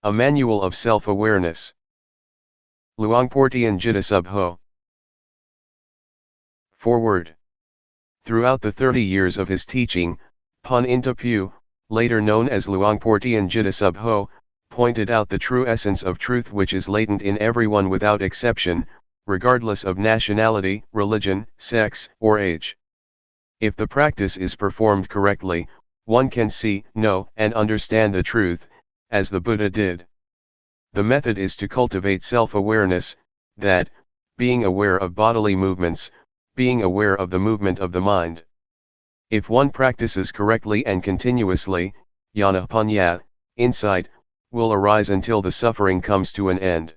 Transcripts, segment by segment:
A Manual of Self-Awareness. Luangpor Teean Jita Subho. Foreword. Throughout the 30 years of his teaching, Pun Intapu, later known as Luangpor Teean Jita Subho, pointed out the true essence of truth which is latent in everyone without exception, regardless of nationality, religion, sex, or age. If the practice is performed correctly, one can see, know, and understand the truth, as the Buddha did. The method is to cultivate self-awareness, that, being aware of bodily movements, being aware of the movement of the mind. If one practices correctly and continuously, jnana panya, insight, will arise until the suffering comes to an end.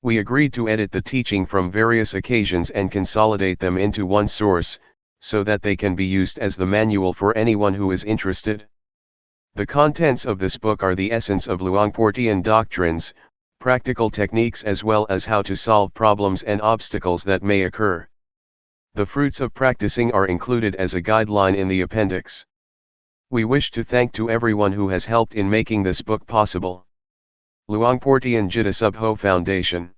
We agreed to edit the teaching from various occasions and consolidate them into one source, so that they can be used as the manual for anyone who is interested. The contents of this book are the essence of Luangpor Teean doctrines, practical techniques as well as how to solve problems and obstacles that may occur. The fruits of practicing are included as a guideline in the appendix. We wish to thank to everyone who has helped in making this book possible. Luangpor Teean Jita Subho Foundation.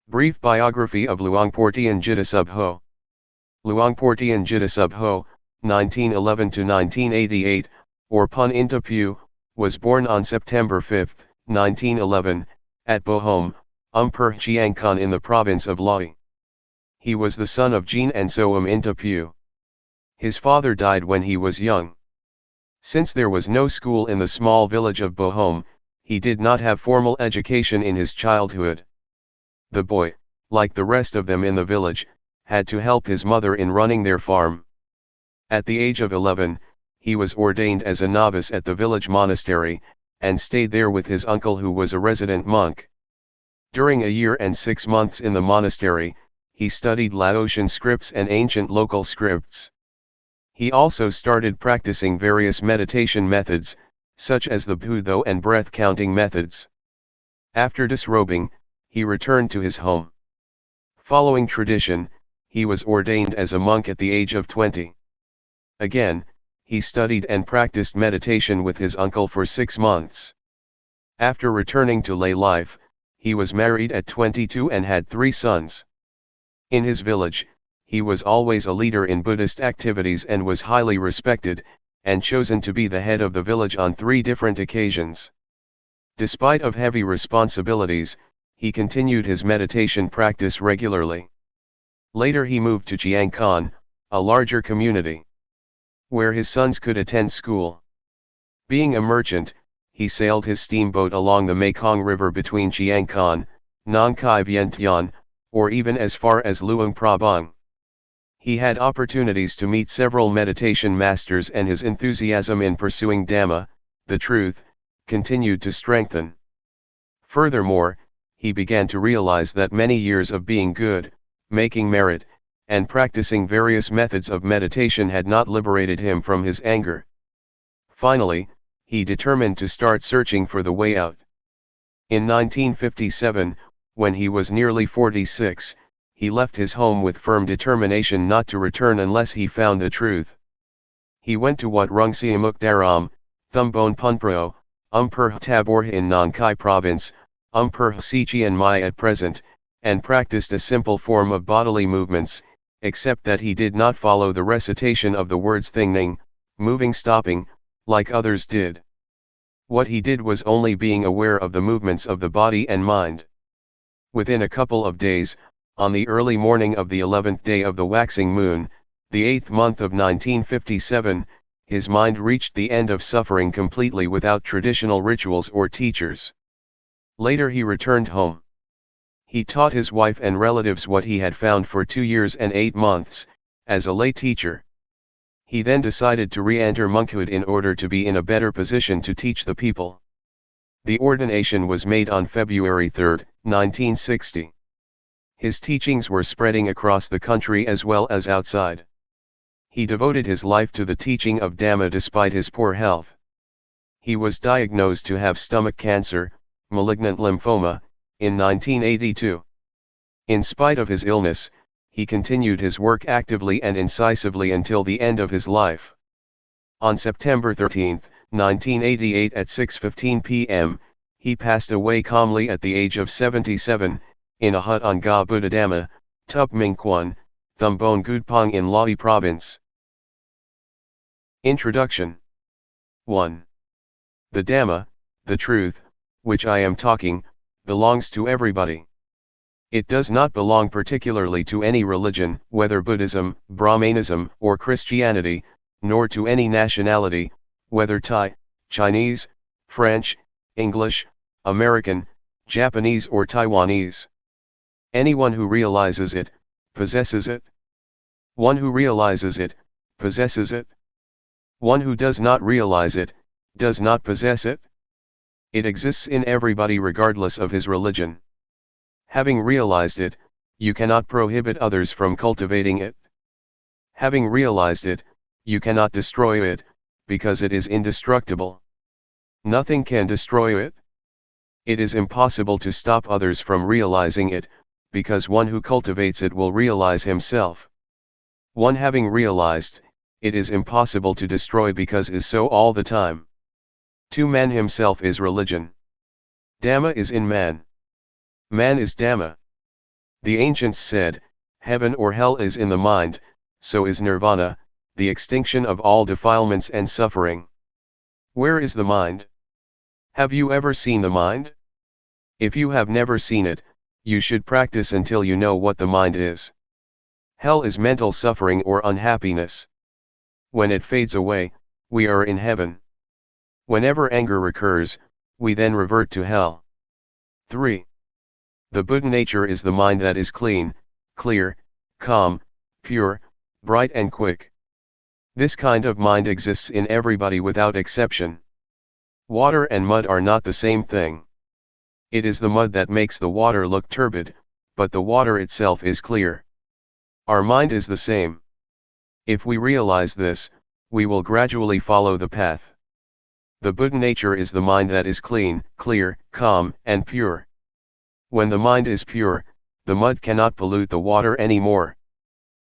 Brief biography of Luangpor Teean Jita Subho. Luangpor Teean Jita Subho, 1911 to 1988, or Pun Intapu, was born on September 5, 1911, at Bohom, Chiangkan in the province of Laos. He was the son of Jean and Soam Intapu. His father died when he was young. Since there was no school in the small village of Bohom, he did not have formal education in his childhood. The boy, like the rest of them in the village, had to help his mother in running their farm. At the age of 11, he was ordained as a novice at the village monastery, and stayed there with his uncle who was a resident monk. During a year and 6 months in the monastery, he studied Laotian scripts and ancient local scripts. He also started practicing various meditation methods, such as the Budo and breath-counting methods. After disrobing, he returned to his home. Following tradition, he was ordained as a monk at the age of 20. Again, he studied and practiced meditation with his uncle for 6 months. After returning to lay life, he was married at 22 and had 3 sons. In his village, he was always a leader in Buddhist activities and was highly respected, and chosen to be the head of the village on 3 different occasions. Despite of heavy responsibilities, he continued his meditation practice regularly. Later he moved to Chiangkan, a larger community, where his sons could attend school. Being a merchant, he sailed his steamboat along the Mekong River between Chiangkan, Nong Khai Vientiane, or even as far as Luang Prabang. He had opportunities to meet several meditation masters, and his enthusiasm in pursuing Dhamma, the truth, continued to strengthen. Furthermore, he began to realize that many years of being good, making merit, and practicing various methods of meditation had not liberated him from his anger. Finally, he determined to start searching for the way out. In 1957, when he was nearly 46, he left his home with firm determination not to return unless he found the truth. He went to Wat Rung Siamuk Daram, Thumbone Punpro, Tabor in Nong Khai province, Sichian Mai at present, and practiced a simple form of bodily movements, except that he did not follow the recitation of the words thingning, moving, stopping, like others did. What he did was only being aware of the movements of the body and mind. Within a couple of days, on the early morning of the 11th day of the waxing moon, the 8th month of 1957, his mind reached the end of suffering completely without traditional rituals or teachers. Later he returned home. He taught his wife and relatives what he had found for 2 years and 8 months, as a lay teacher. He then decided to re-enter monkhood in order to be in a better position to teach the people. The ordination was made on February 3, 1960. His teachings were spreading across the country as well as outside. He devoted his life to the teaching of Dhamma despite his poor health. He was diagnosed to have stomach cancer, malignant lymphoma, in 1982. In spite of his illness, he continued his work actively and incisively until the end of his life. On September 13, 1988 at 6:15 p.m., he passed away calmly at the age of 77, in a hut on Ga Buddhadhamma, Tup Mingkwan, Thumbone Gudpong in Lae Province. Introduction. 1. The Dhamma, the truth, which I am talking, belongs to everybody. It does not belong particularly to any religion, whether Buddhism, Brahmanism, or Christianity, nor to any nationality, whether Thai, Chinese, French, English, American, Japanese or Taiwanese. Anyone who realizes it, possesses it. One who realizes it, possesses it. One who does not realize it, does not possess it. It exists in everybody regardless of his religion. Having realized it, you cannot prohibit others from cultivating it. Having realized it, you cannot destroy it, because it is indestructible. Nothing can destroy it. It is impossible to stop others from realizing it, because one who cultivates it will realize himself. One having realized, it is impossible to destroy because is so all the time. To man himself is religion. Dhamma is in man. Man is Dhamma. The ancients said, heaven or hell is in the mind, so is nirvana, the extinction of all defilements and suffering. Where is the mind? Have you ever seen the mind? If you have never seen it, you should practice until you know what the mind is. Hell is mental suffering or unhappiness. When it fades away, we are in heaven. Whenever anger recurs, we then revert to hell. 3. The Buddha nature is the mind that is clean, clear, calm, pure, bright and quick. This kind of mind exists in everybody without exception. Water and mud are not the same thing. It is the mud that makes the water look turbid, but the water itself is clear. Our mind is the same. If we realize this, we will gradually follow the path. The Buddha nature is the mind that is clean, clear, calm, and pure. When the mind is pure, the mud cannot pollute the water anymore.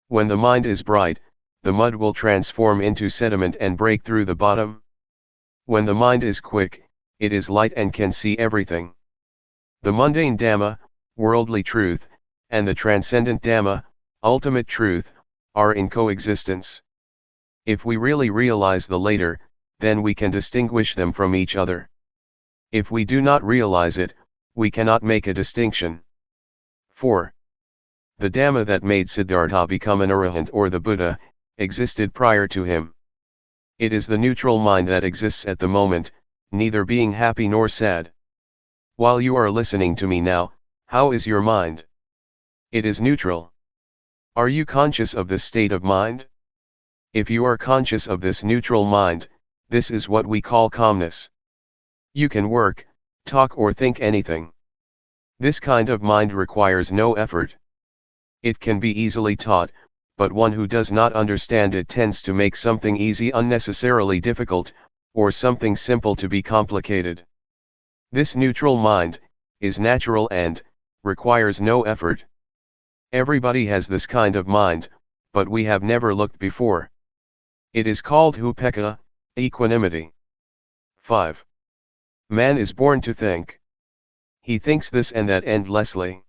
When the mind is bright, the mud will transform into sediment and break through the bottom. When the mind is quick, it is light and can see everything. The mundane Dhamma, worldly truth, and the transcendent Dhamma, ultimate truth, are in coexistence. If we really realize the latter, then we can distinguish them from each other. If we do not realize it, we cannot make a distinction. 4. The Dhamma that made Siddhartha become an arahant or the Buddha, existed prior to him. It is the neutral mind that exists at the moment, neither being happy nor sad. While you are listening to me now, how is your mind? It is neutral. Are you conscious of this state of mind? If you are conscious of this neutral mind, this is what we call calmness. You can work, talk or think anything. This kind of mind requires no effort. It can be easily taught, but one who does not understand it tends to make something easy unnecessarily difficult, or something simple to be complicated. This neutral mind is natural and requires no effort. Everybody has this kind of mind, but we have never looked before. It is called upekkha, equanimity. 5. Man is born to think. He thinks this and that endlessly.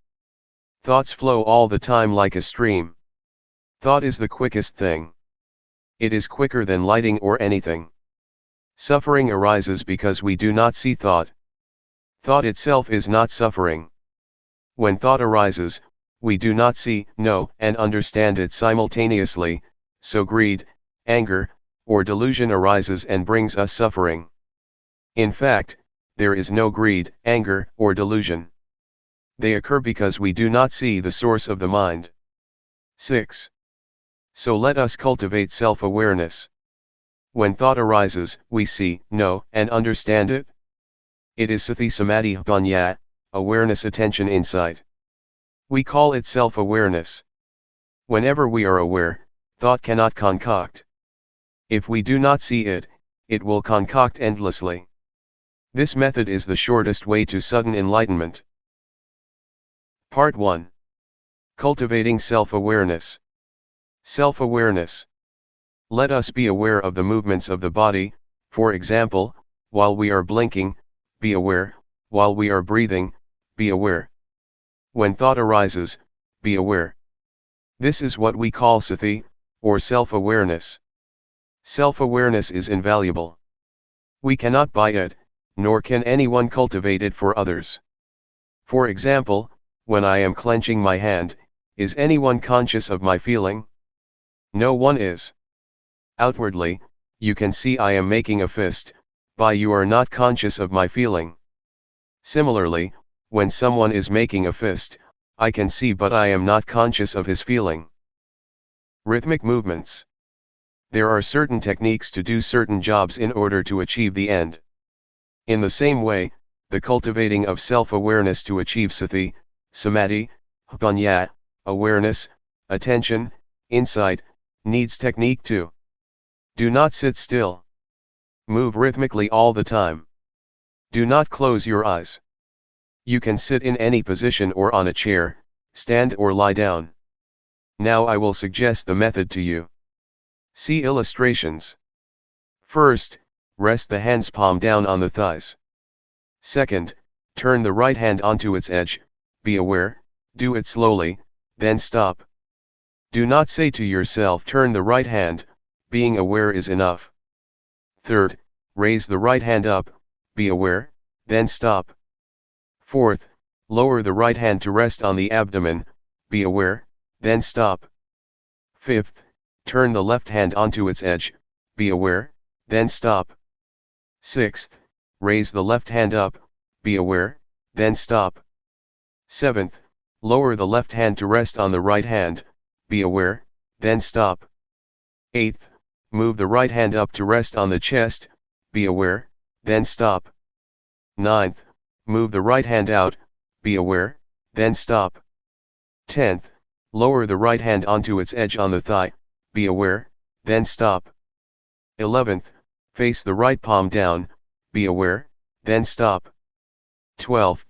Thoughts flow all the time like a stream. Thought is the quickest thing. It is quicker than lighting or anything. Suffering arises because we do not see thought. Thought itself is not suffering. When thought arises, we do not see, know, and understand it simultaneously, so greed, anger, or delusion arises and brings us suffering. In fact, there is no greed, anger, or delusion. They occur because we do not see the source of the mind. 6. So let us cultivate self-awareness. When thought arises, we see, know, and understand it. It is sati samadhi panya, awareness, attention, insight. We call it self-awareness. Whenever we are aware, thought cannot concoct. If we do not see it, it will concoct endlessly. This method is the shortest way to sudden enlightenment. Part 1. Cultivating self-awareness. Self-awareness. Let us be aware of the movements of the body, for example, while we are blinking, be aware, while we are breathing, be aware. When thought arises, be aware. This is what we call sati, or self-awareness. Self-awareness is invaluable. We cannot buy it, nor can anyone cultivate it for others. For example, when I am clenching my hand, is anyone conscious of my feeling? No one is. Outwardly, you can see I am making a fist, but you are not conscious of my feeling. Similarly, when someone is making a fist, I can see but I am not conscious of his feeling. Rhythmic movements. There are certain techniques to do certain jobs in order to achieve the end. In the same way, the cultivating of self-awareness to achieve sati, samadhi, panya, awareness, attention, insight, needs technique too. Do not sit still. Move rhythmically all the time. Do not close your eyes. You can sit in any position or on a chair, stand or lie down. Now I will suggest the method to you. See illustrations. First, rest the hand's palm down on the thighs. Second, turn the right hand onto its edge, be aware, do it slowly, then stop. Do not say to yourself turn the right hand, being aware is enough. Third, raise the right hand up, be aware, then stop. Fourth, lower the right hand to rest on the abdomen, be aware, then stop. Fifth, turn the left hand onto its edge, be aware, then stop. Sixth, raise the left hand up, be aware, then stop. Seventh, lower the left hand to rest on the right hand, be aware, then stop. Eighth, move the right hand up to rest on the chest, be aware, then stop. Ninth, move the right hand out, be aware, then stop. 10th, lower the right hand onto its edge on the thigh, be aware, then stop. 11th, face the right palm down, be aware, then stop. 12th,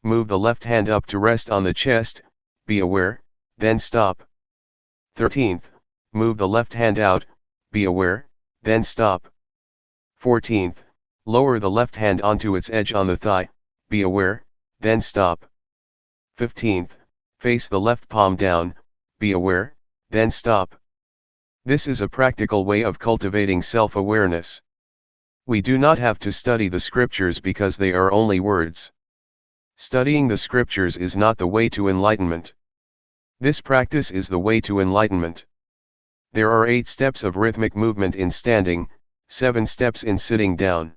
move the left hand up to rest on the chest, be aware, then stop. 13th, move the left hand out, be aware, then stop. 14th, lower the left hand onto its edge on the thigh, be aware, then stop. 15th, face the left palm down, be aware, then stop. This is a practical way of cultivating self-awareness. We do not have to study the scriptures because they are only words. Studying the scriptures is not the way to enlightenment. This practice is the way to enlightenment. There are 8 steps of rhythmic movement in standing, 7 steps in sitting down.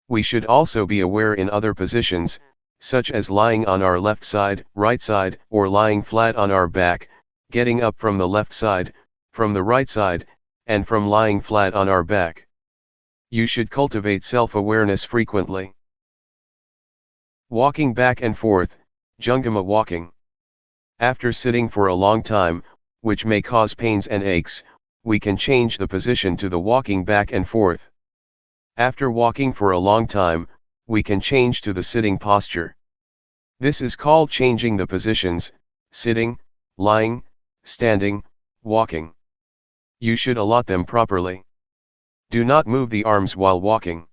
We should also be aware in other positions, such as lying on our left side, right side, or lying flat on our back, getting up from the left side, from the right side, and from lying flat on our back. You should cultivate self-awareness frequently. Walking back and forth, Jungama walking. After sitting for a long time, which may cause pains and aches, we can change the position to the walking back and forth. After walking for a long time, we can change to the sitting posture. This is called changing the positions, sitting, lying, standing, walking. You should allot them properly. Do not move the arms while walking.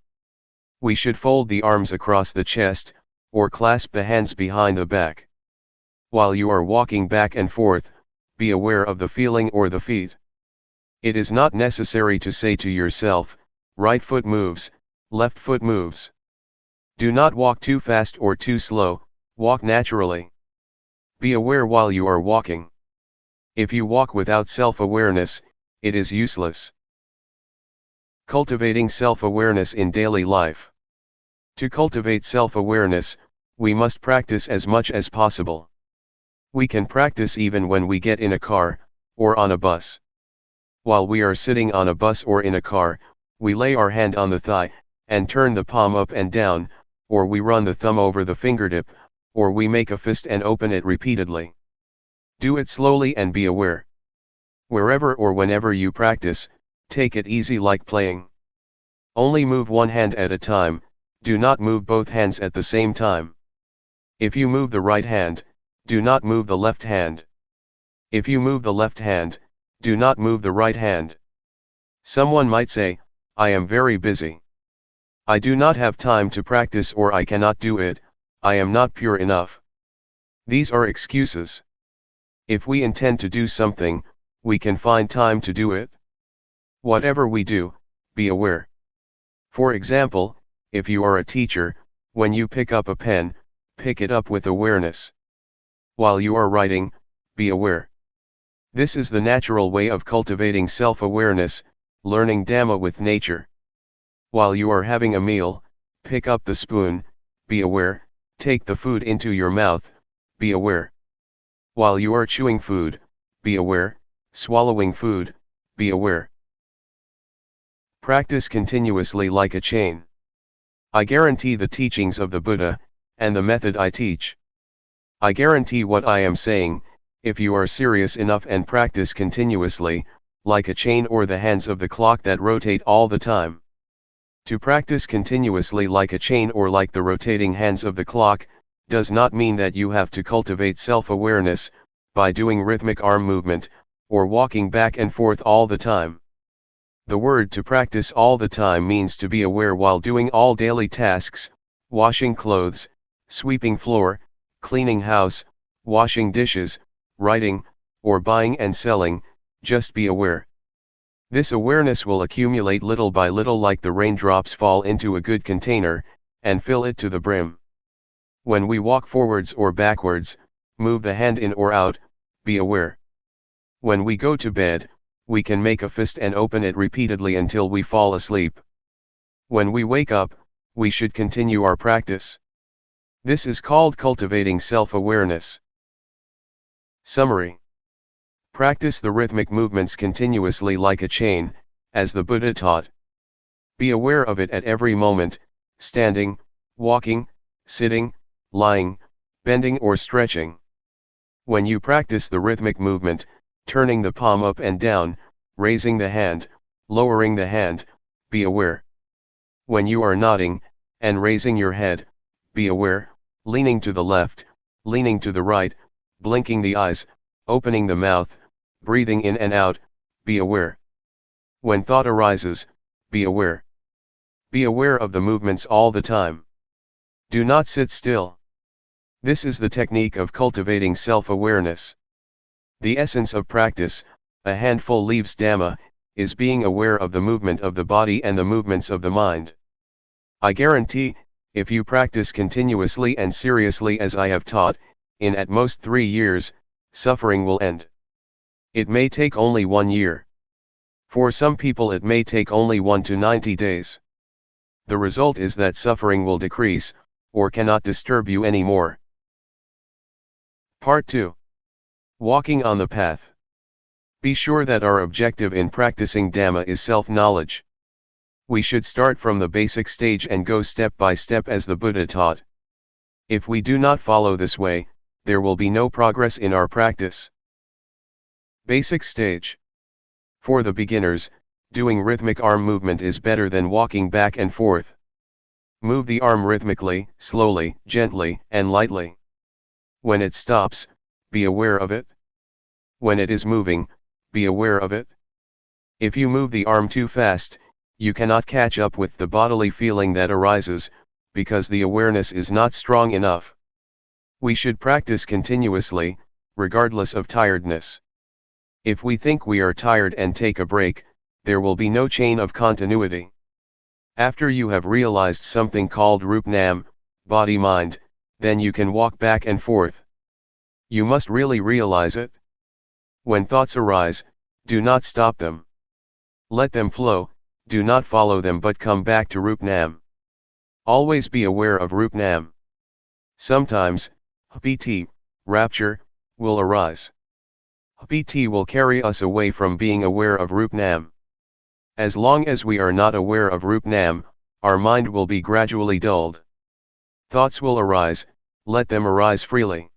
We should fold the arms across the chest, or clasp the hands behind the back. While you are walking back and forth, be aware of the feeling or the feet. It is not necessary to say to yourself, right foot moves, left foot moves. Do not walk too fast or too slow, walk naturally. Be aware while you are walking. If you walk without self-awareness, it is useless. Cultivating self-awareness in daily life. To cultivate self-awareness, we must practice as much as possible. We can practice even when we get in a car, or on a bus. While we are sitting on a bus or in a car, we lay our hand on the thigh, and turn the palm up and down, or we run the thumb over the fingertip, or we make a fist and open it repeatedly. Do it slowly and be aware. Wherever or whenever you practice, take it easy like playing. Only move one hand at a time, do not move both hands at the same time. If you move the right hand, do not move the left hand. If you move the left hand, do not move the right hand. Someone might say, I am very busy. I do not have time to practice, or I cannot do it, I am not pure enough. These are excuses. If we intend to do something, we can find time to do it. Whatever we do, be aware. For example, if you are a teacher, when you pick up a pen, pick it up with awareness. While you are writing, be aware. This is the natural way of cultivating self-awareness, learning Dhamma with nature. While you are having a meal, pick up the spoon, be aware, take the food into your mouth, be aware. While you are chewing food, be aware, swallowing food, be aware. Practice continuously like a chain. I guarantee the teachings of the Buddha, and the method I teach. I guarantee what I am saying, if you are serious enough and practice continuously, like a chain or the hands of the clock that rotate all the time. To practice continuously like a chain or like the rotating hands of the clock, does not mean that you have to cultivate self-awareness, by doing rhythmic arm movement, or walking back and forth all the time. The word to practice all the time means to be aware while doing all daily tasks, washing clothes, sweeping floor, cleaning house, washing dishes, writing, or buying and selling, just be aware. This awareness will accumulate little by little like the raindrops fall into a good container, and fill it to the brim. When we walk forwards or backwards, move the hand in or out, be aware. When we go to bed, we can make a fist and open it repeatedly until we fall asleep. When we wake up, we should continue our practice. This is called cultivating self-awareness. Summary. Practice the rhythmic movements continuously like a chain, as the Buddha taught. Be aware of it at every moment, standing, walking, sitting, lying, bending or stretching. When you practice the rhythmic movement, turning the palm up and down, raising the hand, lowering the hand, be aware. When you are nodding, and raising your head, be aware, leaning to the left, leaning to the right, blinking the eyes, opening the mouth, breathing in and out, be aware. When thought arises, be aware. Be aware of the movements all the time. Do not sit still. This is the technique of cultivating self-awareness. The essence of practice, a handful leaves Dhamma, is being aware of the movement of the body and the movements of the mind. I guarantee, if you practice continuously and seriously as I have taught, in at most 3 years, suffering will end. It may take only 1 year. For some people it may take only 1 to 90 days. The result is that suffering will decrease, or cannot disturb you anymore. Part 2. Walking on the path. Be sure that our objective in practicing Dhamma is self-knowledge. We should start from the basic stage and go step by step as the Buddha taught. If we do not follow this way, there will be no progress in our practice. Basic stage. For the beginners, doing rhythmic arm movement is better than walking back and forth. Move the arm rhythmically, slowly, gently, and lightly. When it stops, be aware of it. When it is moving, be aware of it. If you move the arm too fast, you cannot catch up with the bodily feeling that arises, because the awareness is not strong enough. We should practice continuously, regardless of tiredness. If we think we are tired and take a break, there will be no chain of continuity. After you have realized something called Rup-Nam, body-mind, then you can walk back and forth. You must really realize it. When thoughts arise, do not stop them. Let them flow, do not follow them but come back to Rup-Nam. Always be aware of Rup-Nam. Sometimes, piti, rapture, will arise. BT will carry us away from being aware of Rupnam. As long as we are not aware of Rupnam, our mind will be gradually dulled. Thoughts will arise, let them arise freely.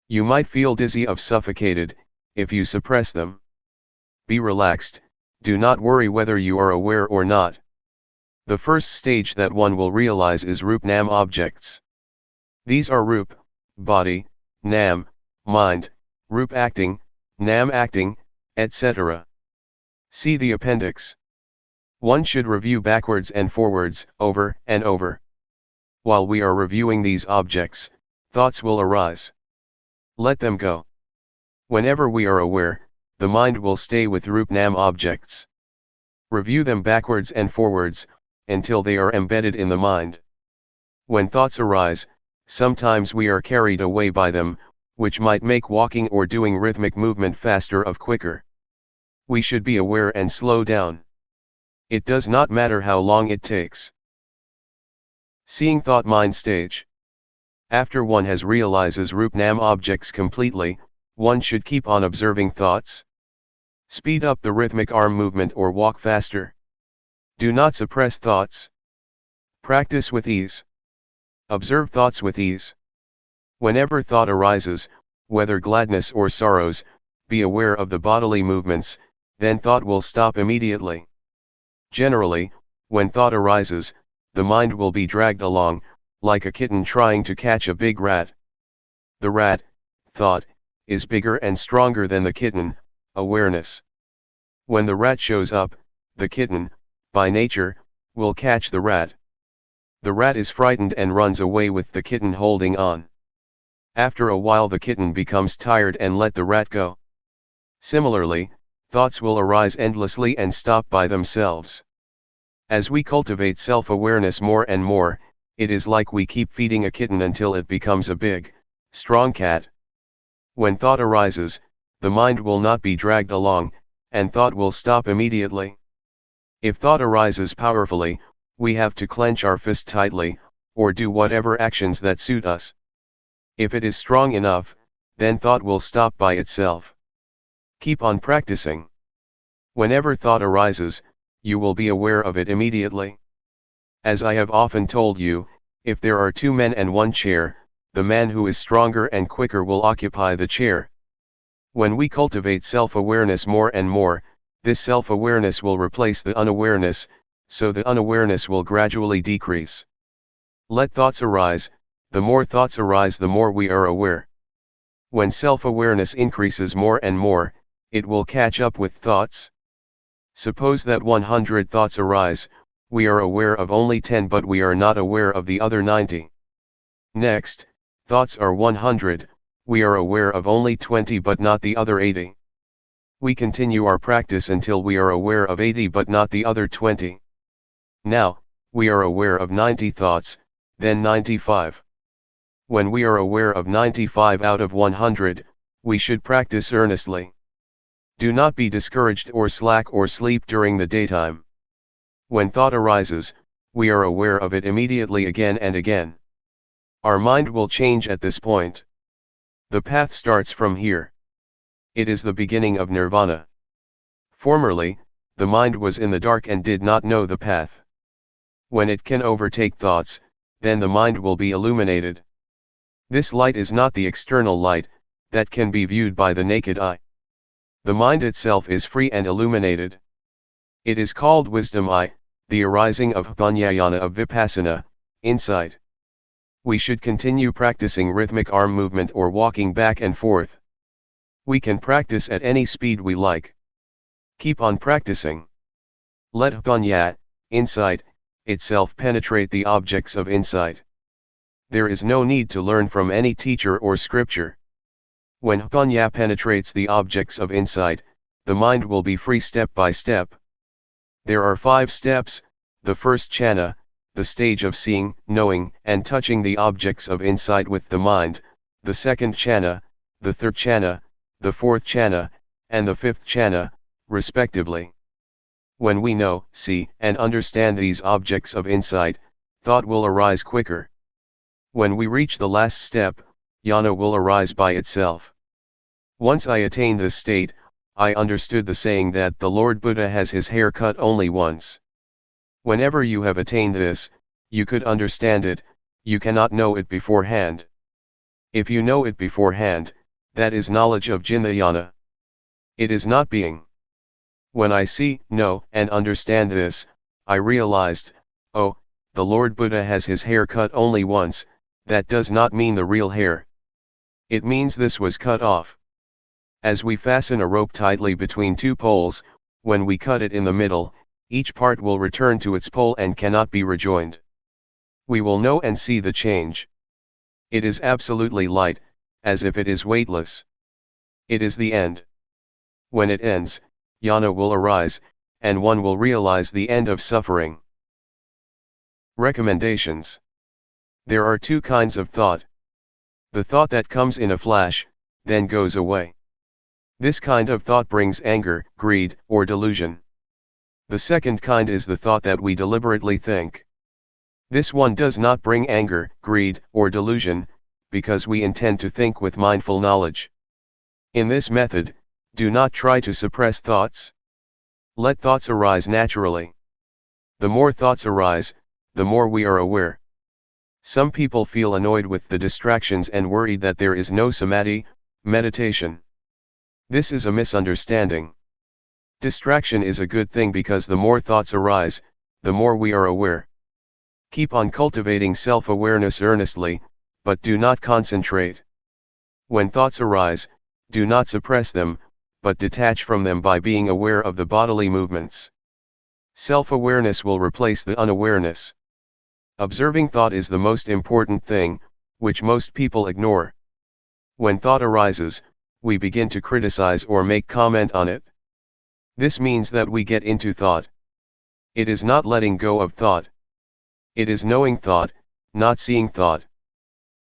You might feel dizzy or suffocated, if you suppress them. Be relaxed, do not worry whether you are aware or not. The first stage that one will realize is Rupnam objects. These are Rup, body, Nam, mind, Rup acting, Nam acting, etc. See the appendix. One should review backwards and forwards, over and over. While we are reviewing these objects, thoughts will arise. Let them go. Whenever we are aware, the mind will stay with Rupnam objects. Review them backwards and forwards, until they are embedded in the mind. When thoughts arise, sometimes we are carried away by them, which might make walking or doing rhythmic movement faster or quicker. We should be aware and slow down. It does not matter how long it takes. Seeing thought mind stage. After one has realizes Rupnam objects completely, one should keep on observing thoughts. Speed up the rhythmic arm movement or walk faster. Do not suppress thoughts. Practice with ease. Observe thoughts with ease. Whenever thought arises, whether gladness or sorrows, be aware of the bodily movements, then thought will stop immediately. Generally, when thought arises, the mind will be dragged along, like a kitten trying to catch a big rat. The rat, thought, is bigger and stronger than the kitten, awareness. When the rat shows up, the kitten, by nature, will catch the rat. The rat is frightened and runs away with the kitten holding on. After a while the kitten becomes tired and let the rat go. Similarly, thoughts will arise endlessly and stop by themselves. As we cultivate self-awareness more and more, it is like we keep feeding a kitten until it becomes a big, strong cat. When thought arises, the mind will not be dragged along, and thought will stop immediately. If thought arises powerfully, we have to clench our fist tightly, or do whatever actions that suit us. If it is strong enough, then thought will stop by itself. Keep on practicing. Whenever thought arises, you will be aware of it immediately. As I have often told you, if there are two men and one chair, the man who is stronger and quicker will occupy the chair. When we cultivate self-awareness more and more, this self-awareness will replace the unawareness, so the unawareness will gradually decrease. Let thoughts arise, the more thoughts arise the more we are aware. When self-awareness increases more and more, it will catch up with thoughts. Suppose that 100 thoughts arise, we are aware of only 10 but we are not aware of the other 90. Next, thoughts are 100, we are aware of only 20 but not the other 80. We continue our practice until we are aware of 80 but not the other 20. Now, we are aware of 90 thoughts, then 95. When we are aware of 95 out of 100, we should practice earnestly. Do not be discouraged or slack or sleep during the daytime. When thought arises, we are aware of it immediately again and again. Our mind will change at this point. The path starts from here. It is the beginning of nirvana. Formerly, the mind was in the dark and did not know the path. When it can overtake thoughts, then the mind will be illuminated. This light is not the external light, that can be viewed by the naked eye. The mind itself is free and illuminated. It is called wisdom eye, the arising of jnana of Vipassana, insight. We should continue practicing rhythmic arm movement or walking back and forth. We can practice at any speed we like. Keep on practicing. Let jnana, insight, itself penetrate the objects of insight. There is no need to learn from any teacher or scripture. When jnana penetrates the objects of insight, the mind will be free step by step. There are 5 steps: the first jhana, the stage of seeing, knowing, and touching the objects of insight with the mind; the second jhana, the third jhana, the fourth jhana, and the fifth jhana, respectively. When we know, see, and understand these objects of insight, thought will arise quicker. When we reach the last step, jnana will arise by itself. Once I attained this state, I understood the saying that the Lord Buddha has his hair cut only once. Whenever you have attained this, you could understand it, you cannot know it beforehand. If you know it beforehand, that is knowledge of Jnana. It is not being. When I see, know, and understand this, I realized, oh, the Lord Buddha has his hair cut only once, that does not mean the real hair. It means this was cut off. As we fasten a rope tightly between two poles, when we cut it in the middle, each part will return to its pole and cannot be rejoined. We will know and see the change. It is absolutely light, as if it is weightless. It is the end. When it ends, jnana will arise, and one will realize the end of suffering. Recommendations. There are two kinds of thought. The thought that comes in a flash, then goes away. This kind of thought brings anger, greed, or delusion. The second kind is the thought that we deliberately think. This one does not bring anger, greed, or delusion, because we intend to think with mindful knowledge. In this method, do not try to suppress thoughts. Let thoughts arise naturally. The more thoughts arise, the more we are aware. Some people feel annoyed with the distractions and worried that there is no samadhi, meditation. This is a misunderstanding. Distraction is a good thing because the more thoughts arise, the more we are aware. Keep on cultivating self-awareness earnestly, but do not concentrate. When thoughts arise, do not suppress them, but detach from them by being aware of the bodily movements. Self-awareness will replace the unawareness. Observing thought is the most important thing, which most people ignore. When thought arises, we begin to criticize or make comment on it. This means that we get into thought. It is not letting go of thought. It is knowing thought, not seeing thought.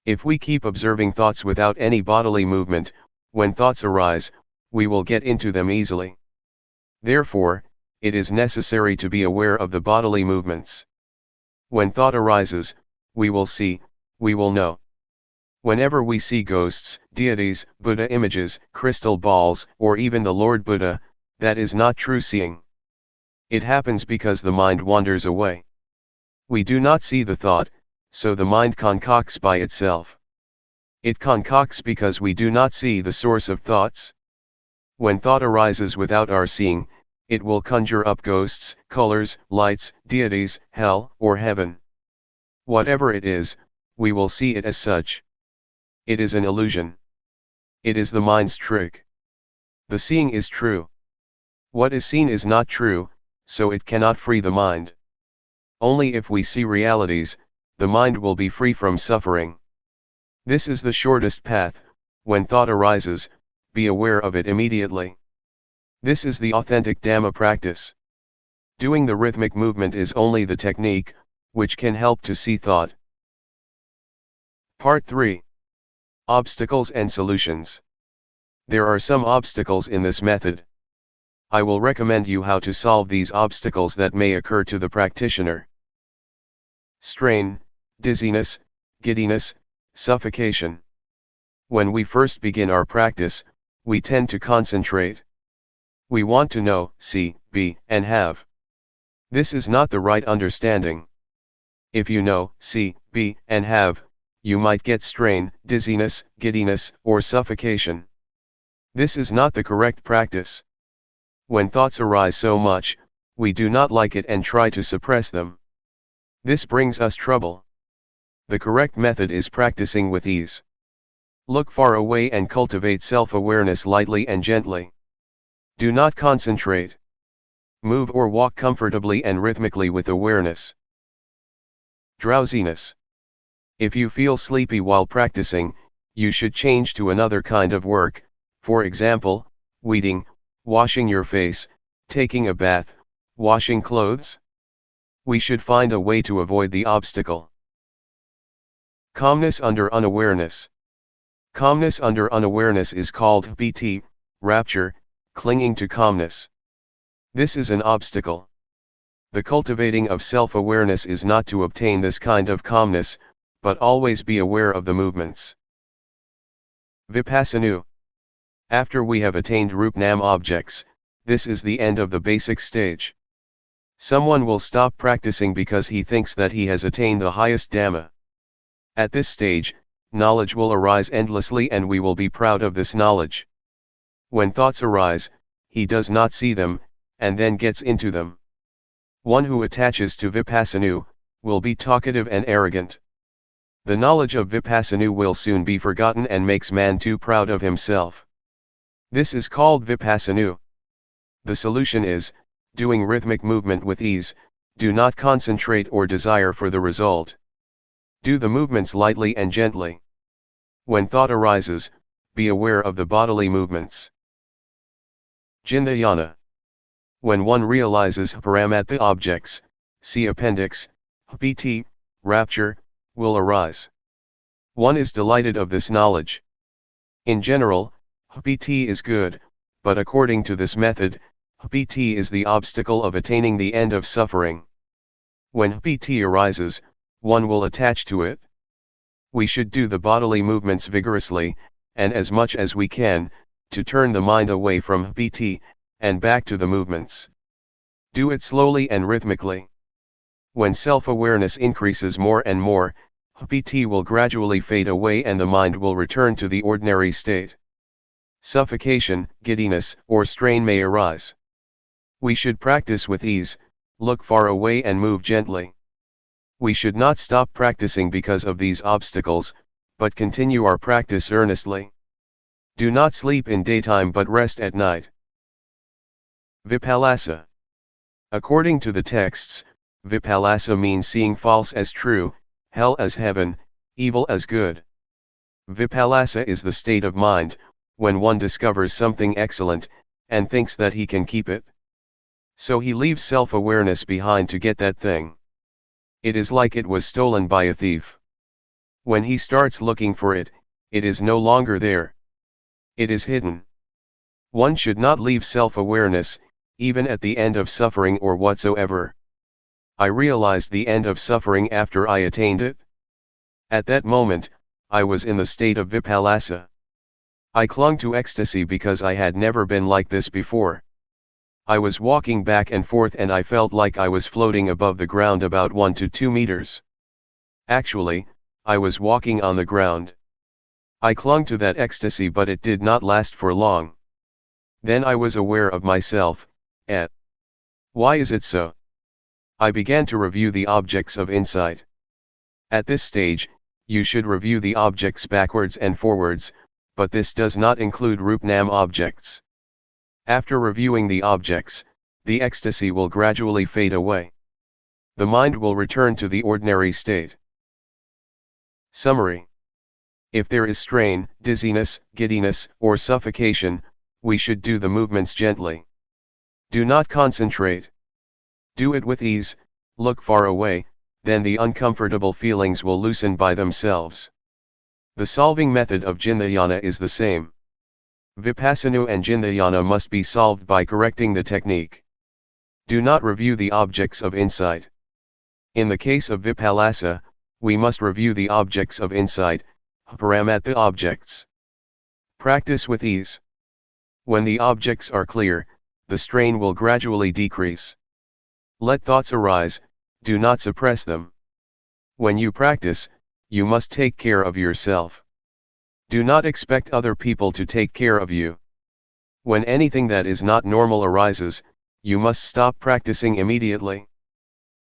If we keep observing thoughts without any bodily movement, when thoughts arise, we will get into them easily. Therefore, it is necessary to be aware of the bodily movements. When thought arises, we will see, we will know. Whenever we see ghosts, deities, Buddha images, crystal balls, or even the Lord Buddha, that is not true seeing. It happens because the mind wanders away. We do not see the thought, so the mind concocts by itself. It concocts because we do not see the source of thoughts. When thought arises without our seeing, it will conjure up ghosts, colors, lights, deities, hell, or heaven. Whatever it is, we will see it as such. It is an illusion. It is the mind's trick. The seeing is true. What is seen is not true, so it cannot free the mind. Only if we see realities, the mind will be free from suffering. This is the shortest path. When thought arises, be aware of it immediately. This is the authentic Dhamma practice. Doing the rhythmic movement is only the technique, which can help to see thought. Part 3. Obstacles and solutions. There are some obstacles in this method. I will recommend you how to solve these obstacles that may occur to the practitioner. Strain, dizziness, giddiness, suffocation. When we first begin our practice, we tend to concentrate. We want to know, see, be, and have. This is not the right understanding. If you know, see, be, and have, you might get strain, dizziness, giddiness, or suffocation. This is not the correct practice. When thoughts arise so much, we do not like it and try to suppress them. This brings us trouble. The correct method is practicing with ease. Look far away and cultivate self-awareness lightly and gently. Do not concentrate. Move or walk comfortably and rhythmically with awareness. Drowsiness. If you feel sleepy while practicing, you should change to another kind of work, for example, weeding, washing your face, taking a bath, washing clothes. We should find a way to avoid the obstacle. Calmness under unawareness. Calmness under unawareness is called BT, rapture, clinging to calmness. This is an obstacle. The cultivating of self-awareness is not to obtain this kind of calmness, but always be aware of the movements. Vipassana. After we have attained Rupnam objects, this is the end of the basic stage. Someone will stop practicing because he thinks that he has attained the highest Dhamma. At this stage, knowledge will arise endlessly and we will be proud of this knowledge. When thoughts arise, he does not see them, and then gets into them. One who attaches to Vipassana will be talkative and arrogant. The knowledge of Vipassana will soon be forgotten and makes man too proud of himself. This is called Vipassana. The solution is, doing rhythmic movement with ease, do not concentrate or desire for the result. Do the movements lightly and gently. When thought arises, be aware of the bodily movements. Jnana. When one realizes Paramatha objects, see appendix, PT, rapture, will arise. One is delighted of this knowledge. In general, PT is good, but according to this method, PT is the obstacle of attaining the end of suffering. When PT arises, one will attach to it. We should do the bodily movements vigorously, and as much as we can, to turn the mind away from PT, and back to the movements. Do it slowly and rhythmically. When self-awareness increases more and more, PT will gradually fade away and the mind will return to the ordinary state. Suffocation, giddiness, or strain may arise. We should practice with ease, look far away and move gently. We should not stop practicing because of these obstacles, but continue our practice earnestly. Do not sleep in daytime but rest at night. Vipassana. According to the texts, Vipassana means seeing false as true, hell as heaven, evil as good. Vipassana is the state of mind, when one discovers something excellent, and thinks that he can keep it. So he leaves self-awareness behind to get that thing. It is like it was stolen by a thief. When he starts looking for it, it is no longer there. It is hidden. One should not leave self-awareness, even at the end of suffering or whatsoever. I realized the end of suffering after I attained it. At that moment, I was in the state of Vipassana. I clung to ecstasy because I had never been like this before. I was walking back and forth and I felt like I was floating above the ground about 1 to 2 meters. Actually, I was walking on the ground. I clung to that ecstasy but it did not last for long. Then I was aware of myself, why is it so? I began to review the objects of insight. At this stage, you should review the objects backwards and forwards, but this does not include Rupnam objects. After reviewing the objects, the ecstasy will gradually fade away. The mind will return to the ordinary state. Summary. If there is strain, dizziness, giddiness, or suffocation, we should do the movements gently. Do not concentrate. Do it with ease, look far away, then the uncomfortable feelings will loosen by themselves. The solving method of Jnana is the same. Vipassana and Jnana must be solved by correcting the technique. Do not review the objects of insight. In the case of Vipassana, we must review the objects of insight, Paramatha objects. Practice with ease. When the objects are clear, the strain will gradually decrease. Let thoughts arise, do not suppress them. When you practice, you must take care of yourself. Do not expect other people to take care of you. When anything that is not normal arises, you must stop practicing immediately.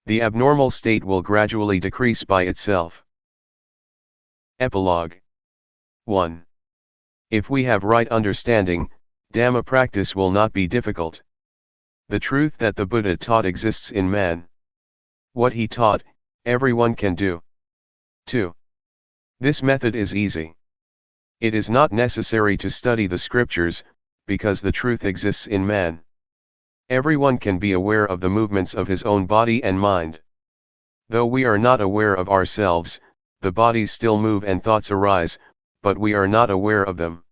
The abnormal state will gradually decrease by itself. Epilogue. 1. If we have right understanding, Dhamma practice will not be difficult. The truth that the Buddha taught exists in man. What he taught, everyone can do. 2. This method is easy. It is not necessary to study the scriptures, because the truth exists in man. Everyone can be aware of the movements of his own body and mind. Though we are not aware of ourselves, the bodies still move and thoughts arise, but we are not aware of them.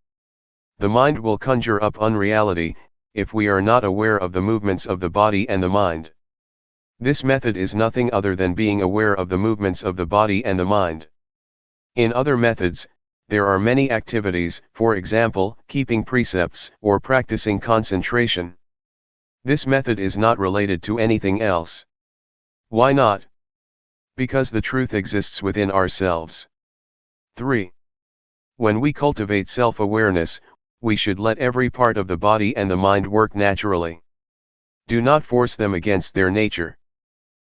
The mind will conjure up unreality, if we are not aware of the movements of the body and the mind. This method is nothing other than being aware of the movements of the body and the mind. In other methods, There are many activities, for example, keeping precepts or practicing concentration. This method is not related to anything else. Why not? Because the truth exists within ourselves. 3. When we cultivate self-awareness, we should let every part of the body and the mind work naturally. Do not force them against their nature.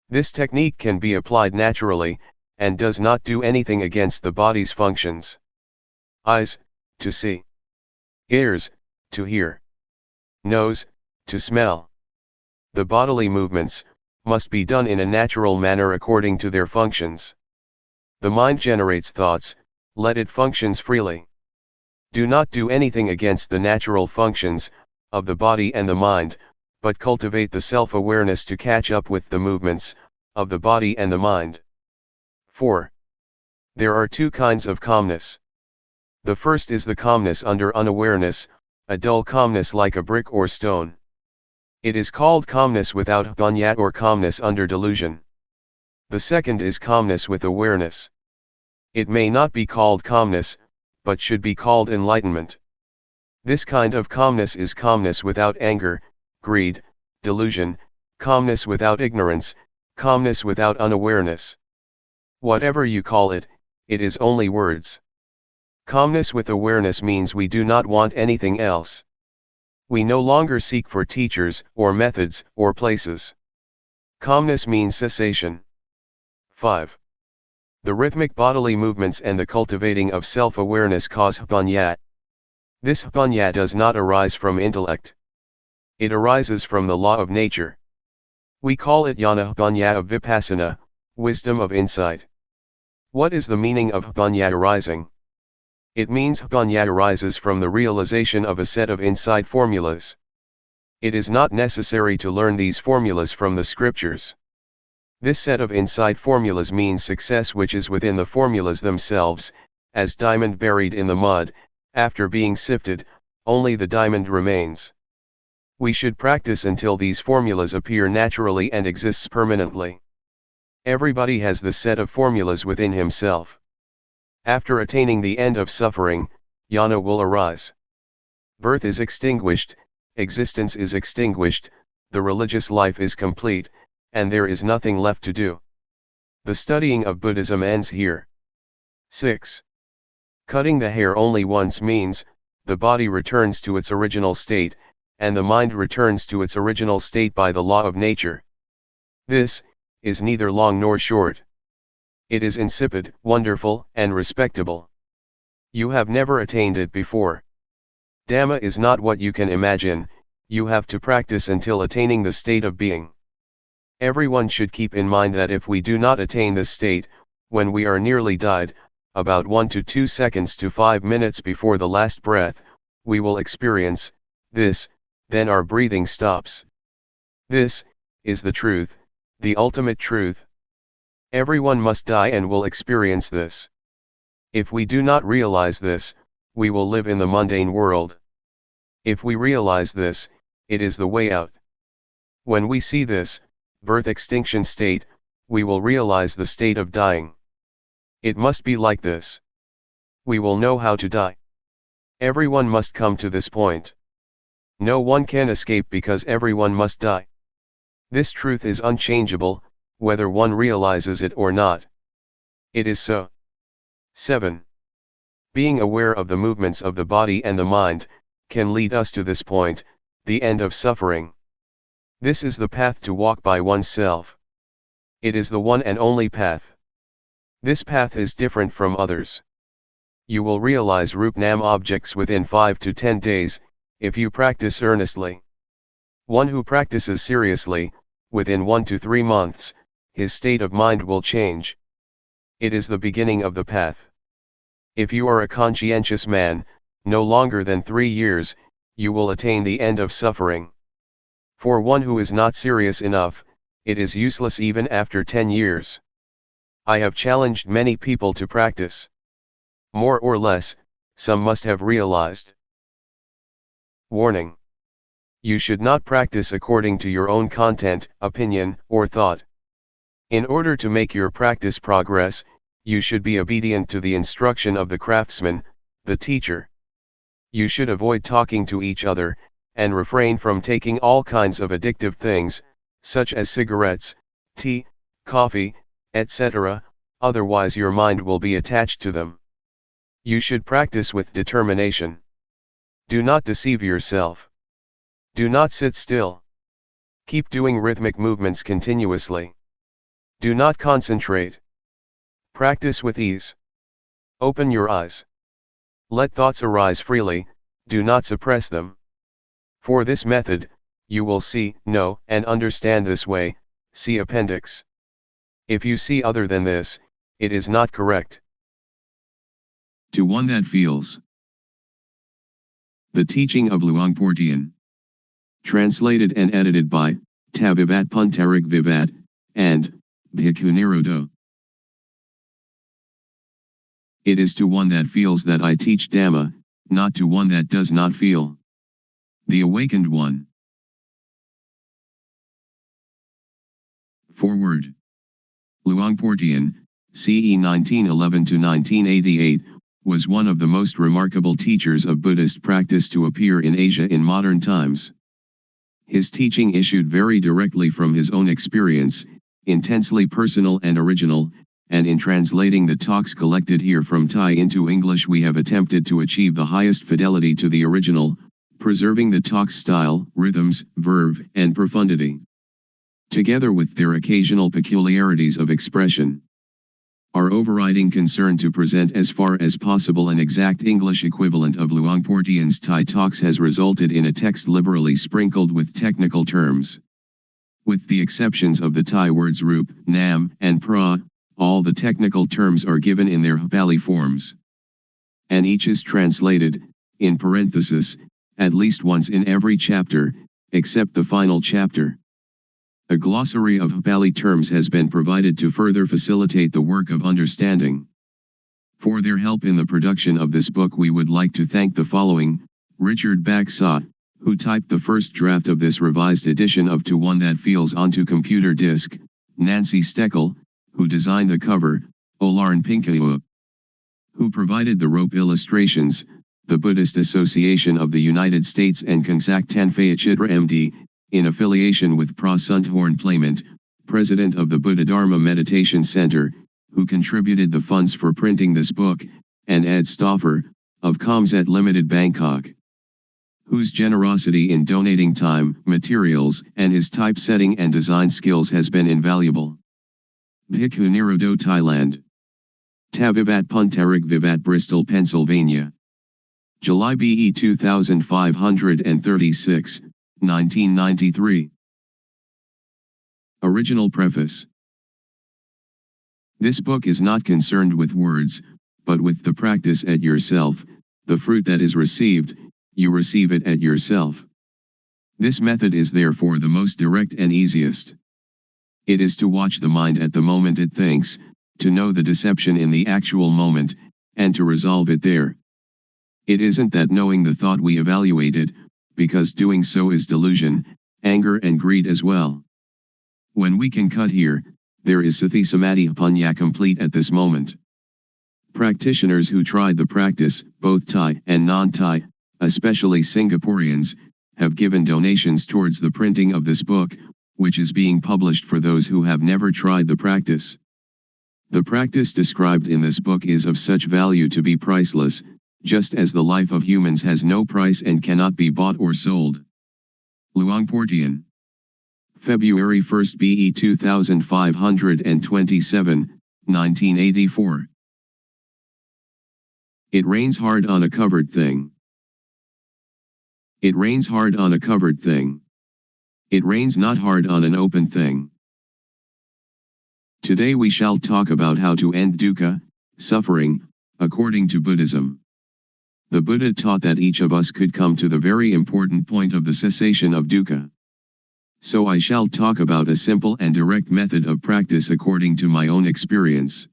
This technique can be applied naturally, and does not do anything against the body's functions. Eyes, to see. Ears, to hear. Nose, to smell. The bodily movements must be done in a natural manner according to their functions. The mind generates thoughts, let it functions freely. Do not do anything against the natural functions of the body and the mind, but cultivate the self-awareness to catch up with the movements of the body and the mind. 4. There are two kinds of calmness. The first is the calmness under unawareness, a dull calmness like a brick or stone. It is called calmness without bhunyat or calmness under delusion. The second is calmness with awareness. It may not be called calmness, but should be called enlightenment. This kind of calmness is calmness without anger, greed, delusion, calmness without ignorance, calmness without unawareness. Whatever you call it, it is only words. Calmness with awareness means we do not want anything else. We no longer seek for teachers, or methods, or places. Calmness means cessation. 5. The rhythmic bodily movements and the cultivating of self-awareness cause bhunyat. This bhunyat does not arise from intellect. It arises from the law of nature. We call it jnana bhunya of Vipassana, wisdom of insight. What is the meaning of bhunya arising? It means bhunya arises from the realization of a set of insight formulas. It is not necessary to learn these formulas from the scriptures. This set of insight formulas means success which is within the formulas themselves, as diamond buried in the mud, after being sifted, only the diamond remains. We should practice until these formulas appear naturally and exists permanently. Everybody has this set of formulas within himself. After attaining the end of suffering, jnana will arise. Birth is extinguished, existence is extinguished, the religious life is complete, and there is nothing left to do. The studying of Buddhism ends here. 6. Cutting the hair only once means, the body returns to its original state, and the mind returns to its original state by the law of nature. This is neither long nor short. It is insipid, wonderful, and respectable. You have never attained it before. Dhamma is not what you can imagine, you have to practice until attaining the state of being. Everyone should keep in mind that if we do not attain this state, when we are nearly died, about 1 to 2 seconds to 5 minutes before the last breath, we will experience this, then our breathing stops. This is the truth, the ultimate truth. Everyone must die and will experience this. If we do not realize this, we will live in the mundane world. If we realize this, it is the way out. When we see this, birth extinction state, we will realize the state of dying. It must be like this. We will know how to die. Everyone must come to this point. No one can escape because everyone must die. This truth is unchangeable, whether one realizes it or not. It is so. 7. Being aware of the movements of the body and the mind, can lead us to this point, the end of suffering. This is the path to walk by oneself. It is the one and only path. This path is different from others. You will realize Rup-Nam objects within 5 to 10 days, if you practice earnestly. One who practices seriously, within 1 to 3 months, his state of mind will change. It is the beginning of the path. If you are a conscientious man, no longer than 3 years, you will attain the end of suffering. For one who is not serious enough, it is useless even after 10 years. I have challenged many people to practice. More or less, some must have realized. Warning. You should not practice according to your own content, opinion, or thought. In order to make your practice progress, You should be obedient to the instruction of the craftsman, the teacher. You should avoid talking to each other, and refrain from taking all kinds of addictive things, such as cigarettes, tea, coffee, etc., otherwise your mind will be attached to them. You should practice with determination. Do not deceive yourself. Do not sit still. Keep doing rhythmic movements continuously. Do not concentrate. Practice with ease. Open your eyes. Let thoughts arise freely, do not suppress them. For this method, you will see, know, and understand this way, see appendix. If you see other than this, it is not correct. To one that feels. The teaching of Luangpor Teean. Translated and edited by Tavivat Puntarik Vivat, and Bhikkhu Nirodho. It is to one that feels that I teach Dhamma, not to one that does not feel. The Awakened One. Foreword. Luangpor Teean, CE 1911 to 1988, was one of the most remarkable teachers of Buddhist practice to appear in Asia in modern times. His teaching issued very directly from his own experience, intensely personal and original, and in translating the talks collected here from Thai into English we have attempted to achieve the highest fidelity to the original, preserving the talk's style, rhythms, verve, and profundity, together with their occasional peculiarities of expression. Our overriding concern to present as far as possible an exact English equivalent of Luangpor Teean's Thai talks has resulted in a text liberally sprinkled with technical terms. With the exceptions of the Thai words rup, nam, and pra, all the technical terms are given in their Pali forms. And each is translated, in parenthesis, at least once in every chapter, except the final chapter. A glossary of Pali terms has been provided to further facilitate the work of understanding. For their help in the production of this book we would like to thank the following: Richard Baksa, who typed the first draft of this revised edition of To One That Feels onto computer disk, Nancy Steckel, who designed the cover, Olarn Pinkaua, who provided the rope illustrations, the Buddhist Association of the United States and Kansak Tanfaya Chitra MD, in affiliation with Prasunthorn Playment, president of the Buddha Dharma Meditation Center, who contributed the funds for printing this book, and Ed Stauffer, of Comzet Limited Bangkok, whose generosity in donating time, materials, and his typesetting and design skills has been invaluable. Bhikkhu Nirodho, Thailand. Tavivat Puntarik Vivat, Bristol, Pennsylvania. July BE 2536, 1993. Original Preface. This book is not concerned with words, but with the practice at yourself. The fruit that is received, you receive it at yourself. This method is therefore the most direct and easiest. It is to watch the mind at the moment it thinks, to know the deception in the actual moment, and to resolve it there. It isn't that knowing the thought we evaluate it, because doing so is delusion, anger and greed as well. When we can cut here, there is Sati Samadhi Punya complete at this moment. Practitioners who tried the practice, both Thai and non-Thai, especially Singaporeans, have given donations towards the printing of this book, which is being published for those who have never tried the practice. The practice described in this book is of such value to be priceless, just as the life of humans has no price and cannot be bought or sold. Luangpor Teean. February 1 BE 2527, 1984. It rains hard on a covered thing. It rains hard on a covered thing. It rains not hard on an open thing. Today we shall talk about how to end dukkha, suffering, according to Buddhism. The Buddha taught that each of us could come to the very important point of the cessation of dukkha. So I shall talk about a simple and direct method of practice according to my own experience.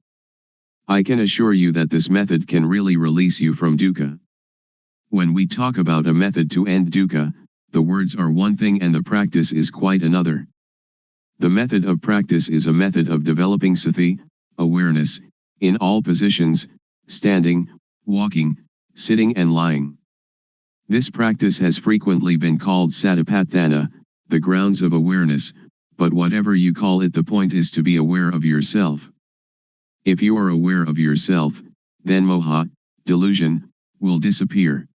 I can assure you that this method can really release you from dukkha. When we talk about a method to end dukkha, the words are one thing and the practice is quite another. The method of practice is a method of developing sati, awareness, in all positions, standing, walking, sitting and lying. This practice has frequently been called satipatthana, the grounds of awareness, but whatever you call it, the point is to be aware of yourself. If you are aware of yourself, then moha, delusion, will disappear.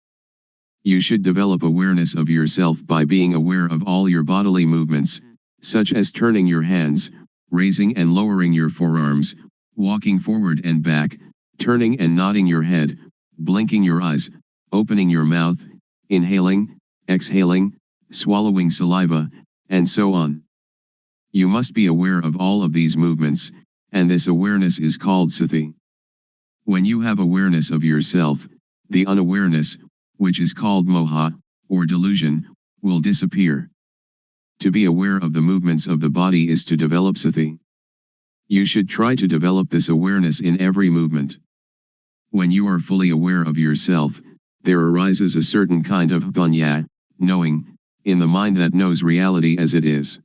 You should develop awareness of yourself by being aware of all your bodily movements, such as turning your hands, raising and lowering your forearms, walking forward and back, turning and nodding your head, blinking your eyes, opening your mouth, inhaling, exhaling, swallowing saliva, and so on. You must be aware of all of these movements, and this awareness is called sati. When you have awareness of yourself, the unawareness, which is called moha, or delusion, will disappear. To be aware of the movements of the body is to develop sati. You should try to develop this awareness in every movement. When you are fully aware of yourself, there arises a certain kind of panya, knowing, in the mind that knows reality as it is.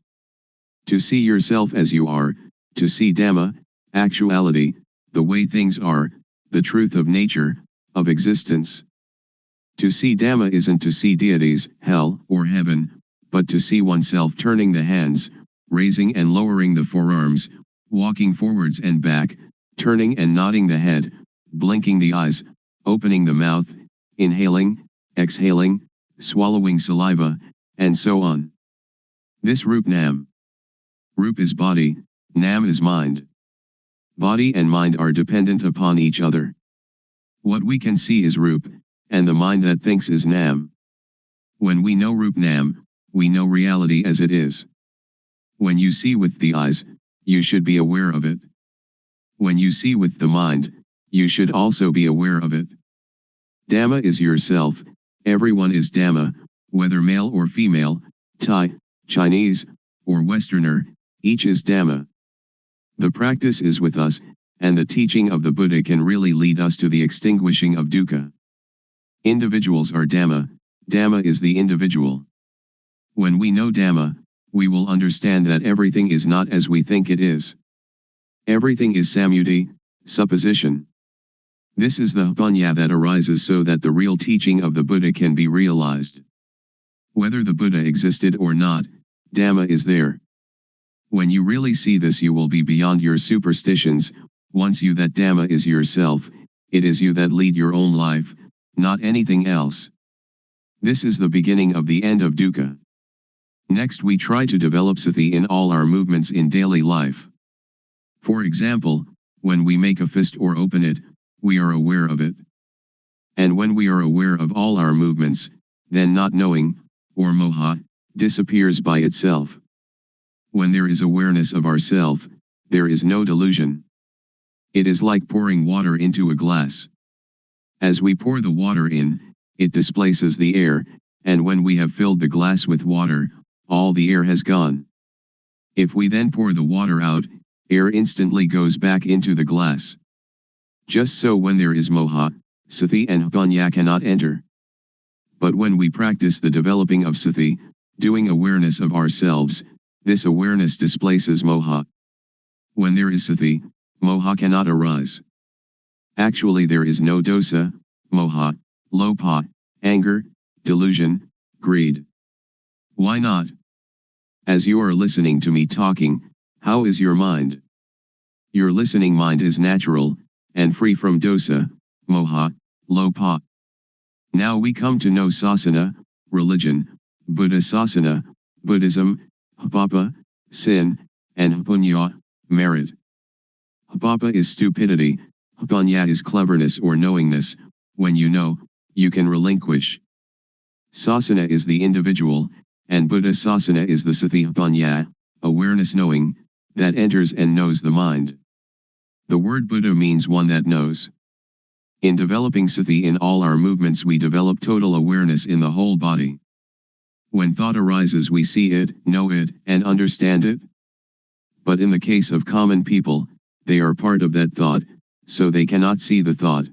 To see yourself as you are, to see Dhamma, actuality, the way things are, the truth of nature, of existence. To see Dhamma isn't to see deities, hell, or heaven, but to see oneself turning the hands, raising and lowering the forearms, walking forwards and back, turning and nodding the head, blinking the eyes, opening the mouth, inhaling, exhaling, swallowing saliva, and so on. This Rup Nam. Rup is body, Nam is mind. Body and mind are dependent upon each other. What we can see is Rup, and the mind that thinks is Nam. When we know Rup Nam, we know reality as it is. When you see with the eyes, you should be aware of it. When you see with the mind, you should also be aware of it. Dhamma is yourself, everyone is Dhamma, whether male or female, Thai, Chinese, or Westerner, each is Dhamma. The practice is with us, and the teaching of the Buddha can really lead us to the extinguishing of dukkha. Individuals are Dhamma, Dhamma is the individual. When we know Dhamma, we will understand that everything is not as we think it is. Everything is samyuti, supposition. This is the panya that arises so that the real teaching of the Buddha can be realized. Whether the Buddha existed or not, Dhamma is there. When you really see this, you will be beyond your superstitions. Once you that Dhamma is yourself, it is you that lead your own life, not anything else. This is the beginning of the end of dukkha. Next, we try to develop sati in all our movements in daily life. For example, when we make a fist or open it, we are aware of it. And when we are aware of all our movements, then not knowing, or moha, disappears by itself. When there is awareness of ourself, there is no delusion. It is like pouring water into a glass. As we pour the water in, it displaces the air, and when we have filled the glass with water, all the air has gone. If we then pour the water out, air instantly goes back into the glass. Just so when there is moha, sati and panya cannot enter. But when we practice the developing of sati, doing awareness of ourselves, this awareness displaces moha. When there is sati, moha cannot arise. Actually, there is no dosa, moha, lopa, anger, delusion, greed. Why not? As you are listening to me talking, how is your mind? Your listening mind is natural, and free from dosa, moha, lopa. Now we come to know sasana, religion, Buddha sasana, Buddhism, papa, sin, and punya, merit. Papa is stupidity, punya is cleverness or knowingness. When you know, you can relinquish. Sasana is the individual, and Buddha sasana is the sati panya, awareness knowing, that enters and knows the mind. The word Buddha means one that knows. In developing sati in all our movements, we develop total awareness in the whole body. When thought arises, we see it, know it, and understand it. But in the case of common people, they are part of that thought, so they cannot see the thought.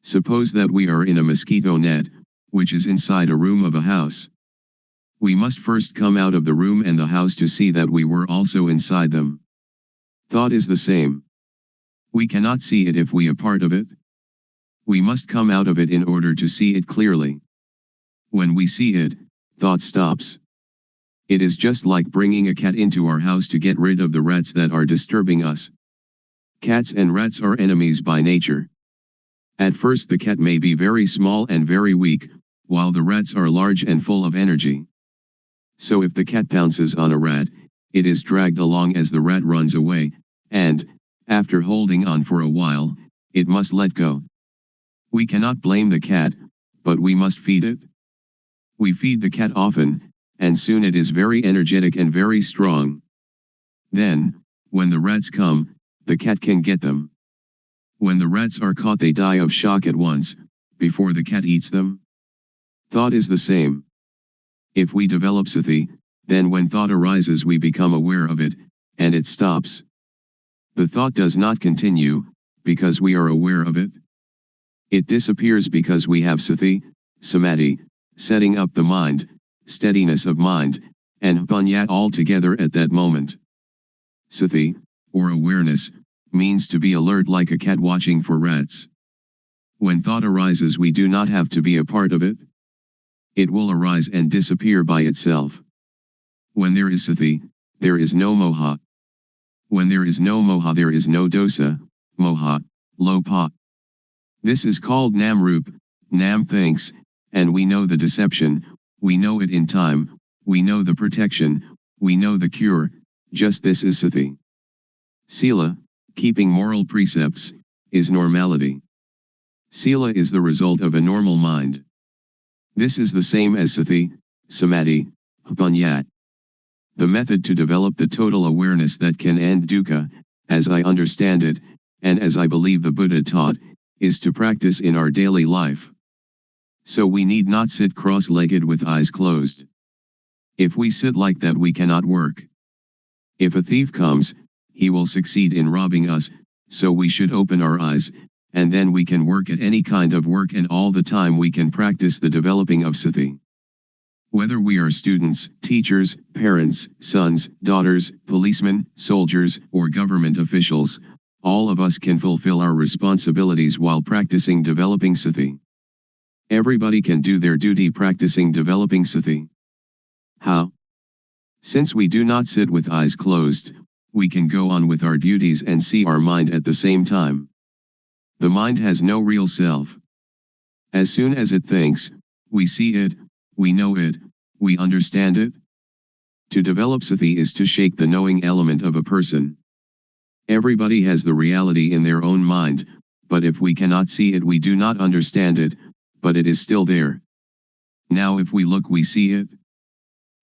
Suppose that we are in a mosquito net, which is inside a room of a house. We must first come out of the room and the house to see that we were also inside them. Thought is the same. We cannot see it if we are part of it. We must come out of it in order to see it clearly. When we see it, thought stops. It is just like bringing a cat into our house to get rid of the rats that are disturbing us. Cats and rats are enemies by nature. At first the cat may be very small and very weak, while the rats are large and full of energy. So if the cat pounces on a rat, it is dragged along as the rat runs away, and, after holding on for a while, it must let go. We cannot blame the cat, but we must feed it. We feed the cat often, and soon it is very energetic and very strong. Then, when the rats come, the cat can get them. When the rats are caught, they die of shock at once, before the cat eats them. Thought is the same. If we develop sati, then when thought arises we become aware of it, and it stops. The thought does not continue, because we are aware of it. It disappears because we have sati, samadhi, setting up the mind, steadiness of mind, and panya all together at that moment. Sati, or awareness, means to be alert like a cat watching for rats. When thought arises we do not have to be a part of it. It will arise and disappear by itself. When there is sati, there is no moha. When there is no moha there is no dosa, moha, lopa. This is called nam-rup, nam thinks, and we know the deception, we know it in time, we know the protection, we know the cure, just this is sati. Sila, keeping moral precepts, is normality. Sila is the result of a normal mind. This is the same as sati, samadhi, panya. The method to develop the total awareness that can end dukkha, as I understand it, and as I believe the Buddha taught, is to practice in our daily life. So we need not sit cross-legged with eyes closed. If we sit like that we cannot work. If a thief comes, he will succeed in robbing us, so we should open our eyes, and then we can work at any kind of work, and all the time we can practice the developing of sati. Whether we are students, teachers, parents, sons, daughters, policemen, soldiers, or government officials, all of us can fulfill our responsibilities while practicing developing sati. Everybody can do their duty practicing developing sati. How? Since we do not sit with eyes closed, we can go on with our duties and see our mind at the same time. The mind has no real self. As soon as it thinks, we see it, we know it, we understand it. To develop sati is to shake the knowing element of a person. Everybody has the reality in their own mind, but if we cannot see it we do not understand it, but it is still there. Now if we look we see it.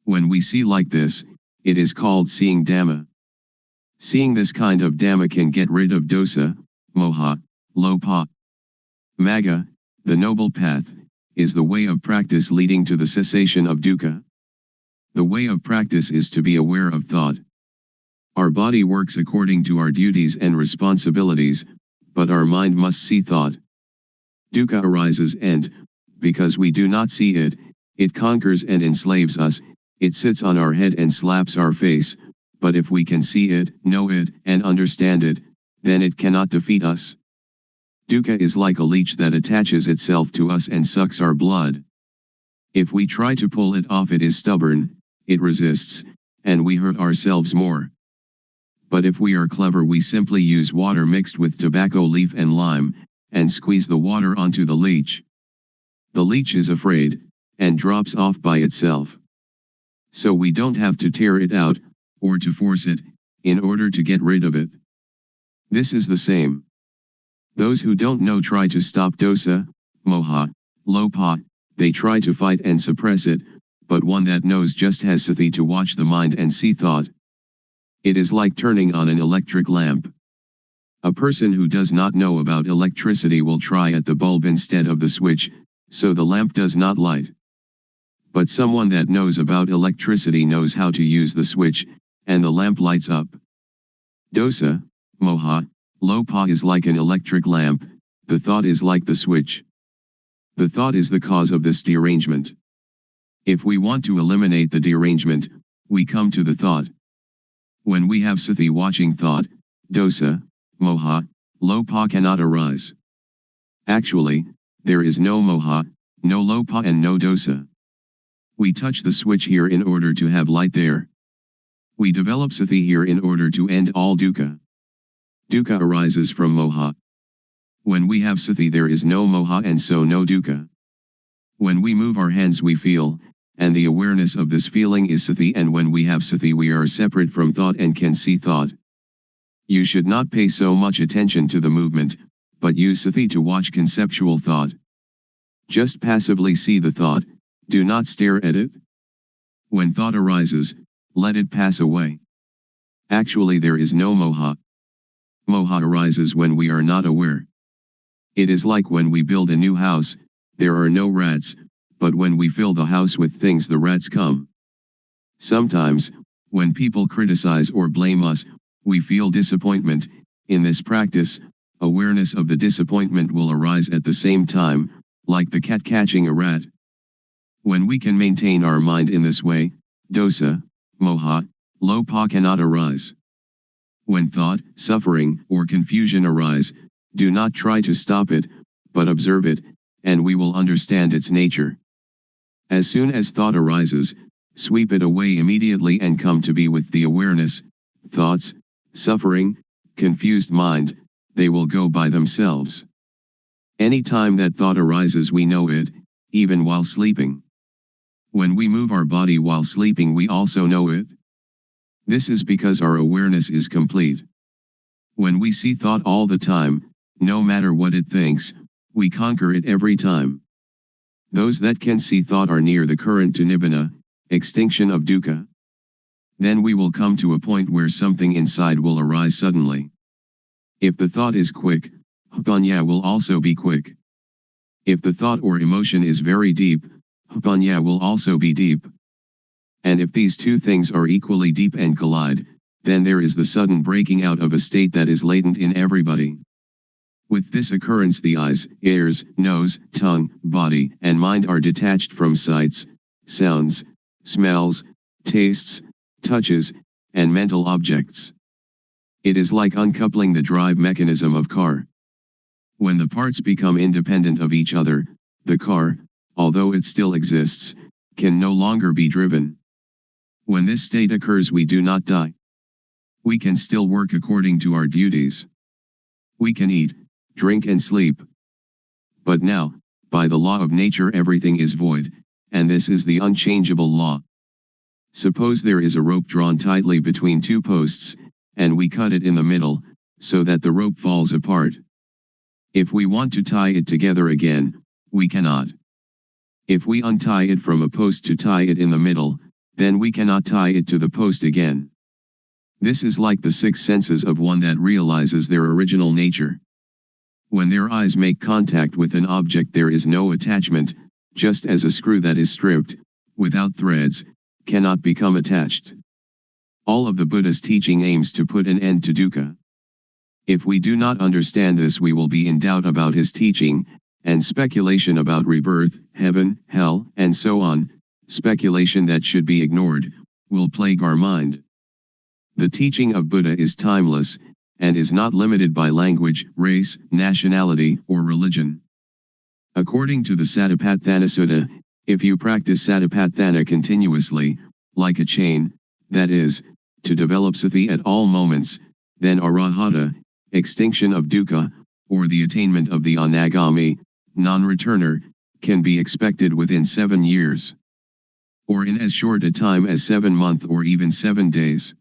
When we see like this, it is called seeing Dhamma. Seeing this kind of Dhamma can get rid of dosa, moha, lopa. Magga, the noble path, is the way of practice leading to the cessation of dukkha. The way of practice is to be aware of thought. Our body works according to our duties and responsibilities, but our mind must see thought. Dukkha arises and, because we do not see it, it conquers and enslaves us, it sits on our head and slaps our face, but if we can see it, know it, and understand it, then it cannot defeat us. Dukkha is like a leech that attaches itself to us and sucks our blood. If we try to pull it off it is stubborn, it resists, and we hurt ourselves more. But if we are clever we simply use water mixed with tobacco leaf and lime, and squeeze the water onto the leech. The leech is afraid, and drops off by itself. So we don't have to tear it out, or to force it, in order to get rid of it. This is the same. Those who don't know try to stop dosa, moha, lopa, they try to fight and suppress it, but one that knows just has sati to watch the mind and see thought. It is like turning on an electric lamp. A person who does not know about electricity will try at the bulb instead of the switch, so the lamp does not light. But someone that knows about electricity knows how to use the switch, and the lamp lights up. Dosa, moha, lopa is like an electric lamp, the thought is like the switch. The thought is the cause of this derangement. If we want to eliminate the derangement, we come to the thought. When we have sati watching thought, dosa, moha, lopa cannot arise. Actually, there is no moha, no lopa and no dosa. We touch the switch here in order to have light there. We develop sati here in order to end all dukkha. Dukkha arises from moha. When we have sati there is no moha and so no dukkha. When we move our hands we feel, and the awareness of this feeling is sati, and when we have sati we are separate from thought and can see thought. You should not pay so much attention to the movement, but use sati to watch conceptual thought. Just passively see the thought, do not stare at it. When thought arises, let it pass away. Actually there is no moha. Moha arises when we are not aware. It is like when we build a new house, there are no rats, but when we fill the house with things the rats come. Sometimes, when people criticize or blame us, we feel disappointment. In this practice, awareness of the disappointment will arise at the same time, like the cat catching a rat. When we can maintain our mind in this way, dosa, moha, lopa cannot arise. When thought, suffering, or confusion arise, do not try to stop it, but observe it, and we will understand its nature. As soon as thought arises, sweep it away immediately and come to be with the awareness. Thoughts, suffering, confused mind, they will go by themselves. Any time that thought arises we know it, even while sleeping. When we move our body while sleeping we also know it. This is because our awareness is complete. When we see thought all the time, no matter what it thinks, we conquer it every time. Those that can see thought are near the current to nibbana, extinction of dukkha. Then we will come to a point where something inside will arise suddenly. If the thought is quick, upanya will also be quick. If the thought or emotion is very deep, upanya will also be deep. And if these two things are equally deep and collide, then there is the sudden breaking out of a state that is latent in everybody. With this occurrence the eyes, ears, nose, tongue, body, and mind are detached from sights, sounds, smells, tastes, touches, and mental objects. It is like uncoupling the drive mechanism of car. When the parts become independent of each other, the car, although it still exists, can no longer be driven. When this state occurs we do not die. We can still work according to our duties. We can eat, drink and sleep. But now, by the law of nature everything is void, and this is the unchangeable law. Suppose there is a rope drawn tightly between two posts, and we cut it in the middle, so that the rope falls apart. If we want to tie it together again, we cannot. If we untie it from a post to tie it in the middle, then we cannot tie it to the post again. This is like the six senses of one that realizes their original nature. When their eyes make contact with an object there is no attachment, just as a screw that is stripped, without threads, cannot become attached. All of the Buddha's teaching aims to put an end to dukkha. If we do not understand this we will be in doubt about his teaching, and speculation about rebirth, heaven, hell, and so on, speculation that should be ignored, will plague our mind. The teaching of Buddha is timeless, and is not limited by language, race, nationality, or religion. According to the Satipatthana Sutta, if you practice Satipatthana continuously, like a chain, that is, to develop sati at all moments, then arahata, extinction of dukkha, or the attainment of the anagami, non-returner, can be expected within 7 years. Or in as short a time as 7 months or even 7 days.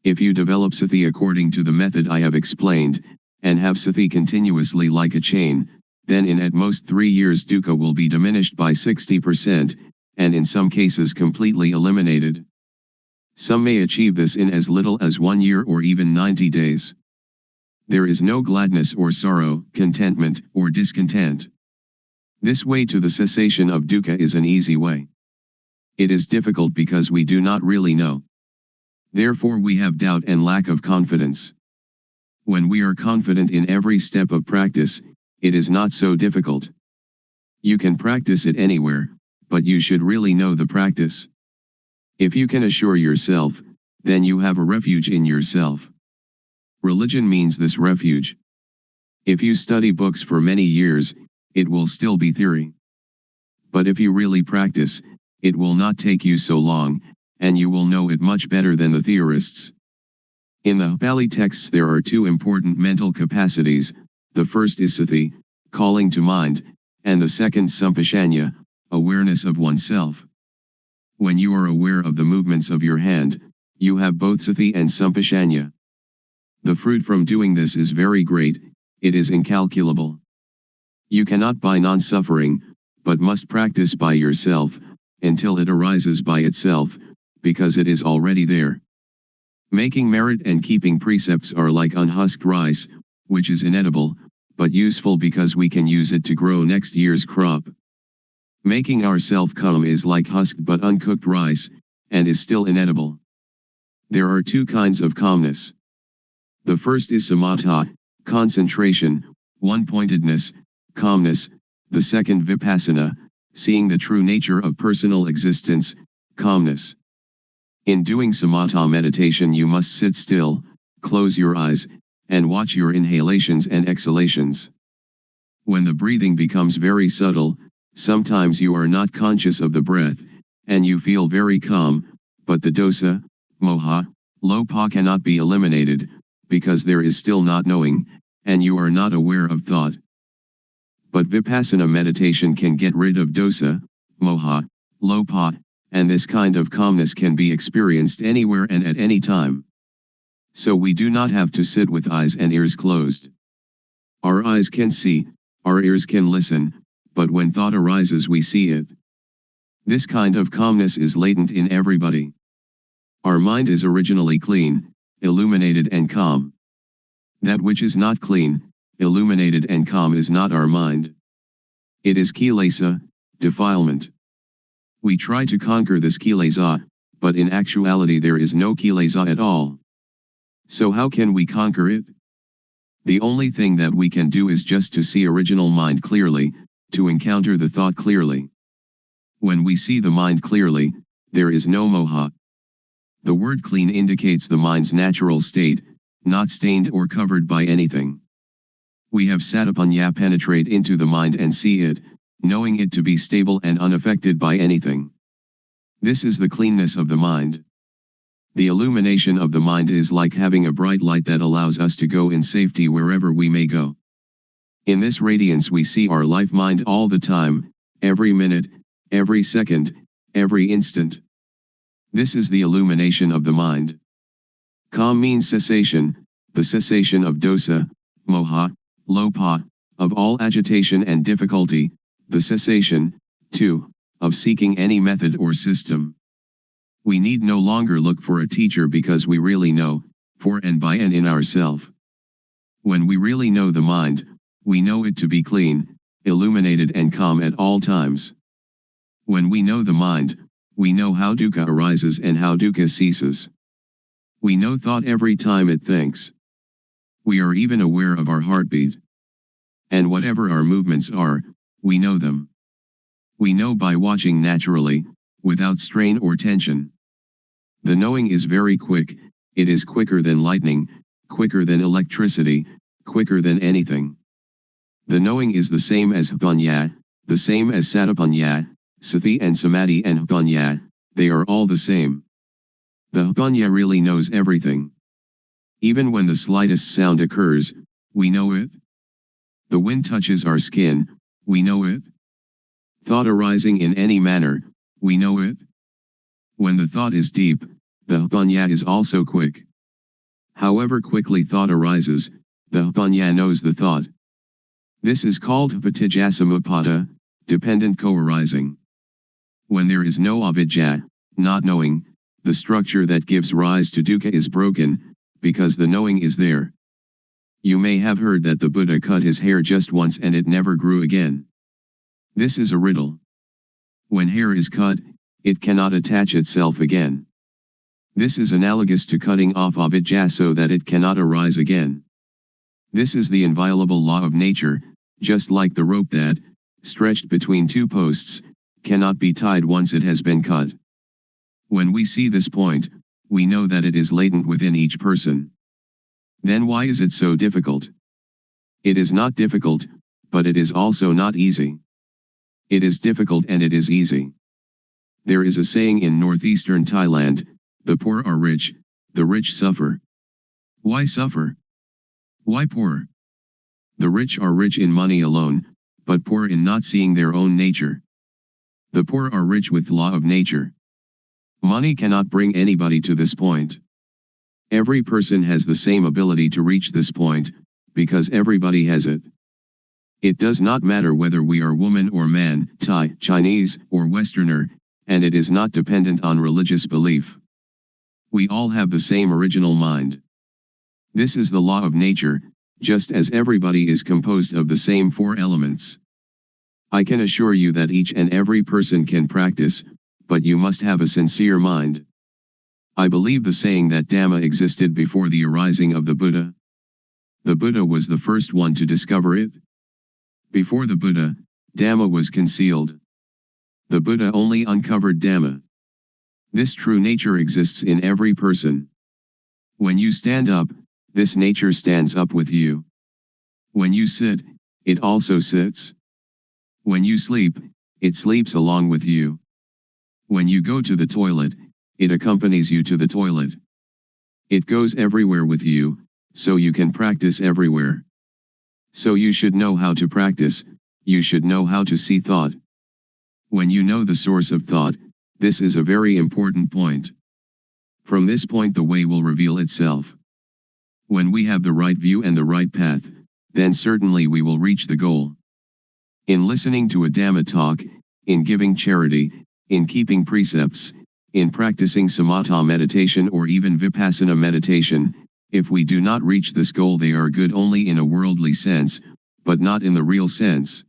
If you develop sati according to the method I have explained, and have sati continuously like a chain, then in at most 3 years dukkha will be diminished by 60%, and in some cases completely eliminated. Some may achieve this in as little as 1 year or even 90 days. There is no gladness or sorrow, contentment or discontent. This way to the cessation of dukkha is an easy way. It is difficult because we do not really know. Therefore we have doubt and lack of confidence. When we are confident in every step of practice, it is not so difficult. You can practice it anywhere, but you should really know the practice. If you can assure yourself, then you have a refuge in yourself. Religion means this refuge. If you study books for many years, it will still be theory. But if you really practice, it will not take you so long, and you will know it much better than the theorists. In the Pali texts there are two important mental capacities, the first is sati, calling to mind, and the second sampashanya, awareness of oneself. When you are aware of the movements of your hand, you have both sati and sampashanya. The fruit from doing this is very great, it is incalculable. You cannot buy non-suffering, but must practice by yourself, until it arises by itself, because it is already there. Making merit and keeping precepts are like unhusked rice, which is inedible, but useful because we can use it to grow next year's crop. Making ourself calm is like husked but uncooked rice, and is still inedible. There are two kinds of calmness. The first is samatha, concentration, one-pointedness, calmness, the second vipassana, seeing the true nature of personal existence, calmness. In doing samatha meditation you must sit still, close your eyes, and watch your inhalations and exhalations. When the breathing becomes very subtle, sometimes you are not conscious of the breath, and you feel very calm, but the dosa, moha, lopa cannot be eliminated, because there is still not knowing, and you are not aware of thought. But vipassana meditation can get rid of dosa, moha, lopa, and this kind of calmness can be experienced anywhere and at any time. So we do not have to sit with eyes and ears closed. Our eyes can see, our ears can listen, but when thought arises we see it. This kind of calmness is latent in everybody. Our mind is originally clean, illuminated and calm. That which is not clean, illuminated and calm is not our mind. It is kilesa, defilement. We try to conquer this kilesa, but in actuality there is no kilesa at all. So how can we conquer it? The only thing that we can do is just to see original mind clearly, to encounter the thought clearly. When we see the mind clearly, there is no moha. The word clean indicates the mind's natural state, not stained or covered by anything. We have satipanya penetrate into the mind and see it, knowing it to be stable and unaffected by anything. This is the cleanness of the mind. The illumination of the mind is like having a bright light that allows us to go in safety wherever we may go. In this radiance we see our life mind all the time, every minute, every second, every instant. This is the illumination of the mind. Calm means cessation, the cessation of dosa, moha, lopa, of all agitation and difficulty, the cessation, too, of seeking any method or system. We need no longer look for a teacher because we really know, for and by and in ourself. When we really know the mind, we know it to be clean, illuminated and calm at all times. When we know the mind, we know how dukkha arises and how dukkha ceases. We know thought every time it thinks. We are even aware of our heartbeat. And whatever our movements are, we know them. We know by watching naturally, without strain or tension. The knowing is very quick, it is quicker than lightning, quicker than electricity, quicker than anything. The knowing is the same as panya, the same as satipanya, sati and samadhi and panya, they are all the same. The panya really knows everything. Even when the slightest sound occurs, we know it. The wind touches our skin, we know it. Thought arising in any manner, we know it. When the thought is deep, the panya is also quick. However quickly thought arises, the panya knows the thought. This is called patijjasamuppada, dependent co-arising. When there is no avidya, not knowing, the structure that gives rise to dukkha is broken, because the knowing is there. You may have heard that the Buddha cut his hair just once and it never grew again. This is a riddle. When hair is cut, it cannot attach itself again. This is analogous to cutting off avidya so that it cannot arise again. This is the inviolable law of nature, just like the rope that, stretched between two posts, cannot be tied once it has been cut. When we see this point, we know that it is latent within each person. Then why is it so difficult? It is not difficult, but it is also not easy. It is difficult and it is easy. There is a saying in northeastern Thailand, the poor are rich, the rich suffer. Why suffer? Why poor? The rich are rich in money alone, but poor in not seeing their own nature. The poor are rich with law of nature. Money cannot bring anybody to this point. Every person has the same ability to reach this point, because everybody has it. It does not matter whether we are woman or man, Thai, Chinese, or Westerner, and it is not dependent on religious belief. We all have the same original mind. This is the law of nature, just as everybody is composed of the same four elements. I can assure you that each and every person can practice, but you must have a sincere mind. I believe the saying that Dhamma existed before the arising of the Buddha. The Buddha was the first one to discover it. Before the Buddha, Dhamma was concealed. The Buddha only uncovered Dhamma. This true nature exists in every person. When you stand up, this nature stands up with you. When you sit, it also sits. When you sleep, it sleeps along with you. When you go to the toilet, it accompanies you to the toilet. It goes everywhere with you, so you can practice everywhere. So you should know how to practice, you should know how to see thought. When you know the source of thought, this is a very important point. From this point the way will reveal itself. When we have the right view and the right path, then certainly we will reach the goal. In listening to a Dhamma talk, in giving charity, in keeping precepts, in practicing samatha meditation or even Vipassana meditation, if we do not reach this goal they are good only in a worldly sense, but not in the real sense.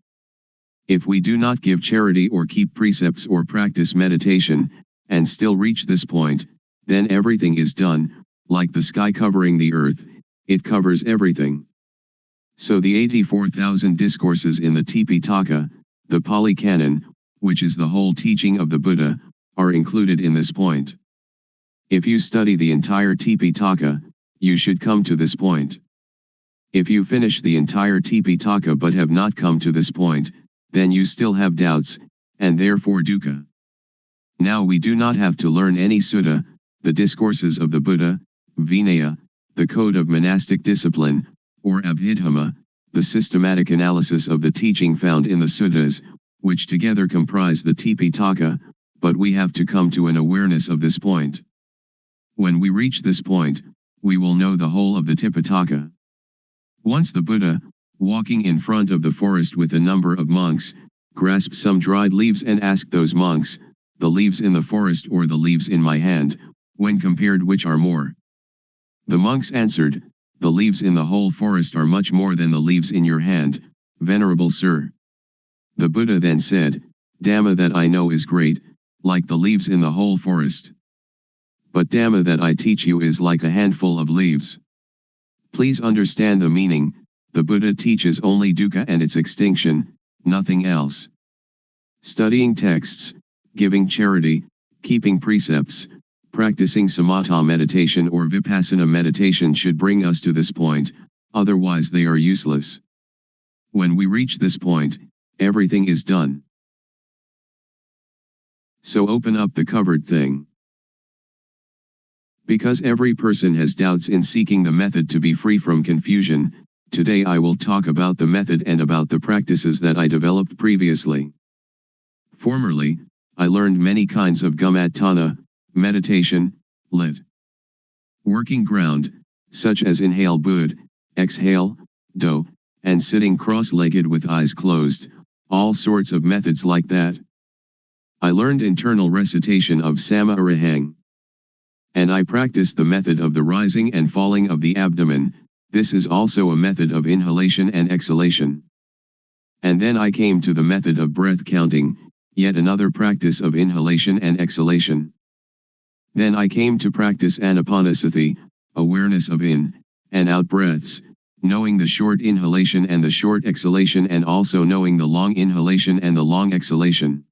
If we do not give charity or keep precepts or practice meditation, and still reach this point, then everything is done, like the sky covering the earth, it covers everything. So the 84,000 discourses in the Tipitaka, the Pali Canon, which is the whole teaching of the Buddha, are included in this point. If you study the entire Tipitaka, you should come to this point. If you finish the entire Tipitaka but have not come to this point, then you still have doubts, and therefore dukkha. Now we do not have to learn any sutta, the discourses of the Buddha, Vinaya, the code of monastic discipline, or Abhidhamma, the systematic analysis of the teaching found in the suttas, which together comprise the Tipitaka, but we have to come to an awareness of this point. When we reach this point, we will know the whole of the Tipitaka. Once the Buddha, walking in front of the forest with a number of monks, grasped some dried leaves and asked those monks, the leaves in the forest or the leaves in my hand, when compared which are more? The monks answered, the leaves in the whole forest are much more than the leaves in your hand, venerable sir. The Buddha then said, Dhamma that I know is great, like the leaves in the whole forest. But Dhamma that I teach you is like a handful of leaves. Please understand the meaning. The Buddha teaches only dukkha and its extinction, nothing else. Studying texts, giving charity, keeping precepts, practicing samatha meditation or Vipassana meditation should bring us to this point, otherwise they are useless. When we reach this point, everything is done. So open up the covered thing. Because every person has doubts in seeking the method to be free from confusion, today I will talk about the method and about the practices that I developed previously. Formerly, I learned many kinds of gumatthana, meditation, lit. Working ground, such as inhale bud, exhale, do, and sitting cross-legged with eyes closed, all sorts of methods like that. I learned internal recitation of Sama Arahang. And I practiced the method of the rising and falling of the abdomen. This is also a method of inhalation and exhalation. And then I came to the method of breath counting, yet another practice of inhalation and exhalation. Then I came to practice anapanasati, awareness of in and out breaths, knowing the short inhalation and the short exhalation and also knowing the long inhalation and the long exhalation.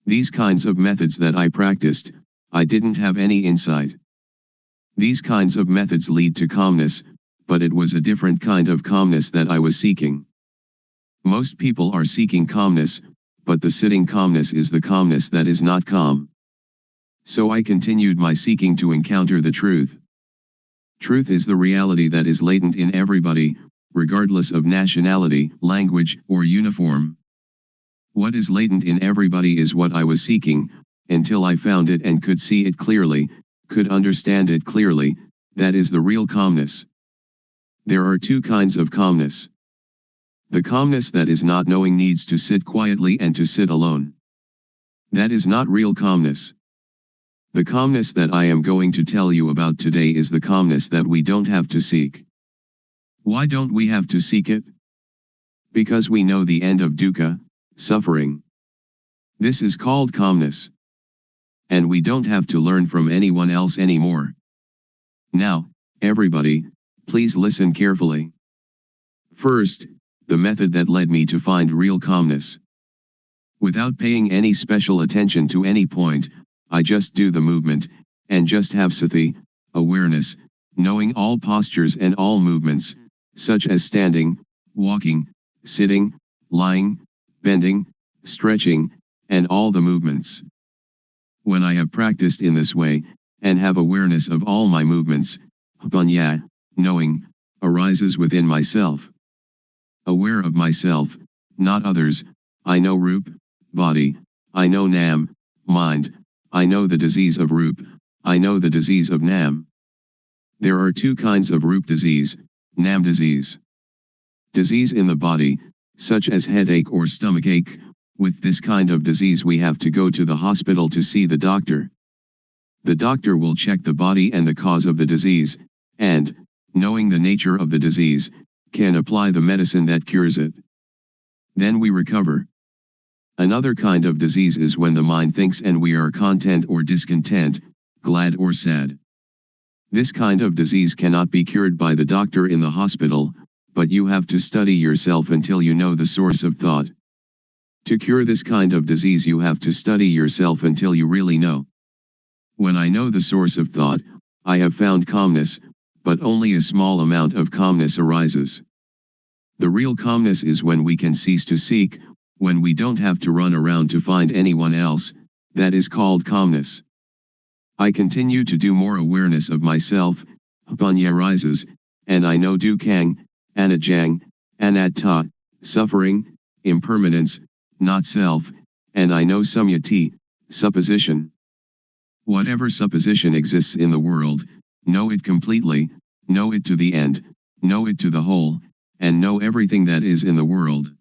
These kinds of methods that I practiced, I didn't have any insight. These kinds of methods lead to calmness, but it was a different kind of calmness that I was seeking. Most people are seeking calmness, but the sitting calmness is the calmness that is not calm. So I continued my seeking to encounter the truth. Truth is the reality that is latent in everybody, regardless of nationality, language, or uniform. What is latent in everybody is what I was seeking, until I found it and could see it clearly, could understand it clearly. That is the real calmness. There are two kinds of calmness. The calmness that is not knowing needs to sit quietly and to sit alone. That is not real calmness. The calmness that I am going to tell you about today is the calmness that we don't have to seek. Why don't we have to seek it? Because we know the end of dukkha, suffering. This is called calmness. And we don't have to learn from anyone else anymore. Now, everybody, please listen carefully. First, the method that led me to find real calmness. Without paying any special attention to any point, I just do the movement, and just have sati, awareness, knowing all postures and all movements, such as standing, walking, sitting, lying, bending, stretching, and all the movements. When I have practiced in this way, and have awareness of all my movements, panya, knowing, arises within myself. Aware of myself, not others, I know rup, body, I know nam, mind, I know the disease of rup, I know the disease of nam. There are two kinds of rup disease, nam disease. Disease in the body, such as headache or stomachache. With this kind of disease we have to go to the hospital to see the doctor. The doctor will check the body and the cause of the disease, and, knowing the nature of the disease, can apply the medicine that cures it. Then we recover. Another kind of disease is when the mind thinks and we are content or discontent, glad or sad. This kind of disease cannot be cured by the doctor in the hospital, but you have to study yourself until you know the source of thought. To cure this kind of disease you have to study yourself until you really know. When I know the source of thought, I have found calmness, but only a small amount of calmness arises. The real calmness is when we can cease to seek, when we don't have to run around to find anyone else, that is called calmness. I continue to do more awareness of myself, panya rises, and I know dukkang, anajang, anatta, suffering, impermanence, not self, and I know samyati, supposition. Whatever supposition exists in the world, know it completely, know it to the end, know it to the whole, and know everything that is in the world.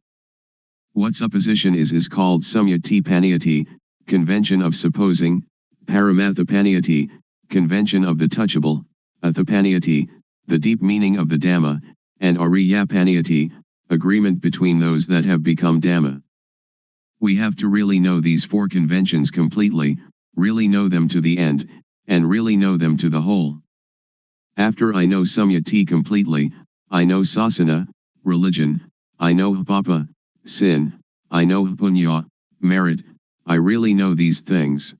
What supposition is called samyati paniyati, convention of supposing, paramathapaniyati, convention of the touchable, athapaniyati, the deep meaning of the Dhamma, and ariyapaniyati, agreement between those that have become Dhamma. We have to really know these four conventions completely, really know them to the end, and really know them to the whole. After I know samyati completely, I know sasana, religion, I know papa, sin, I know punya, merit, I really know these things.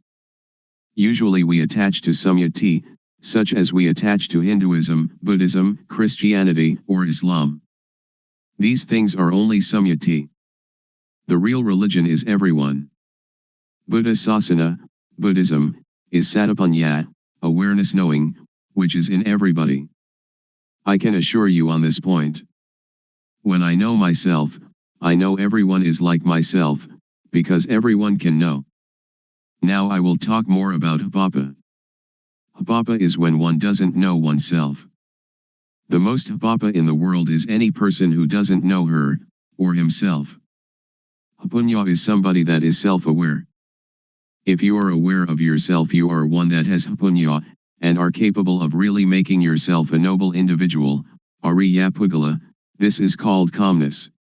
Usually we attach to samyati, such as we attach to Hinduism, Buddhism, Christianity, or Islam. These things are only samyati. The real religion is everyone. Buddha sasana, Buddhism, is satapanya, awareness knowing, which is in everybody. I can assure you on this point. When I know myself, I know everyone is like myself, because everyone can know. Now I will talk more about hapapa. Hapapa is when one doesn't know oneself. The most hapapa in the world is any person who doesn't know her, or himself. Hapunya is somebody that is self-aware. If you are aware of yourself, you are one that has hapunya, and are capable of really making yourself a noble individual, ariyapugala. This is called calmness.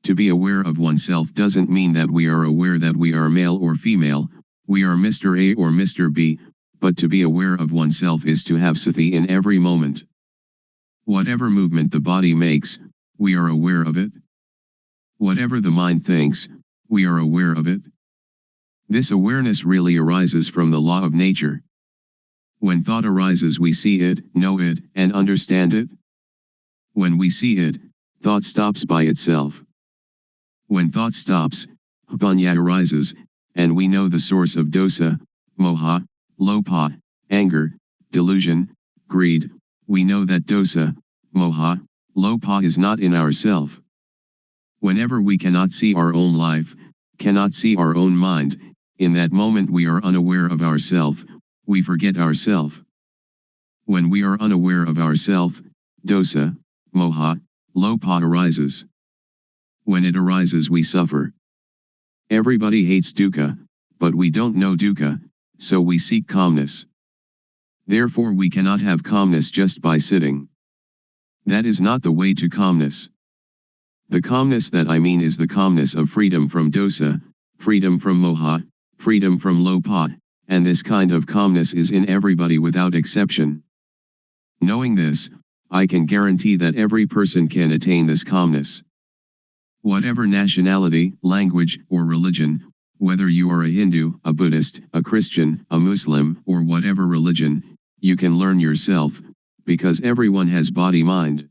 To be aware of oneself doesn't mean that we are aware that we are male or female, we are Mr. A or Mr. B, but to be aware of oneself is to have sati in every moment. Whatever movement the body makes, we are aware of it. Whatever the mind thinks, we are aware of it. This awareness really arises from the law of nature. When thought arises, we see it, know it, and understand it. When we see it, thought stops by itself. When thought stops, Panya arises, and we know the source of dosa, moha, lopa, anger, delusion, greed. We know that dosa, moha, lopa is not in ourself. Whenever we cannot see our own life, cannot see our own mind, in that moment we are unaware of ourself, we forget ourself. When we are unaware of ourself, dosa, moha, lopa arises. When it arises we suffer. Everybody hates dukkha, but we don't know dukkha, so we seek calmness. Therefore we cannot have calmness just by sitting. That is not the way to calmness. The calmness that I mean is the calmness of freedom from dosa, freedom from moha, freedom from lopa, and this kind of calmness is in everybody without exception. Knowing this, I can guarantee that every person can attain this calmness. Whatever nationality, language, or religion, whether you are a Hindu, a Buddhist, a Christian, a Muslim, or whatever religion, you can learn yourself, because everyone has body-mind.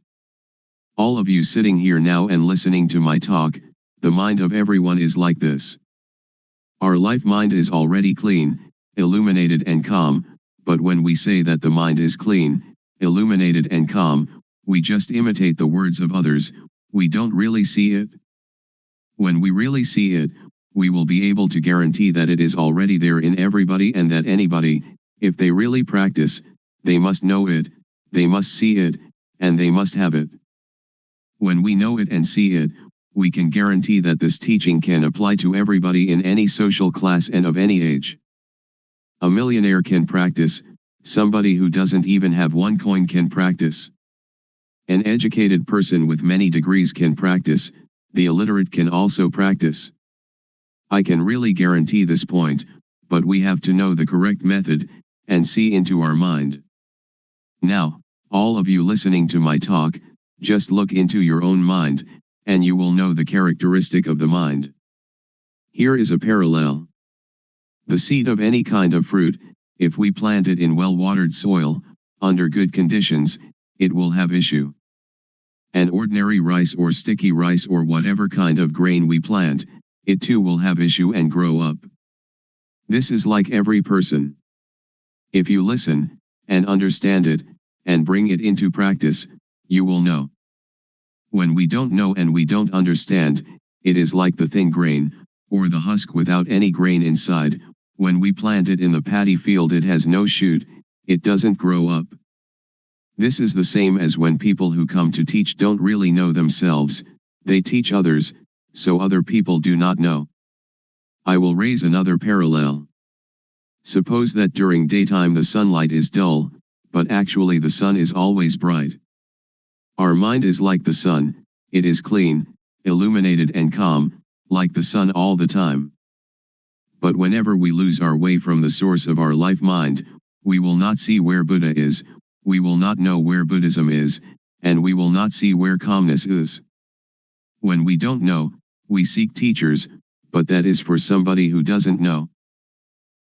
All of you sitting here now and listening to my talk, the mind of everyone is like this. Our life mind is already clean, illuminated and calm, but when we say that the mind is clean, illuminated and calm, we just imitate the words of others, we don't really see it. When we really see it, we will be able to guarantee that it is already there in everybody and that anybody, if they really practice, they must know it, they must see it, and they must have it. When we know it and see it, we can guarantee that this teaching can apply to everybody in any social class and of any age. A millionaire can practice, somebody who doesn't even have one coin can practice. An educated person with many degrees can practice, the illiterate can also practice. I can really guarantee this point, but we have to know the correct method, and see into our mind. Now, all of you listening to my talk, just look into your own mind, and you will know the characteristic of the mind. Here is a parallel. The seed of any kind of fruit, if we plant it in well-watered soil, under good conditions, it will have issue. And ordinary rice or sticky rice or whatever kind of grain we plant, it too will have issue and grow up. This is like every person. If you listen, and understand it, and bring it into practice, you will know. When we don't know and we don't understand, it is like the thin grain, or the husk without any grain inside. When we plant it in the paddy field it has no shoot, it doesn't grow up. This is the same as when people who come to teach don't really know themselves, they teach others, so other people do not know. I will raise another parallel. Suppose that during daytime the sunlight is dull, but actually the sun is always bright. Our mind is like the sun, it is clean, illuminated and calm, like the sun all the time. But whenever we lose our way from the source of our life mind, we will not see where Buddha is, we will not know where Buddhism is, and we will not see where calmness is. When we don't know, we seek teachers, but that is for somebody who doesn't know.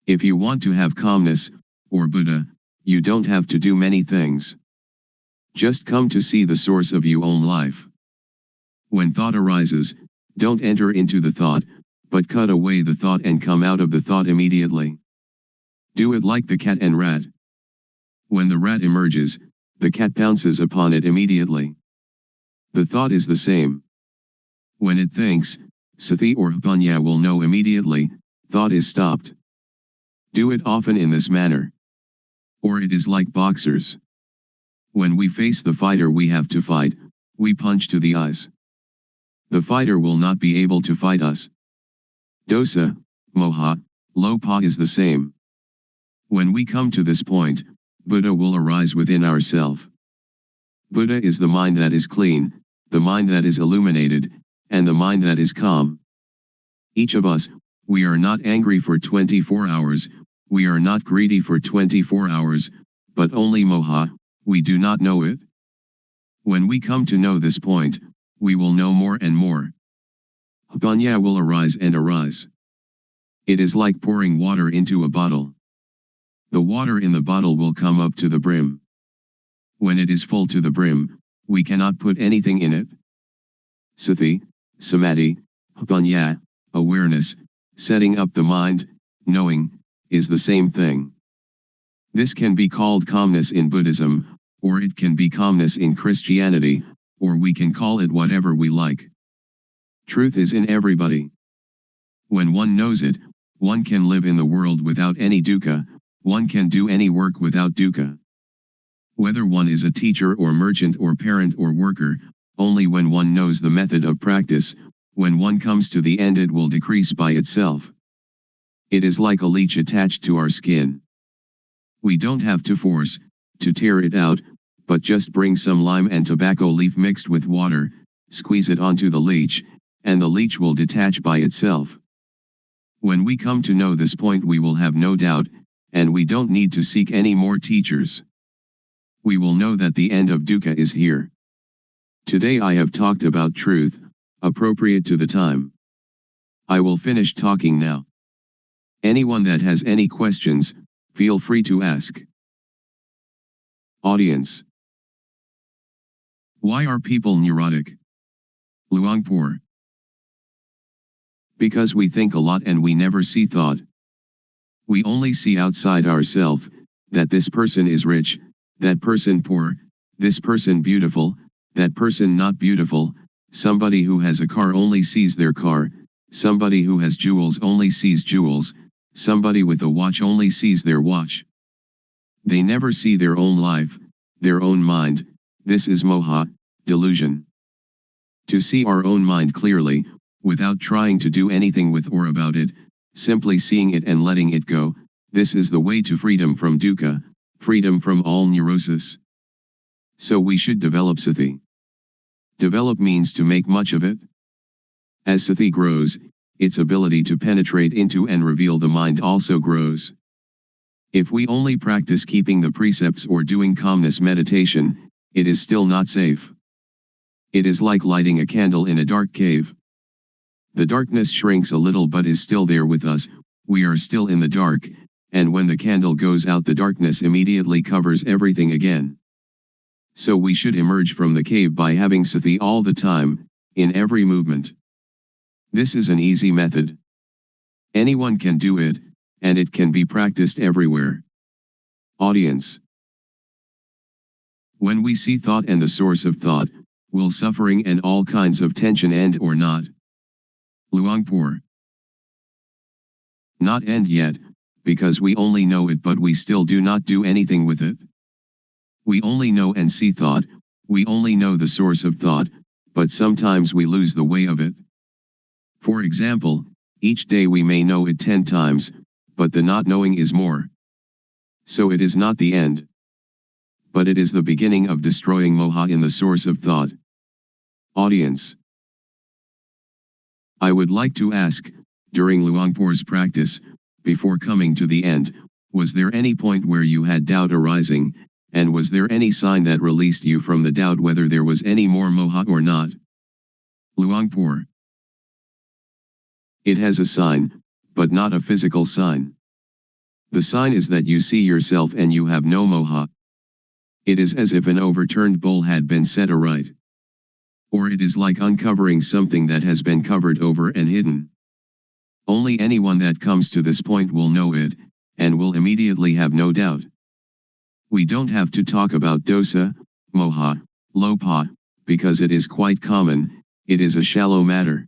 If you want to have calmness, or Buddha, you don't have to do many things. Just come to see the source of your own life. When thought arises, don't enter into the thought, but cut away the thought and come out of the thought immediately. Do it like the cat and rat. When the rat emerges, the cat pounces upon it immediately. The thought is the same. When it thinks, Sati or Panya will know immediately, thought is stopped. Do it often in this manner. Or it is like boxers. When we face the fighter we have to fight, we punch to the eyes. The fighter will not be able to fight us. Dosa, moha, lopa is the same. When we come to this point, Buddha will arise within ourself. Buddha is the mind that is clean, the mind that is illuminated, and the mind that is calm. Each of us, we are not angry for 24 hours, we are not greedy for 24 hours, but only moha, we do not know it. When we come to know this point, we will know more and more. Panya will arise and arise. It is like pouring water into a bottle. The water in the bottle will come up to the brim. When it is full to the brim, We cannot put anything in it. Sati, samadhi, panya, awareness, setting up the mind, knowing, is the same thing. This can be called calmness in Buddhism, or it can be calmness in Christianity, or we can call it whatever we like. Truth is in everybody. When one knows it, one can live in the world without any dukkha, one can do any work without dukkha. Whether one is a teacher or merchant or parent or worker, only when one knows the method of practice, when one comes to the end it will decrease by itself. It is like a leech attached to our skin. We don't have to force, to tear it out, but just bring some lime and tobacco leaf mixed with water, squeeze it onto the leech, and the leech will detach by itself. When we come to know this point we will have no doubt, and we don't need to seek any more teachers. We will know that the end of dukkha is here. Today I have talked about truth, appropriate to the time. I will finish talking now. Anyone that has any questions, feel free to ask. Audience. Why are people neurotic? Luangpor. Because we think a lot and we never see thought. We only see outside ourselves, that this person is rich, that person poor, this person beautiful, that person not beautiful, somebody who has a car only sees their car, somebody who has jewels only sees jewels, somebody with a watch only sees their watch. They never see their own life, their own mind. This is moha, delusion. To see our own mind clearly, without trying to do anything with or about it, simply seeing it and letting it go, this is the way to freedom from dukkha, freedom from all neurosis. So we should develop sati. Develop means to make much of it. As sati grows, its ability to penetrate into and reveal the mind also grows. If we only practice keeping the precepts or doing calmness meditation, it is still not safe. It is like lighting a candle in a dark cave. The darkness shrinks a little but is still there with us, we are still in the dark, and when the candle goes out the darkness immediately covers everything again. So we should emerge from the cave by having sati all the time, in every movement. This is an easy method. Anyone can do it, and it can be practiced everywhere. Audience. When we see thought and the source of thought, will suffering and all kinds of tension end or not? Luangpor. Not end yet, because we only know it but we still do not do anything with it. We only know and see thought, we only know the source of thought, but sometimes we lose the way of it. For example, each day we may know it 10 times, but the not knowing is more. So it is not the end. But it is the beginning of destroying moha in the source of thought. Audience. I would like to ask, during Luangpor's practice, before coming to the end, was there any point where you had doubt arising, and was there any sign that released you from the doubt whether there was any more moha or not? Luangpor. It has a sign, but not a physical sign. The sign is that you see yourself and you have no moha. It is as if an overturned bowl had been set aright. Or it is like uncovering something that has been covered over and hidden. Only anyone that comes to this point will know it, and will immediately have no doubt. We don't have to talk about dosa, moha, lopa, because it is quite common, it is a shallow matter.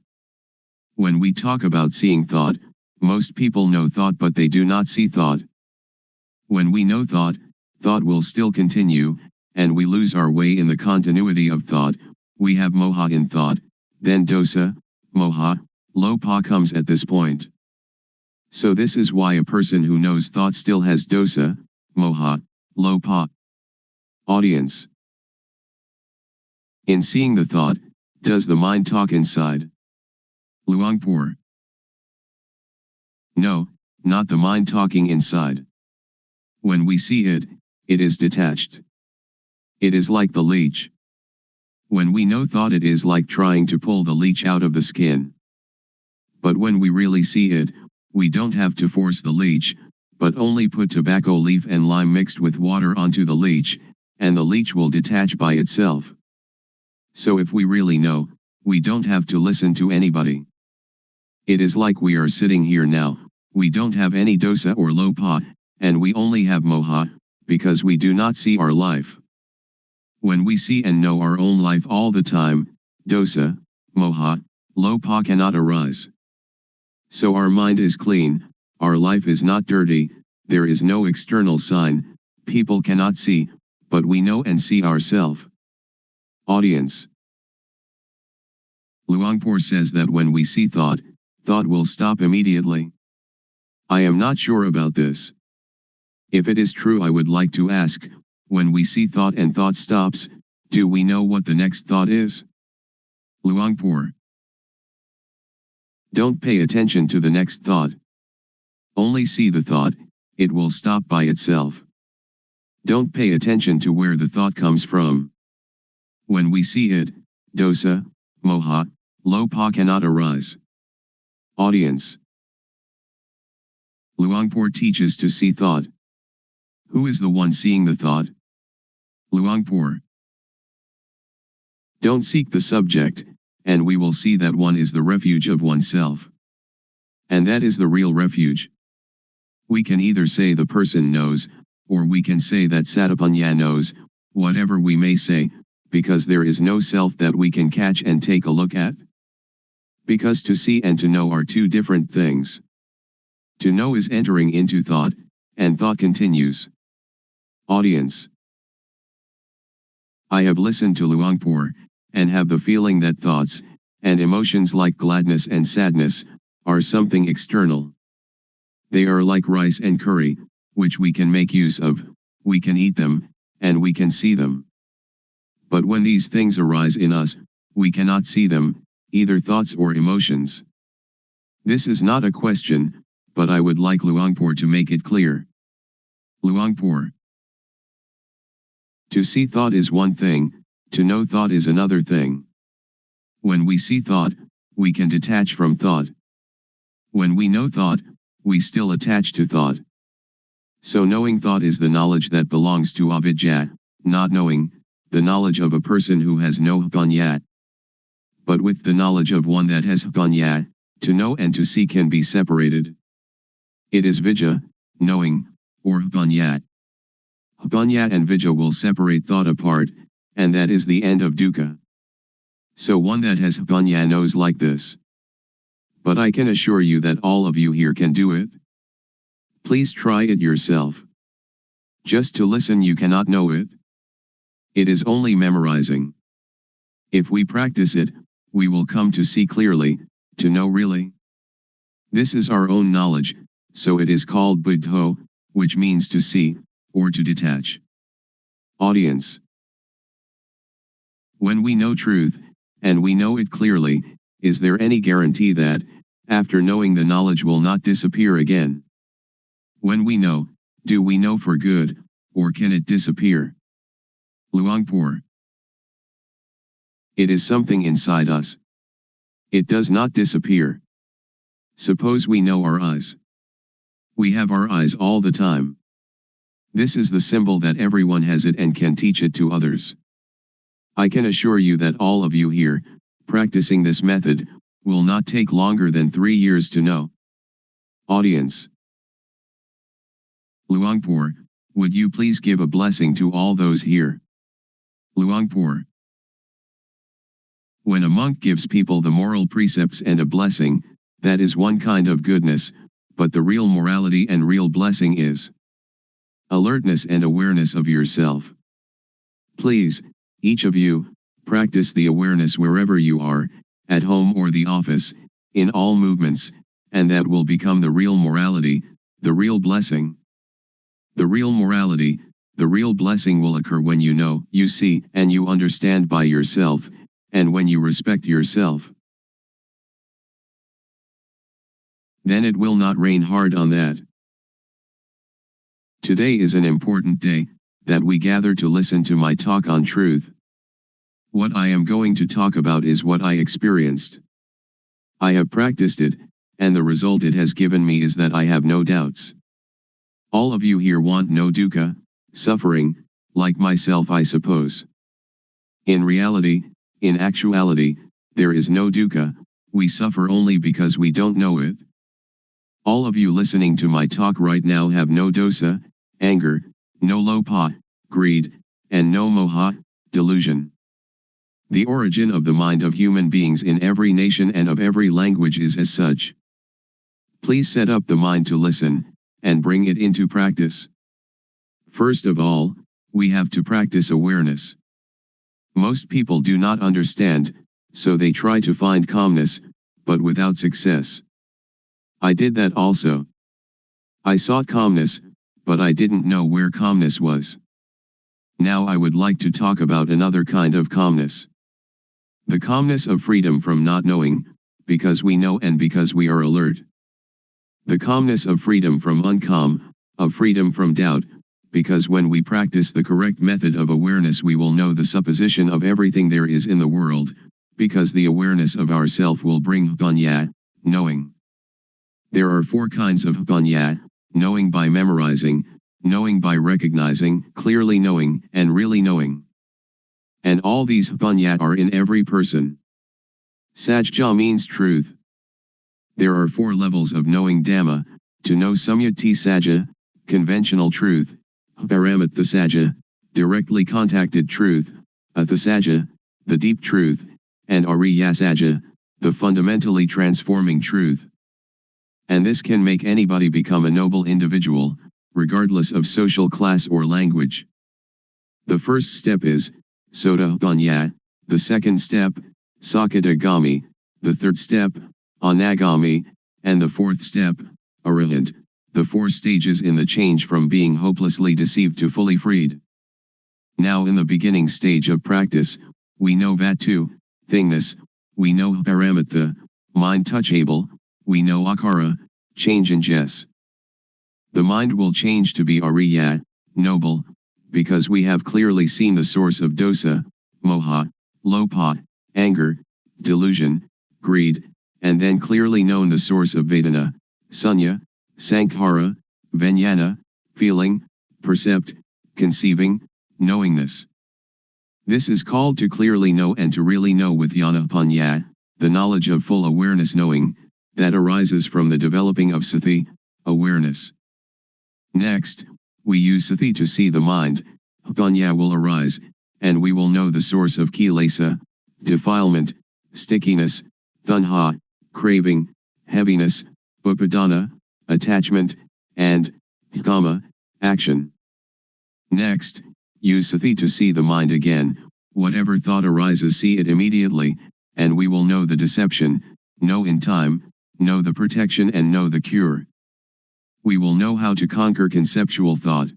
When we talk about seeing thought, most people know thought but they do not see thought. When we know thought, thought will still continue, and we lose our way in the continuity of thought. We have moha in thought, then dosa, moha, lopa comes at this point. So this is why a person who knows thought still has dosa, moha, lopa. Audience. In seeing the thought, does the mind talk inside? Luangpor. No, not the mind talking inside. When we see it, it is detached. It is like the leech. When we know thought it is like trying to pull the leech out of the skin. But when we really see it, we don't have to force the leech, but only put tobacco leaf and lime mixed with water onto the leech, and the leech will detach by itself. So if we really know, we don't have to listen to anybody. It is like we are sitting here now, we don't have any dosa or lopa, and we only have moha, because we do not see our life. When we see and know our own life all the time, dosa, moha, lopa cannot arise. So our mind is clean, our life is not dirty, there is no external sign, people cannot see, but we know and see ourselves. Audience. Luangpor says that when we see thought, thought will stop immediately. I am not sure about this. If it is true, I would like to ask, when we see thought and thought stops, do we know what the next thought is? Luangpor. Don't pay attention to the next thought. Only see the thought, it will stop by itself. Don't pay attention to where the thought comes from. When we see it, dosa, moha, lopa cannot arise. Audience. Luangpor teaches to see thought. Who is the one seeing the thought? Luangpor. Don't seek the subject, and we will see that one is the refuge of oneself. And that is the real refuge. We can either say the person knows, or we can say that Satapanya knows, whatever we may say, because there is no self that we can catch and take a look at. Because to see and to know are two different things. To know is entering into thought, and thought continues. Audience. I have listened to Luangpor, and have the feeling that thoughts, and emotions like gladness and sadness, are something external. They are like rice and curry, which we can make use of, we can eat them, and we can see them. But when these things arise in us, we cannot see them, either thoughts or emotions. This is not a question, but I would like Luangpor to make it clear. Luangpor. To see thought is one thing, to know thought is another thing. When we see thought, we can detach from thought. When we know thought, we still attach to thought. So knowing thought is the knowledge that belongs to avidya, not knowing, the knowledge of a person who has no panya. But with the knowledge of one that has panya, to know and to see can be separated. It is vidya, knowing, or panya. Panya and vidya will separate thought apart, and that is the end of dukkha. So one that has panya knows like this. But I can assure you that all of you here can do it. Please try it yourself. Just to listen you cannot know it. It is only memorizing. If we practice it, we will come to see clearly, to know really. This is our own knowledge, so it is called buddho, which means to see, or to detach. Audience. When we know truth, and we know it clearly, is there any guarantee that, after knowing the knowledge will not disappear again? When we know, do we know for good, or can it disappear? Luangpor. It is something inside us. It does not disappear. Suppose we know our eyes. We have our eyes all the time. This is the symbol that everyone has it and can teach it to others. I can assure you that all of you here, practicing this method, will not take longer than 3 years to know. Audience. Luangpor, would you please give a blessing to all those here? Luangpor. When a monk gives people the moral precepts and a blessing, that is one kind of goodness, but the real morality and real blessing is alertness and awareness of yourself. Please, each of you, practice the awareness wherever you are, at home or the office, in all movements, and that will become the real morality, the real blessing. The real morality, the real blessing will occur when you know, you see, and you understand by yourself, and when you respect yourself. Then it will not rain hard on that. Today is an important day, that we gather to listen to my talk on truth. What I am going to talk about is what I experienced. I have practiced it, and the result it has given me is that I have no doubts. All of you here want no dukkha, suffering, like myself I suppose. In reality, In actuality, there is no dukkha, we suffer only because we don't know it. All of you listening to my talk right now have no dosa, anger, no lopa, greed, and no moha, delusion. The origin of the mind of human beings in every nation and of every language is as such. Please set up the mind to listen, and bring it into practice. First of all, we have to practice awareness. Most people do not understand, so they try to find calmness, but without success. I did that also. I sought calmness, but I didn't know where calmness was. Now I would like to talk about another kind of calmness. The calmness of freedom from not knowing, because we know and because we are alert. The calmness of freedom from uncalm, of freedom from doubt, because when we practice the correct method of awareness we will know the supposition of everything there is in the world, because the awareness of ourself will bring panya, knowing. There are 4 kinds of panya: knowing by memorizing, knowing by recognizing, clearly knowing, and really knowing. And all these panya are in every person. Sajja means truth. There are 4 levels of knowing Dhamma: to know Samyati Sajja, conventional truth; Paramatha Sajja, directly contacted truth; Atha Sajja, the deep truth; and Ariya Sajja, the fundamentally transforming truth. And this can make anybody become a noble individual, regardless of social class or language. The first step is Sotapanya, the second step, Sakadagami, the third step, Anagami, and the fourth step, Arahant, the 4 stages in the change from being hopelessly deceived to fully freed. Now in the beginning stage of practice, we know Vatu, thingness; we know Paramatha, mind touchable; we know Akara, change in Jess. The mind will change to be Ariya, noble, because we have clearly seen the source of dosa, moha, lopa, anger, delusion, greed, and then clearly known the source of Vedana, sunya, sankhara, vijnana, feeling, percept, conceiving, knowingness. This is called to clearly know and to really know with jnana-panya, the knowledge of full awareness knowing, that arises from the developing of sati, awareness. Next, we use sati to see the mind; panya will arise, and we will know the source of kilesa, defilement, stickiness, tanha, craving, heaviness, upadana, attachment, and kama, action. Next, use sati to see the mind again; whatever thought arises see it immediately, and we will know the deception, know in time, know the protection and know the cure. We will know how to conquer conceptual thought.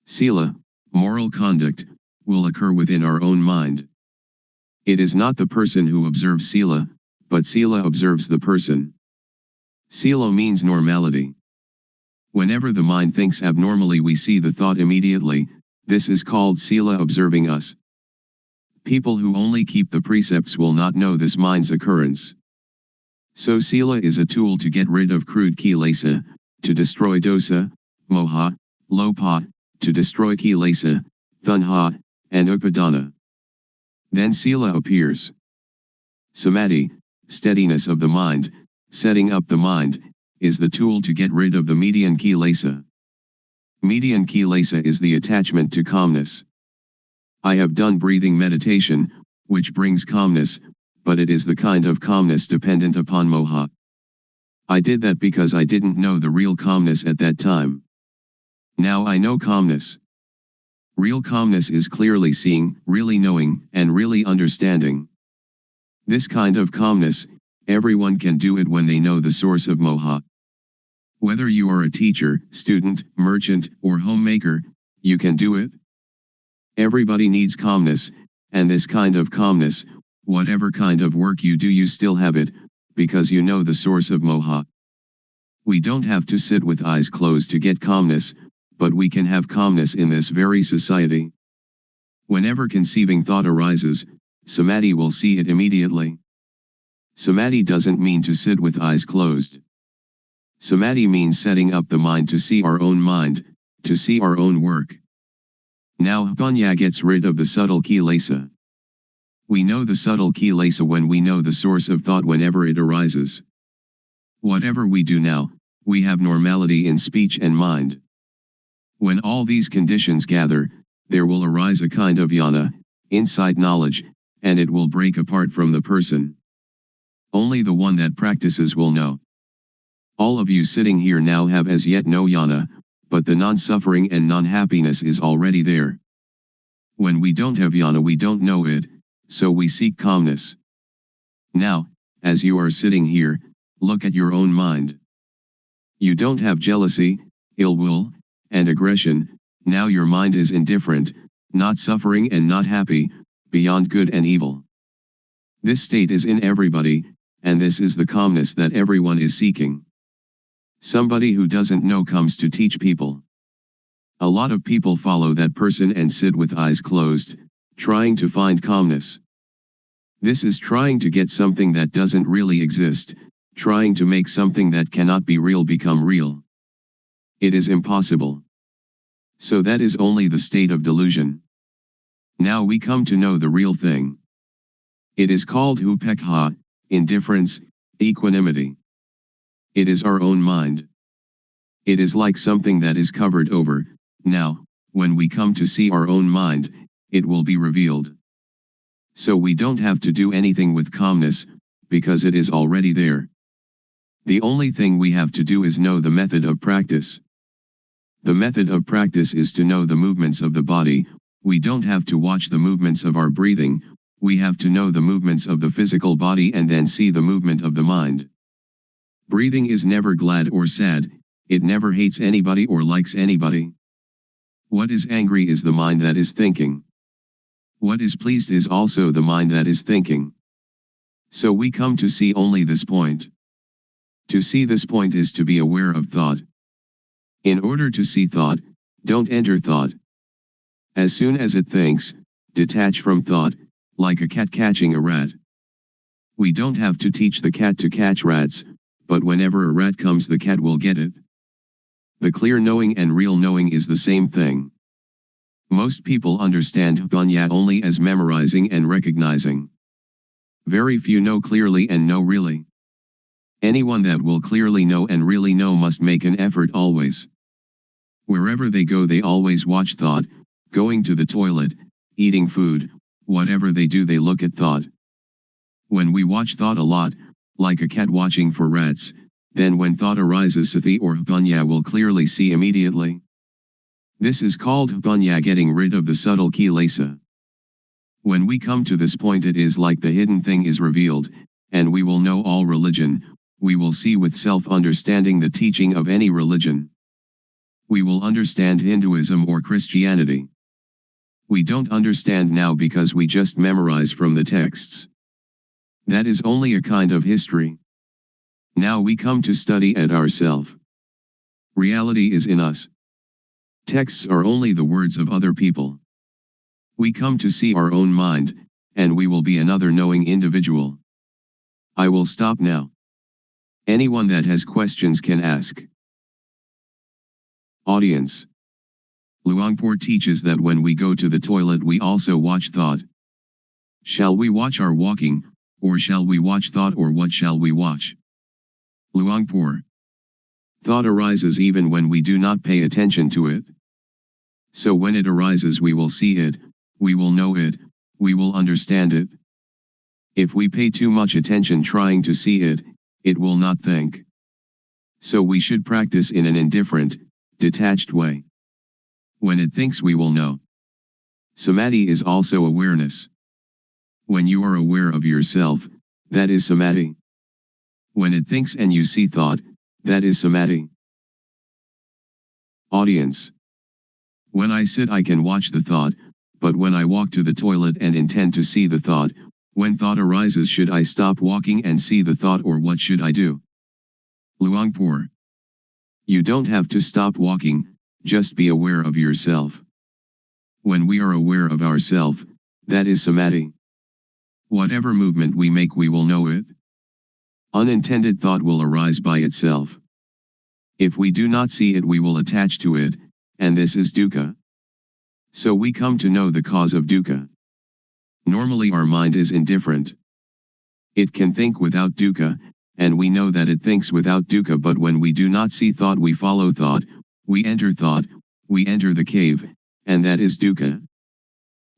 Sila, moral conduct, will occur within our own mind. It is not the person who observes sila, but sila observes the person. Sila means normality. Whenever the mind thinks abnormally we see the thought immediately; this is called sila observing us. People who only keep the precepts will not know this mind's occurrence. So sila is a tool to get rid of crude kilesa, to destroy dosa, moha, lopa, to destroy kilesa, tanha, and upadana. Then sila appears. Samadhi, steadiness of the mind, setting up the mind, is the tool to get rid of the median kilesa. Median kilesa is the attachment to calmness. I have done breathing meditation, which brings calmness, but it is the kind of calmness dependent upon moha. I did that because I didn't know the real calmness at that time. Now I know calmness. Real calmness is clearly seeing, really knowing, and really understanding. This kind of calmness, everyone can do it when they know the source of moha. Whether you are a teacher, student, merchant, or homemaker, you can do it. Everybody needs calmness, and this kind of calmness, whatever kind of work you do you still have it, because you know the source of moha. We don't have to sit with eyes closed to get calmness, but we can have calmness in this very society. Whenever conceiving thought arises, samadhi will see it immediately. Samadhi doesn't mean to sit with eyes closed. Samadhi means setting up the mind to see our own mind, to see our own work. Now panya gets rid of the subtle kilesa. We know the subtle kilesa when we know the source of thought whenever it arises. Whatever we do now, we have normality in speech and mind. When all these conditions gather, there will arise a kind of jnana, insight knowledge, and it will break apart from the person. Only the one that practices will know. All of you sitting here now have as yet no jnana, but the non-suffering and non-happiness is already there. When we don't have jnana we don't know it, so we seek calmness. Now, as you are sitting here, look at your own mind. You don't have jealousy, ill will, and aggression. Now your mind is indifferent, not suffering and not happy, beyond good and evil. This state is in everybody, and this is the calmness that everyone is seeking. Somebody who doesn't know comes to teach people. A lot of people follow that person and sit with eyes closed, trying to find calmness. This is trying to get something that doesn't really exist, trying to make something that cannot be real become real. It is impossible. So that is only the state of delusion. Now we come to know the real thing. It is called upekkha, indifference, equanimity. It is our own mind. It is like something that is covered over. Now, when we come to see our own mind, it will be revealed. So we don't have to do anything with calmness, because it is already there. The only thing we have to do is know the method of practice. The method of practice is to know the movements of the body. We don't have to watch the movements of our breathing, we have to know the movements of the physical body and then see the movement of the mind. Breathing is never glad or sad, it never hates anybody or likes anybody. What is angry is the mind that is thinking. What is pleased is also the mind that is thinking. So we come to see only this point. To see this point is to be aware of thought. In order to see thought, don't enter thought. As soon as it thinks, detach from thought, like a cat catching a rat. We don't have to teach the cat to catch rats, but whenever a rat comes the cat will get it. The clear knowing and real knowing is the same thing. Most people understand Vipassana only as memorizing and recognizing. Very few know clearly and know really. Anyone that will clearly know and really know must make an effort always. Wherever they go they always watch thought, going to the toilet, eating food, whatever they do they look at thought. When we watch thought a lot, like a cat watching for rats, then when thought arises sati or Vipassana will clearly see immediately. This is called Vipassana, getting rid of the subtle kilesa. When we come to this point it is like the hidden thing is revealed, and we will know all religion, we will see with self-understanding the teaching of any religion. We will understand Hinduism or Christianity. We don't understand now because we just memorize from the texts. That is only a kind of history. Now we come to study at ourself. Reality is in us. Texts are only the words of other people. We come to see our own mind, and we will be another knowing individual. I will stop now. Anyone that has questions can ask. Audience. Luangpor teaches that when we go to the toilet we also watch thought. Shall we watch our walking, or shall we watch thought, or what shall we watch? Luangpor. Thought arises even when we do not pay attention to it. So when it arises we will see it, we will know it, we will understand it. If we pay too much attention trying to see it, it will not think. So we should practice in an indifferent, detached way. When it thinks we will know. Samadhi is also awareness. When you are aware of yourself, that is samadhi. When it thinks and you see thought, that is samadhi. Audience. When I sit I can watch the thought, but when I walk to the toilet and intend to see the thought, when thought arises should I stop walking and see the thought, or what should I do? Luangpor. You don't have to stop walking, just be aware of yourself. When we are aware of ourself, that is samadhi. Whatever movement we make we will know it. Unintended thought will arise by itself. If we do not see it we will attach to it, and this is dukkha. So we come to know the cause of dukkha. Normally our mind is indifferent. It can think without dukkha, and we know that it thinks without dukkha, but when we do not see thought we follow thought, we enter the cave, and that is dukkha.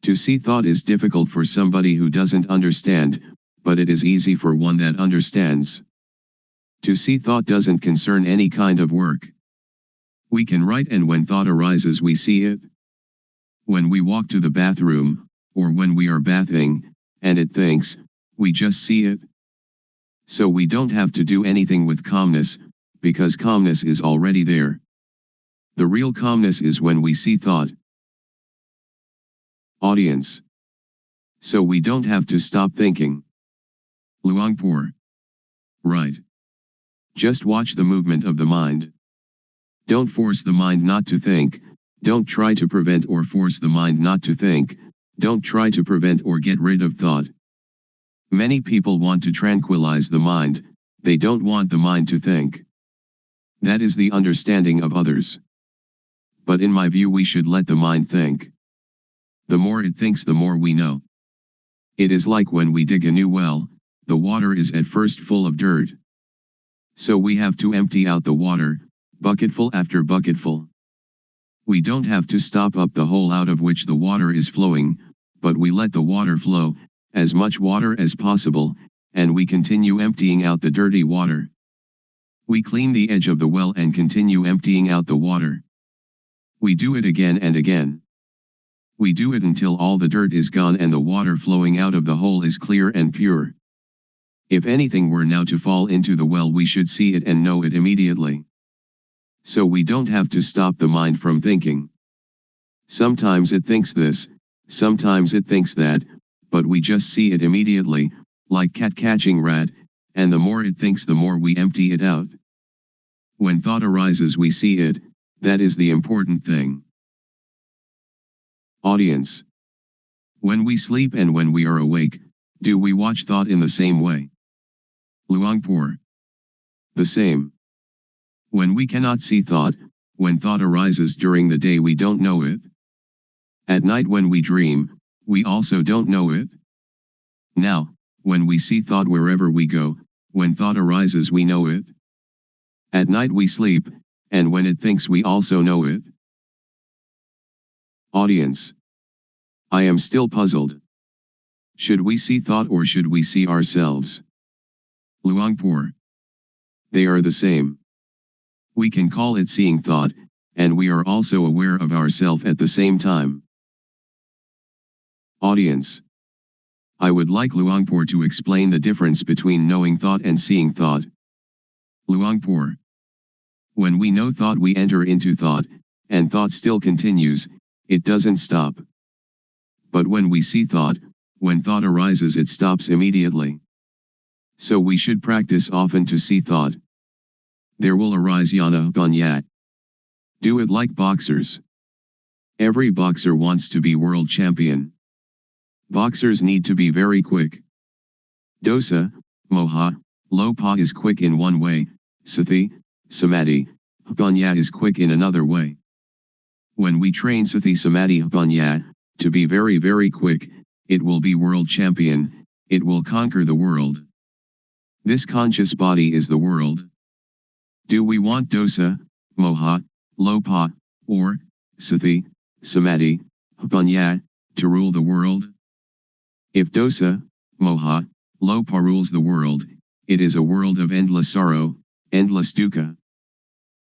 To see thought is difficult for somebody who doesn't understand, but it is easy for one that understands. To see thought doesn't concern any kind of work. We can write, and when thought arises we see it. When we walk to the bathroom, or when we are bathing, and it thinks, we just see it. So we don't have to do anything with calmness, because calmness is already there. The real calmness is when we see thought. Audience. So we don't have to stop thinking. Luangpor. Right. Just watch the movement of the mind. Don't force the mind not to think, don't try to prevent or force the mind not to think, don't try to prevent or get rid of thought. Many people want to tranquilize the mind, they don't want the mind to think. That is the understanding of others. But in my view we should let the mind think. The more it thinks the more we know. It is like when we dig a new well, the water is at first full of dirt. So we have to empty out the water, bucketful after bucketful. We don't have to stop up the hole out of which the water is flowing, but we let the water flow, as much water as possible, and we continue emptying out the dirty water. We clean the edge of the well and continue emptying out the water. We do it again and again. We do it until all the dirt is gone and the water flowing out of the hole is clear and pure. If anything were now to fall into the well we should see it and know it immediately. So we don't have to stop the mind from thinking. Sometimes it thinks this, sometimes it thinks that, but we just see it immediately, like cat catching rat, and the more it thinks the more we empty it out. When thought arises we see it, that is the important thing. Audience. When we sleep and when we are awake, do we watch thought in the same way? Luangpor. The same. When we cannot see thought, when thought arises during the day we don't know it. At night when we dream, we also don't know it. Now, when we see thought wherever we go, when thought arises we know it. At night we sleep, and when it thinks we also know it. Audience. I am still puzzled. Should we see thought or should we see ourselves? Luangpor. They are the same. We can call it seeing thought, and we are also aware of ourself at the same time. Audience. I would like Luangpor to explain the difference between knowing thought and seeing thought. Luangpor. When we know thought we enter into thought, and thought still continues, it doesn't stop. But when we see thought, when thought arises it stops immediately. So we should practice often to see thought. There will arise yana ganya. Do it like boxers. Every boxer wants to be world champion. Boxers need to be very quick. Dosa, moha, lopa is quick in one way, sati, samadhi, ganya is quick in another way. When we train sati samadhi ganya, to be very very quick, it will be world champion, it will conquer the world. This conscious body is the world. Do we want dosa, moha, lopa, or sati, samadhi, ganya, to rule the world? If dosa, moha, lopa rules the world, it is a world of endless sorrow, endless dukkha.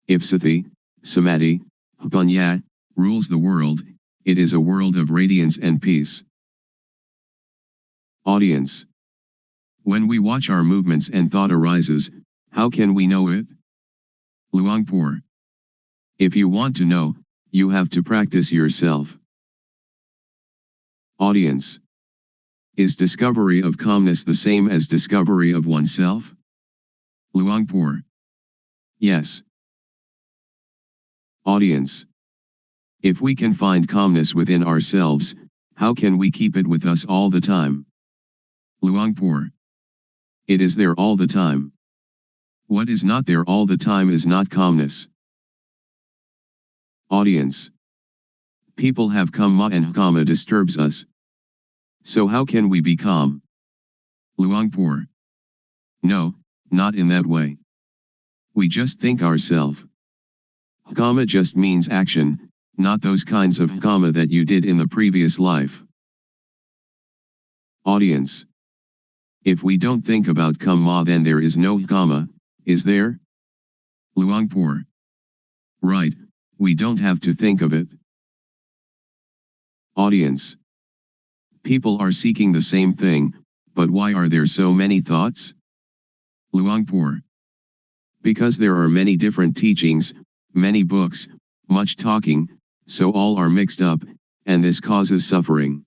If sati, samadhi, ganya, rules the world, it is a world of radiance and peace. Audience. When we watch our movements and thought arises, how can we know it? Luangpor. If you want to know, you have to practice yourself. Audience. Is discovery of calmness the same as discovery of oneself? Luangpor. Yes. Audience. If we can find calmness within ourselves, how can we keep it with us all the time? Luangpor. It is there all the time. What is not there all the time is not calmness. Audience. People have kamma and kamma disturbs us. So how can we be calm? Luangpor. No, not in that way. We just think ourselves. Karma just means action, not those kinds of karma that you did in the previous life. Audience. If we don't think about karma, then there is no karma, is there? Luangpor. Right, we don't have to think of it. Audience. People are seeking the same thing, but why are there so many thoughts? Luangpor. Because there are many different teachings, many books, much talking, so all are mixed up, and this causes suffering.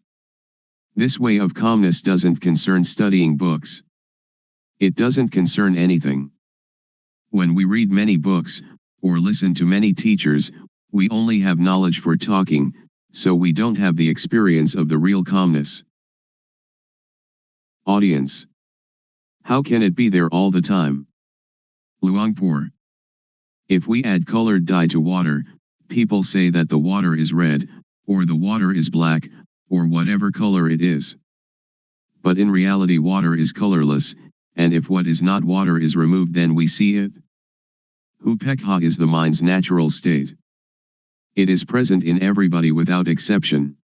This way of calmness doesn't concern studying books. It doesn't concern anything. When we read many books, or listen to many teachers, we only have knowledge for talking, so we don't have the experience of the real calmness. Audience. How can it be there all the time? Luangpor. If we add colored dye to water, people say that the water is red, or the water is black, or whatever color it is. But in reality water is colorless, and if what is not water is removed then we see it. Upekha is the mind's natural state. It is present in everybody without exception.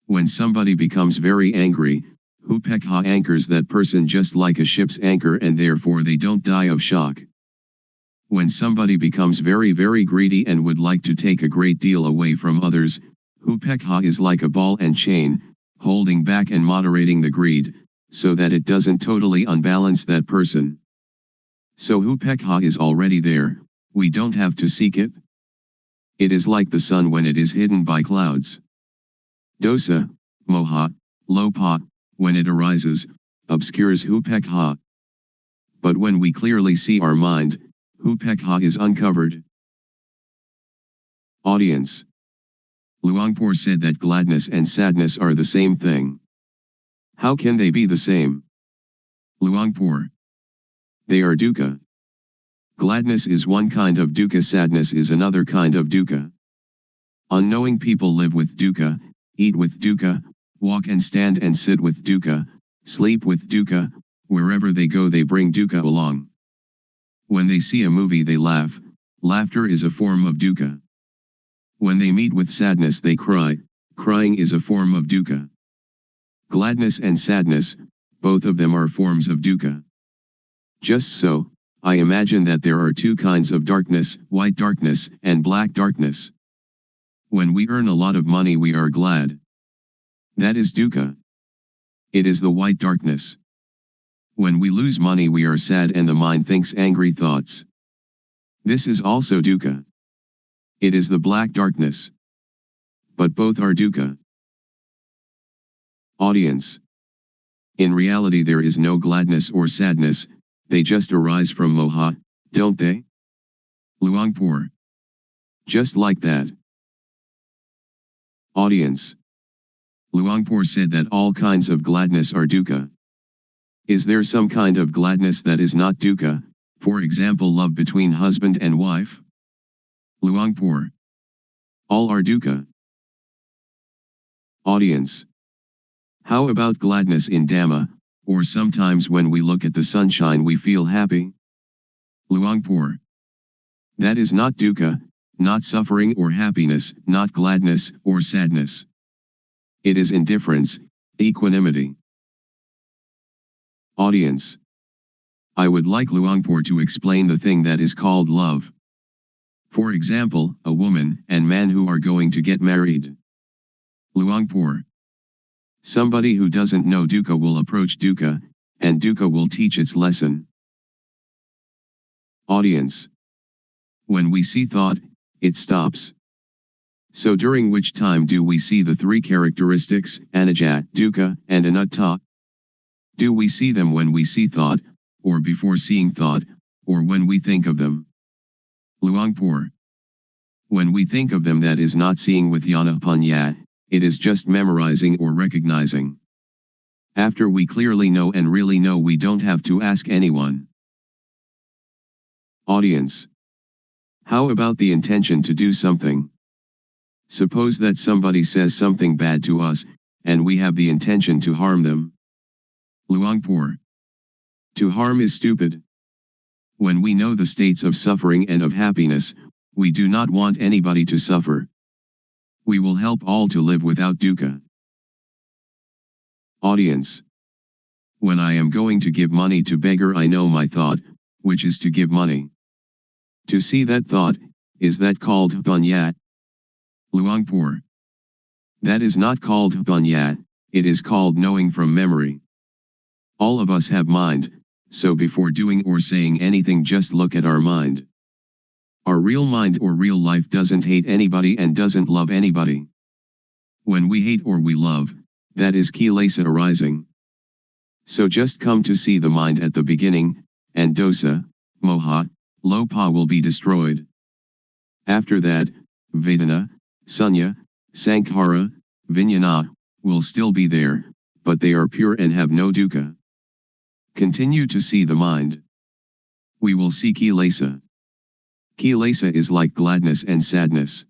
When somebody becomes very angry, Upekha anchors that person just like a ship's anchor and therefore they don't die of shock. When somebody becomes very greedy and would like to take a great deal away from others, Upekha is like a ball and chain, holding back and moderating the greed, so that it doesn't totally unbalance that person. So Upekha is already there, we don't have to seek it. It is like the sun when it is hidden by clouds. Dosa, moha, lopa, when it arises, obscures Upekha. But when we clearly see our mind, Upekha is uncovered. Audience. Luangpor said that gladness and sadness are the same thing. How can they be the same? Luangpor. They are dukkha. Gladness is one kind of dukkha, sadness is another kind of dukkha. Unknowing people live with dukkha, eat with dukkha, walk and stand and sit with dukkha, sleep with dukkha, wherever they go they bring dukkha along. When they see a movie they laugh, laughter is a form of dukkha. When they meet with sadness they cry, crying is a form of dukkha. Gladness and sadness, both of them are forms of dukkha. Just so, I imagine that there are two kinds of darkness, white darkness and black darkness. When we earn a lot of money we are glad. That is dukkha. It is the white darkness. When we lose money we are sad and the mind thinks angry thoughts. This is also dukkha. It is the black darkness. But both are dukkha. Audience. In reality there is no gladness or sadness, they just arise from moha, don't they? Luangpor. Just like that. Audience. Luangpor said that all kinds of gladness are dukkha. Is there some kind of gladness that is not dukkha, for example love between husband and wife? Luangpor. All are dukkha. Audience. How about gladness in Dhamma, or sometimes when we look at the sunshine we feel happy? Luangpor. That is not dukkha, not suffering or happiness, not gladness or sadness. It is indifference, equanimity. Audience. I would like Luangpor to explain the thing that is called love. For example, a woman and man who are going to get married. Luangpor. Somebody who doesn't know dukkha will approach dukkha, and dukkha will teach its lesson. Audience. When we see thought, it stops. So during which time do we see the three characteristics, anicca, dukkha, and anatta? Do we see them when we see thought, or before seeing thought, or when we think of them? Luangpor. When we think of them that is not seeing with jnana-panya, it is just memorizing or recognizing. After we clearly know and really know we don't have to ask anyone. Audience. How about the intention to do something? Suppose that somebody says something bad to us, and we have the intention to harm them. Luangpor. To harm is stupid. When we know the states of suffering and of happiness, we do not want anybody to suffer. We will help all to live without dukkha. Audience. When I am going to give money to beggar, I know my thought, which is to give money. To see that thought, is that called punya? Luangpor. That is not called punya, it is called knowing from memory. All of us have mind, so before doing or saying anything, just look at our mind. Our real mind or real life doesn't hate anybody and doesn't love anybody. When we hate or we love, that is kilesa arising. So just come to see the mind at the beginning, and dosa, moha, lopa will be destroyed. After that, vedana, sunya, sankhara, vijnana, will still be there, but they are pure and have no dukkha. Continue to see the mind. We will see kilesa. Kilesa is like gladness and sadness.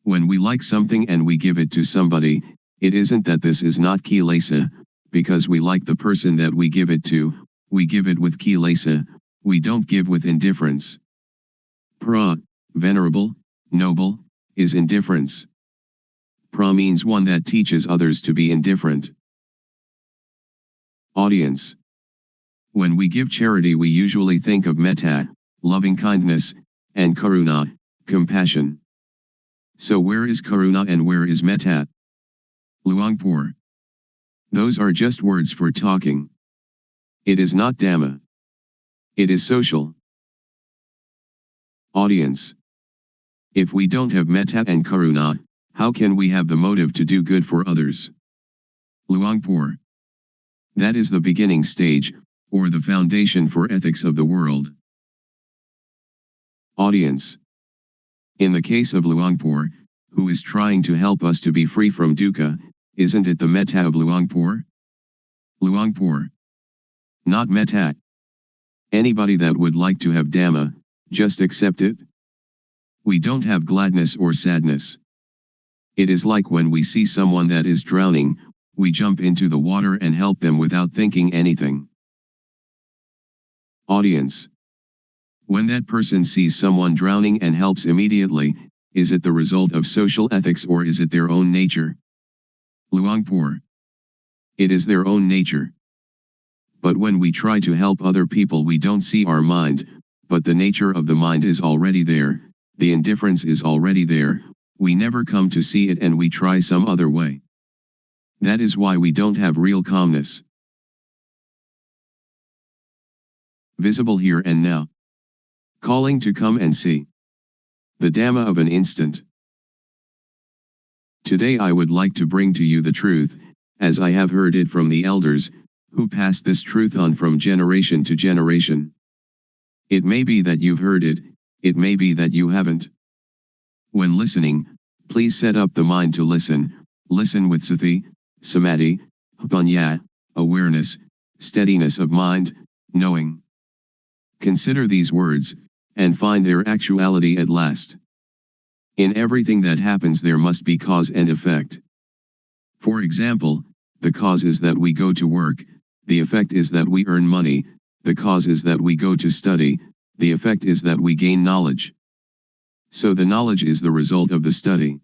When we like something and we give it to somebody, it isn't that this is not kilesa, because we like the person that we give it to, we give it with kilesa, we don't give with indifference. Pra, venerable, noble, is indifference. Pra means one that teaches others to be indifferent. Audience. When we give charity, we usually think of metta, loving kindness, and karuna, compassion. So where is karuna and where is metta? Luangpor. Those are just words for talking. It is not Dhamma. It is social. Audience. If we don't have metta and karuna, how can we have the motive to do good for others? Luangpor. That is the beginning stage, or the foundation for ethics of the world. Audience. In the case of Luangpor, who is trying to help us to be free from dukkha, isn't it the metta of Luangpor? Luangpor. Not metta. Anybody that would like to have Dhamma, just accept it. We don't have gladness or sadness. It is like when we see someone that is drowning, we jump into the water and help them without thinking anything. Audience. When that person sees someone drowning and helps immediately, is it the result of social ethics or is it their own nature? Luangpor. It is their own nature. But when we try to help other people, we don't see our mind, but the nature of the mind is already there, the indifference is already there, we never come to see it and we try some other way. That is why we don't have real calmness. Visible here and now. Calling to come and see. The Dhamma of an instant. Today I would like to bring to you the truth, as I have heard it from the elders, who passed this truth on from generation to generation. It may be that you've heard it, it may be that you haven't. When listening, please set up the mind to listen, listen with sati, samadhi, panya, awareness, steadiness of mind, knowing. Consider these words, and find their actuality at last. In everything that happens there must be cause and effect. For example, the cause is that we go to work, the effect is that we earn money, the cause is that we go to study, the effect is that we gain knowledge. So the knowledge is the result of the study.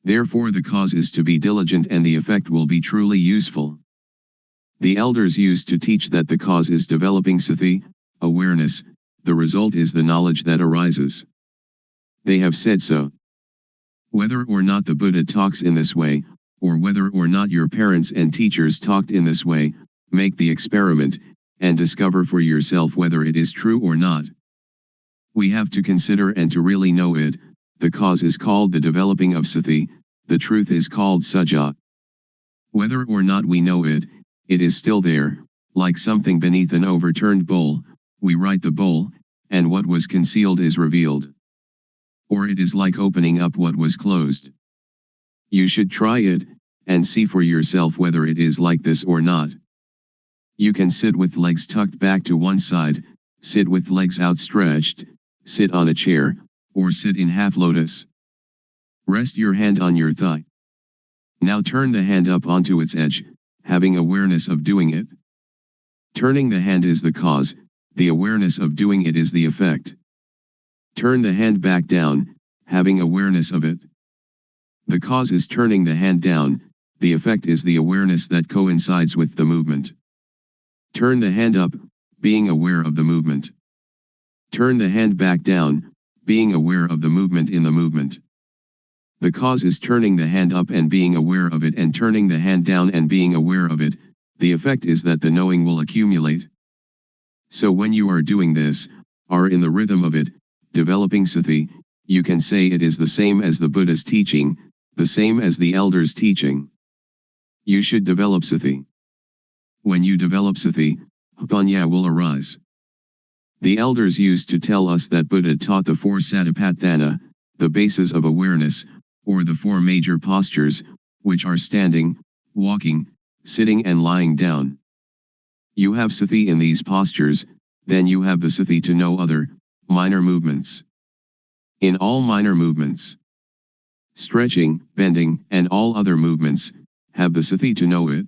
Therefore the cause is to be diligent and the effect will be truly useful. The elders used to teach that the cause is developing sati, awareness, the result is the knowledge that arises. They have said so. Whether or not the Buddha talks in this way, or whether or not your parents and teachers talked in this way, make the experiment, and discover for yourself whether it is true or not. We have to consider and to really know it. The cause is called the developing of sati, the truth is called sajja. Whether or not we know it, it is still there, like something beneath an overturned bowl, we right the bowl, and what was concealed is revealed. Or it is like opening up what was closed. You should try it, and see for yourself whether it is like this or not. You can sit with legs tucked back to one side, sit with legs outstretched, sit on a chair, or sit in half lotus. Rest your hand on your thigh. Now turn the hand up onto its edge, having awareness of doing it. Turning the hand is the cause, the awareness of doing it is the effect. Turn the hand back down, having awareness of it. The cause is turning the hand down, the effect is the awareness that coincides with the movement. Turn the hand up, being aware of the movement. Turn the hand back down, being aware of the movement in the movement. The cause is turning the hand up and being aware of it, and turning the hand down and being aware of it. The effect is that the knowing will accumulate. So when you are doing this, are in the rhythm of it, developing sati, you can say it is the same as the Buddha's teaching, the same as the elders' teaching. You should develop sati. When you develop sati, panya will arise. The elders used to tell us that Buddha taught the four satipatthana, the bases of awareness, or the four major postures, which are standing, walking, sitting and lying down. You have sati in these postures, then you have the sati to know other, minor movements. In all minor movements, stretching, bending, and all other movements, have the sati to know it.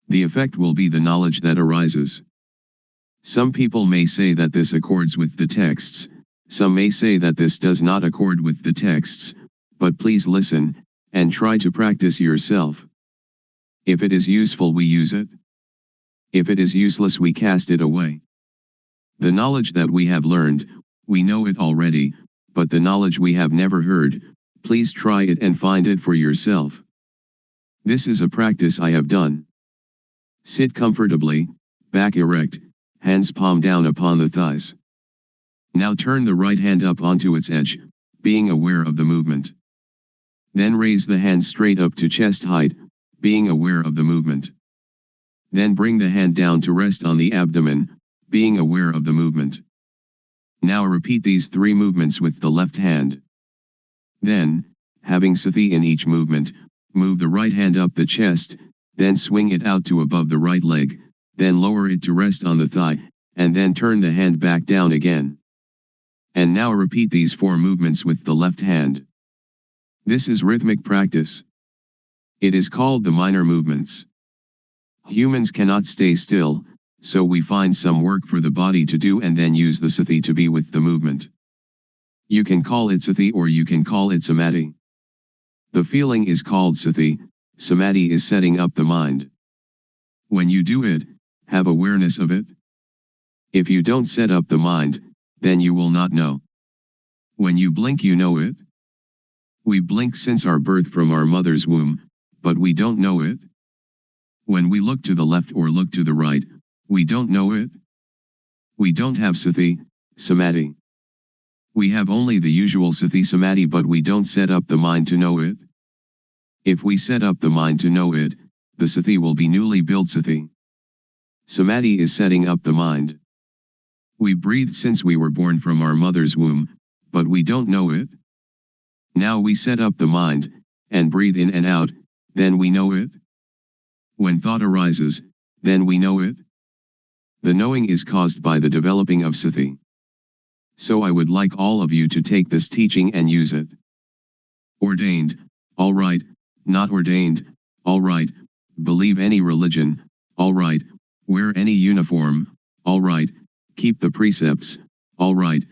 The effect will be the knowledge that arises. Some people may say that this accords with the texts, some may say that this does not accord with the texts, but please listen, and try to practice yourself. If it is useful, we use it. If it is useless, we cast it away. The knowledge that we have learned, we know it already, but the knowledge we have never heard, please try it and find it for yourself. This is a practice I have done. Sit comfortably, back erect, hands palm down upon the thighs. Now turn the right hand up onto its edge, being aware of the movement. Then raise the hand straight up to chest height, being aware of the movement. Then bring the hand down to rest on the abdomen, being aware of the movement. Now repeat these three movements with the left hand. Then, having sati in each movement, move the right hand up the chest, then swing it out to above the right leg, then lower it to rest on the thigh, and then turn the hand back down again. And now repeat these four movements with the left hand. This is rhythmic practice. It is called the minor movements. Humans cannot stay still, so we find some work for the body to do and then use the sati to be with the movement. You can call it sati or you can call it samadhi. The feeling is called sati, samadhi is setting up the mind. When you do it, have awareness of it. If you don't set up the mind, then you will not know. When you blink, you know it. We blink since our birth from our mother's womb, but we don't know it. When we look to the left or look to the right, we don't know it. We don't have sati, samadhi. We have only the usual sati samadhi, but we don't set up the mind to know it. If we set up the mind to know it, the sati will be newly built sati. Samadhi is setting up the mind. We breathe since we were born from our mother's womb, but we don't know it. Now we set up the mind, and breathe in and out, then we know it. When thought arises, then we know it. The knowing is caused by the developing of sati. So I would like all of you to take this teaching and use it. Ordained, all right, not ordained, all right, believe any religion, all right, wear any uniform, all right, keep the precepts, all right,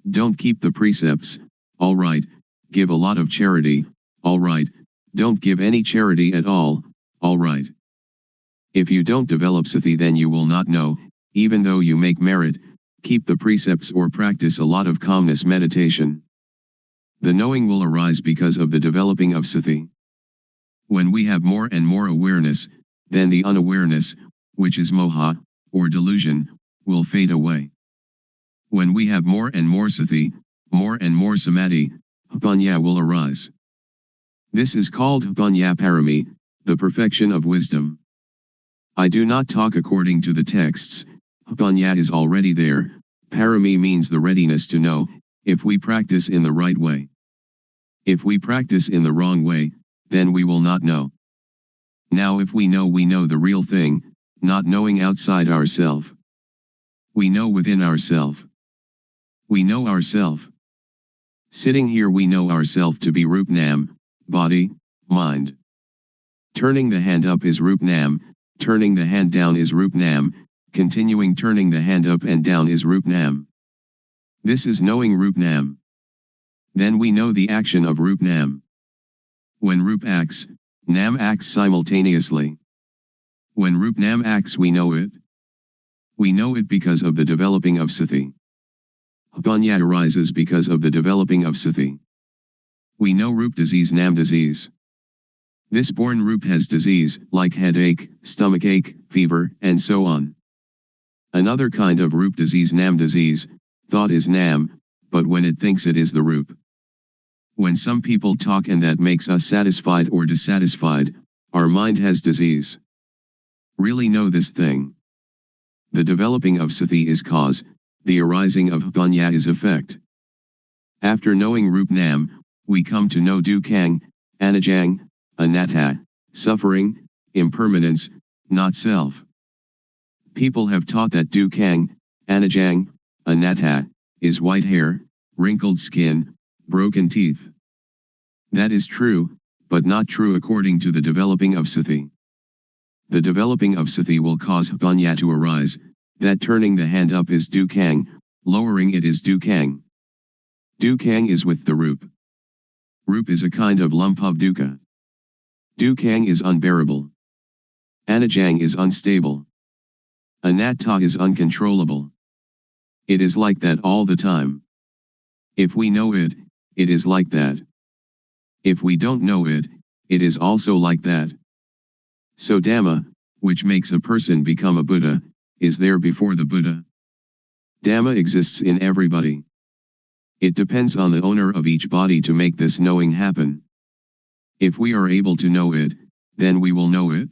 don't keep the precepts, all right, give a lot of charity, all right, don't give any charity at all, all right. If you don't develop sati, then you will not know, even though you make merit, keep the precepts or practice a lot of calmness meditation. The knowing will arise because of the developing of sati. When we have more and more awareness, then the unawareness, which is moha, or delusion, will fade away. When we have more and more sati, more and more samadhi, panya will arise. This is called panya parami, the perfection of wisdom. I do not talk according to the texts, panya is already there, parami means the readiness to know, if we practice in the right way. If we practice in the wrong way, then we will not know. Now if we know the real thing, not knowing outside ourself. We know within ourself. We know ourself. Sitting here we know ourself to be Rupnam, body, mind. Turning the hand up is Rup Nam, turning the hand down is Rup Nam, continuing turning the hand up and down is Rup Nam. This is knowing Rup Nam. Then we know the action of Rup Nam. When Rup acts, Nam acts simultaneously. When Rup Nam acts we know it. We know it because of the developing of Sati. Panya arises because of the developing of Sati. We know Rup disease Nam disease. This born Rup has disease, like headache, stomachache, fever, and so on. Another kind of Rup disease Nam disease, thought is Nam, but when it thinks it is the Rup. When some people talk and that makes us satisfied or dissatisfied, our mind has disease. Really know this thing. The developing of Sati is cause, the arising of Panya is effect. After knowing Rup Nam, we come to know Dukang, Anajang, Anatta, suffering, impermanence, not self. People have taught that Dukang, Anajang, Anatta, is white hair, wrinkled skin, broken teeth. That is true, but not true according to the developing of Sati. The developing of Sati will cause Panya to arise, that turning the hand up is Dukang, lowering it is Dukang. Dukang is with the Rup. Rup is a kind of lump of dukkha. Dukang is unbearable. Anajang is unstable. Anatta is uncontrollable. It is like that all the time. If we know it, it is like that. If we don't know it, it is also like that. So Dhamma, which makes a person become a Buddha, is there before the Buddha. Dhamma exists in everybody. It depends on the owner of each body to make this knowing happen. If we are able to know it, then we will know it.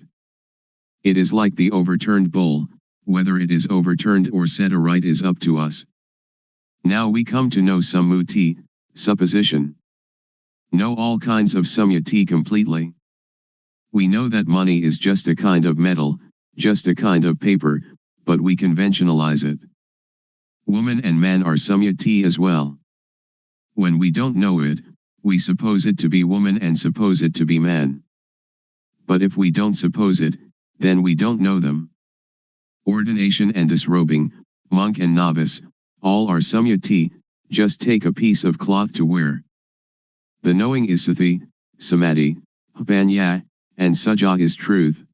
It is like the overturned bowl, whether it is overturned or set aright is up to us. Now we come to know sammuti, supposition. Know all kinds of sammuti completely. We know that money is just a kind of metal, just a kind of paper, but we conventionalize it. Woman and man are sammuti as well. When we don't know it, we suppose it to be woman and suppose it to be man. But if we don't suppose it, then we don't know them. Ordination and disrobing, monk and novice, all are sammuti, just take a piece of cloth to wear. The knowing is sati, samadhi, panya, and saja is truth.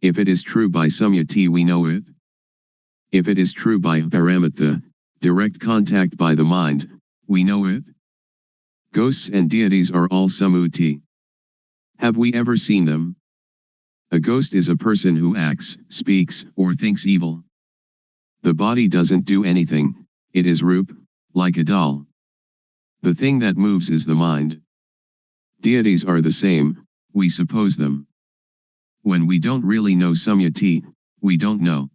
If it is true by sammuti we know it. If it is true by paramatha, direct contact by the mind, we know it. Ghosts and deities are all sammuti. Have we ever seen them? A ghost is a person who acts, speaks, or thinks evil. The body doesn't do anything, it is Rup, like a doll. The thing that moves is the mind. Deities are the same, we suppose them. When we don't really know sammuti, we don't know.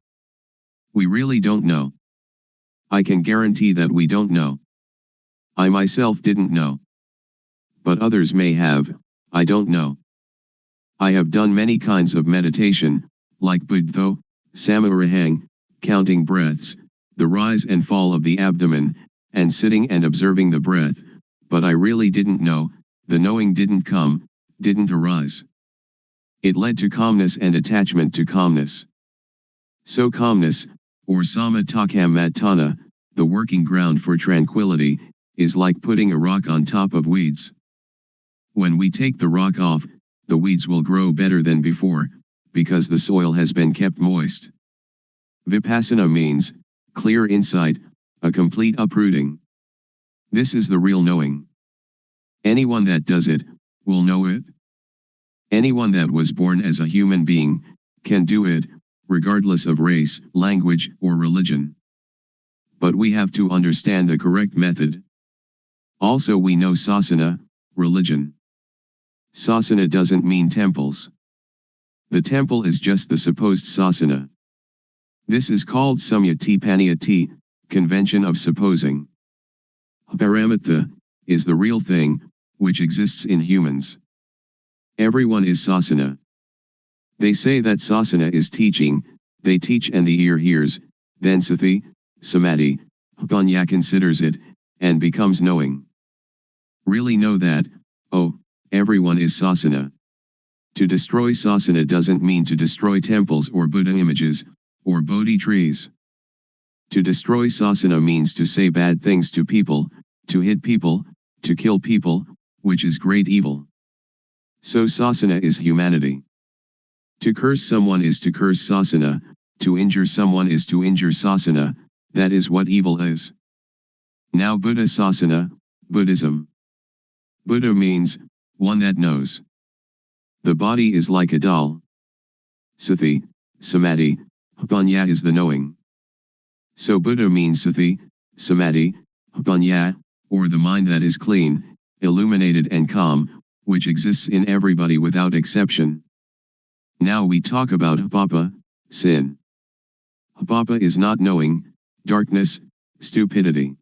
We really don't know. I can guarantee that we don't know. I myself didn't know. But others may have, I don't know. I have done many kinds of meditation, like Buddho, Samarahang, counting breaths, the rise and fall of the abdomen, and sitting and observing the breath, but I really didn't know, the knowing didn't come, didn't arise. It led to calmness and attachment to calmness. So calmness, or samatthakamatthana, the working ground for tranquility, is like putting a rock on top of weeds. When we take the rock off, the weeds will grow better than before, because the soil has been kept moist. Vipassana means, clear insight, a complete uprooting. This is the real knowing. Anyone that does it, will know it. Anyone that was born as a human being, can do it, regardless of race, language, or religion. But we have to understand the correct method. Also we know sasana, religion. Sasana doesn't mean temples. The temple is just the supposed sasana. This is called samyati paniyati, convention of supposing. Paramatha, is the real thing, which exists in humans. Everyone is sasana. They say that sasana is teaching, they teach and the ear hears, then sati, samadhi, panya considers it, and becomes knowing. Really know that, oh, everyone is sasana. To destroy sasana doesn't mean to destroy temples or Buddha images, or Bodhi trees. To destroy sasana means to say bad things to people, to hit people, to kill people, which is great evil. So sasana is humanity. To curse someone is to curse sasana, to injure someone is to injure sasana, that is what evil is. Now Buddha sasana, Buddhism. Buddha means, one that knows. The body is like a doll. Sati, samadhi, panya is the knowing. So Buddha means sati, samadhi, panya, or the mind that is clean, illuminated and calm, which exists in everybody without exception. Now we talk about papa, sin. Papa is not knowing, darkness, stupidity.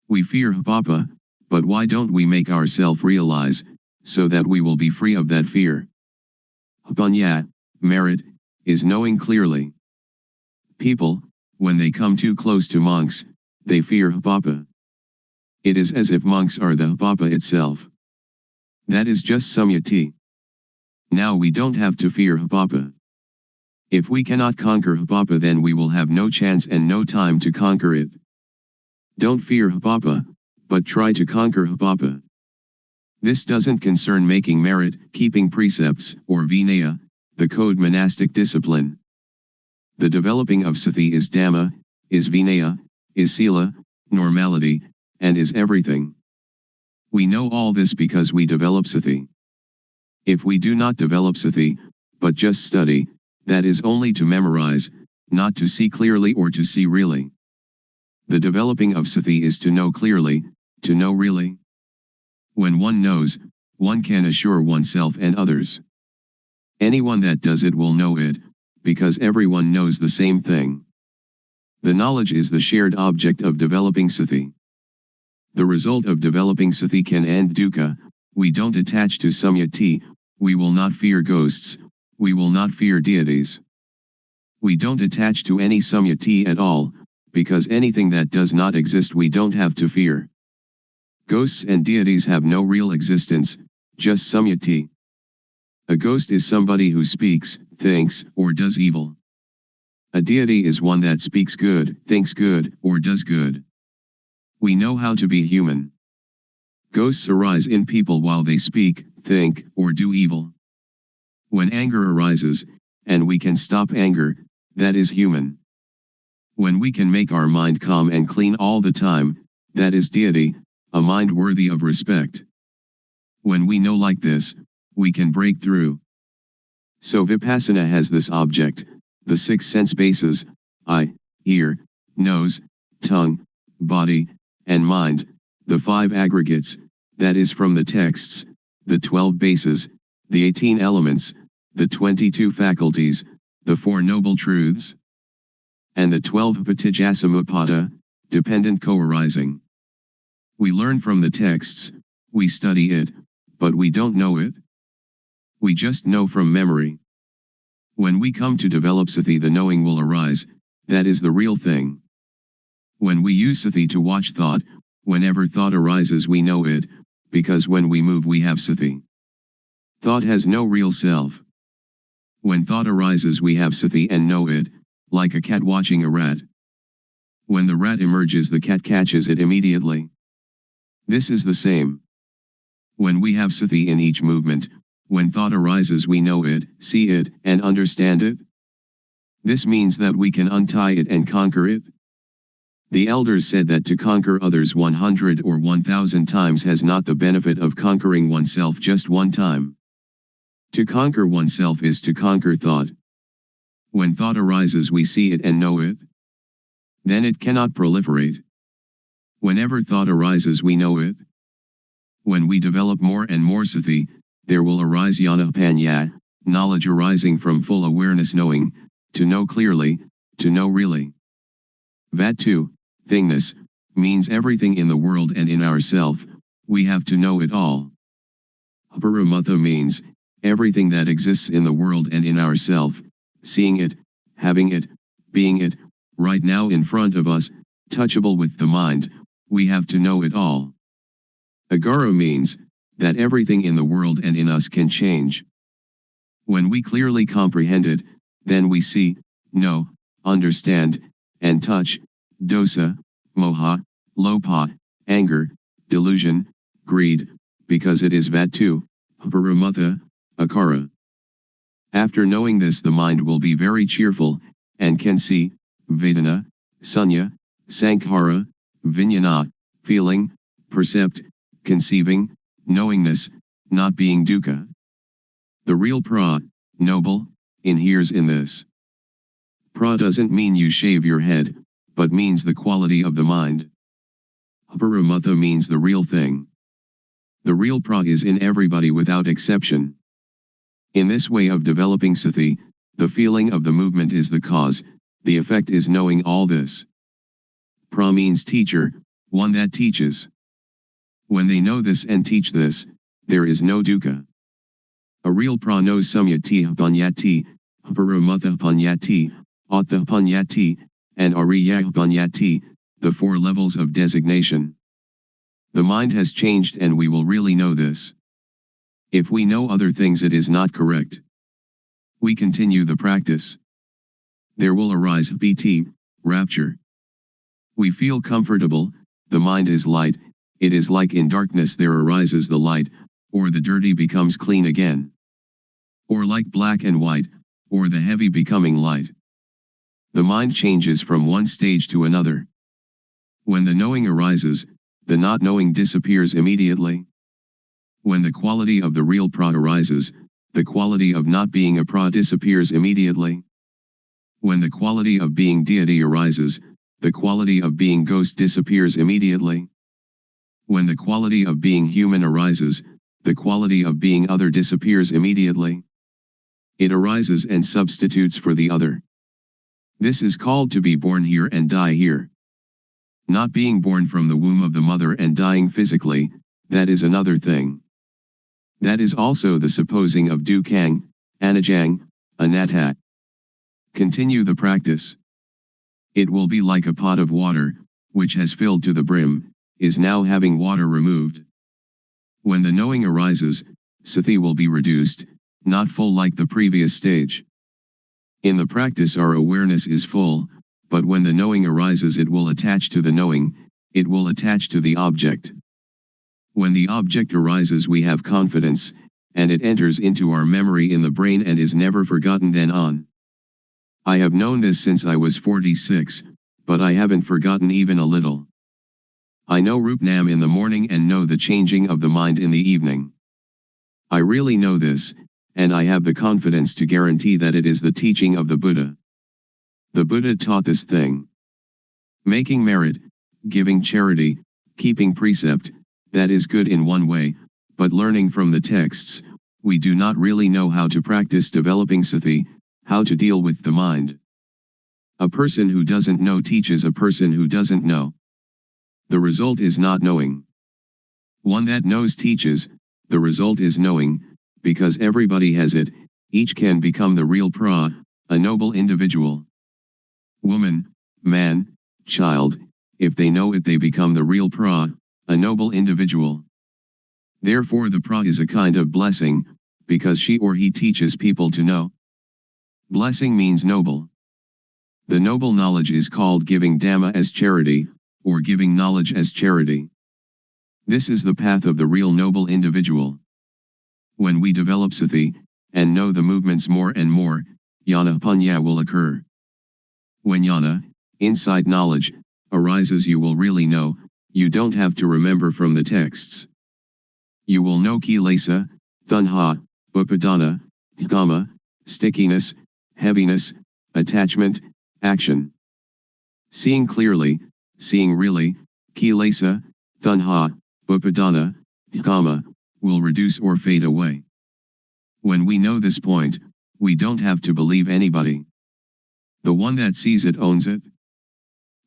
We fear papa, but why don't we make ourselves realize, so that we will be free of that fear? Panya, merit, is knowing clearly. People, when they come too close to monks, they fear papa. It is as if monks are the papa itself. That is just samyati. Now we don't have to fear papa. If we cannot conquer papa, then we will have no chance and no time to conquer it. Don't fear papa, but try to conquer papa. This doesn't concern making merit, keeping precepts, or vinaya, the code monastic discipline. The developing of sati is dhamma, is vinaya, is sila, normality, and is everything. We know all this because we develop sati. If we do not develop sati, but just study, that is only to memorize, not to see clearly or to see really. The developing of sati is to know clearly, to know really. When one knows, one can assure oneself and others. Anyone that does it will know it, because everyone knows the same thing. The knowledge is the shared object of developing sati. The result of developing sati can end dukkha. We don't attach to samyati, we will not fear ghosts, we will not fear deities. We don't attach to any samyati at all, because anything that does not exist we don't have to fear. Ghosts and deities have no real existence, just samyati. A ghost is somebody who speaks, thinks, or does evil. A deity is one that speaks good, thinks good, or does good. We know how to be human. Ghosts arise in people while they speak, think, or do evil. When anger arises, and we can stop anger, that is human. When we can make our mind calm and clean all the time, that is deity, a mind worthy of respect. When we know like this, we can break through. So Vipassana has this object, the 6 sense bases, eye, ear, nose, tongue, body, and mind, the 5 aggregates, that is from the texts, the 12 bases, the 18 elements, the 22 faculties, the 4 noble truths, and the 12 patijjasamuppada, dependent co-arising. We learn from the texts, we study it, but we don't know it. We just know from memory. When we come to develop sati, the knowing will arise, that is the real thing. When we use sati to watch thought, whenever thought arises we know it, because when we move we have sati. Thought has no real self. When thought arises we have sati and know it, like a cat watching a rat. When the rat emerges the cat catches it immediately. This is the same. When we have sati in each movement, when thought arises we know it, see it, and understand it. This means that we can untie it and conquer it. The elders said that to conquer others 100 or 1000 times has not the benefit of conquering oneself just one time. To conquer oneself is to conquer thought. When thought arises we see it and know it. Then it cannot proliferate. Whenever thought arises we know it. When we develop more and more sati, there will arise jnana panya, knowledge arising from full awareness, knowing, to know clearly, to know really. Vatu, thingness, means everything in the world and in ourself, we have to know it all. Paramutha means, everything that exists in the world and in ourself, seeing it, having it, being it, right now in front of us, touchable with the mind, we have to know it all. Agara means, that everything in the world and in us can change. When we clearly comprehend it, then we see, know, understand, and touch, dosa, moha, lopa, anger, delusion, greed, because it is vatu, paramutha, akara. After knowing this, the mind will be very cheerful, and can see, vedana, sunya, sankhara, vijnana, feeling, percept, conceiving, knowingness, not being dukkha. The real pra, noble, inheres in this. Pra doesn't mean you shave your head, but means the quality of the mind. Paramutha means the real thing. The real pra is in everybody without exception. In this way of developing sati, the feeling of the movement is the cause, the effect is knowing all this. Pra means teacher, one that teaches. When they know this and teach this, there is no dukkha. A real pra knows samyati panyati, paramutha panyati, attha panyati, and ariya panyati, the four levels of designation. The mind has changed and we will really know this. If we know other things, it is not correct. We continue the practice. There will arise piti, rapture. We feel comfortable, the mind is light, it is like in darkness there arises the light, or the dirty becomes clean again. Or like black and white, or the heavy becoming light. The mind changes from one stage to another. When the knowing arises, the not knowing disappears immediately. When the quality of the real pra arises, the quality of not being a pra disappears immediately. When the quality of being deity arises, the quality of being ghost disappears immediately. When the quality of being human arises, the quality of being other disappears immediately. It arises and substitutes for the other. This is called to be born here and die here. Not being born from the womb of the mother and dying physically, that is another thing. That is also the supposing of dukkang, anajang, anatta. Continue the practice. It will be like a pot of water, which has filled to the brim, is now having water removed. When the knowing arises, sati will be reduced, not full like the previous stage. In the practice our awareness is full, but when the knowing arises it will attach to the knowing, it will attach to the object. When the object arises we have confidence, and it enters into our memory in the brain and is never forgotten then on. I have known this since I was 46, but I haven't forgotten even a little. I know Rupnam in the morning and know the changing of the mind in the evening. I really know this, and I have the confidence to guarantee that it is the teaching of the Buddha. The Buddha taught this thing. Making merit, giving charity, keeping precept, that is good in one way, but learning from the texts, we do not really know how to practice developing sati, how to deal with the mind. A person who doesn't know teaches a person who doesn't know. The result is not knowing. One that knows teaches, the result is knowing, because everybody has it, each can become the real pra, a noble individual. Woman, man, child, if they know it they become the real pra, a noble individual. Therefore the pra is a kind of blessing, because she or he teaches people to know. Blessing means noble. The noble knowledge is called giving Dhamma as charity, or giving knowledge as charity. This is the path of the real noble individual. When we develop sati, and know the movements more and more, jnana panya will occur. When jnana, inside knowledge, arises you will really know, you don't have to remember from the texts. You will know kilesa, tanha, upadana, kama, stickiness, heaviness, attachment, action. Seeing clearly, seeing really, kilesa, tanha, upadana, kama, will reduce or fade away. When we know this point, we don't have to believe anybody. The one that sees it owns it.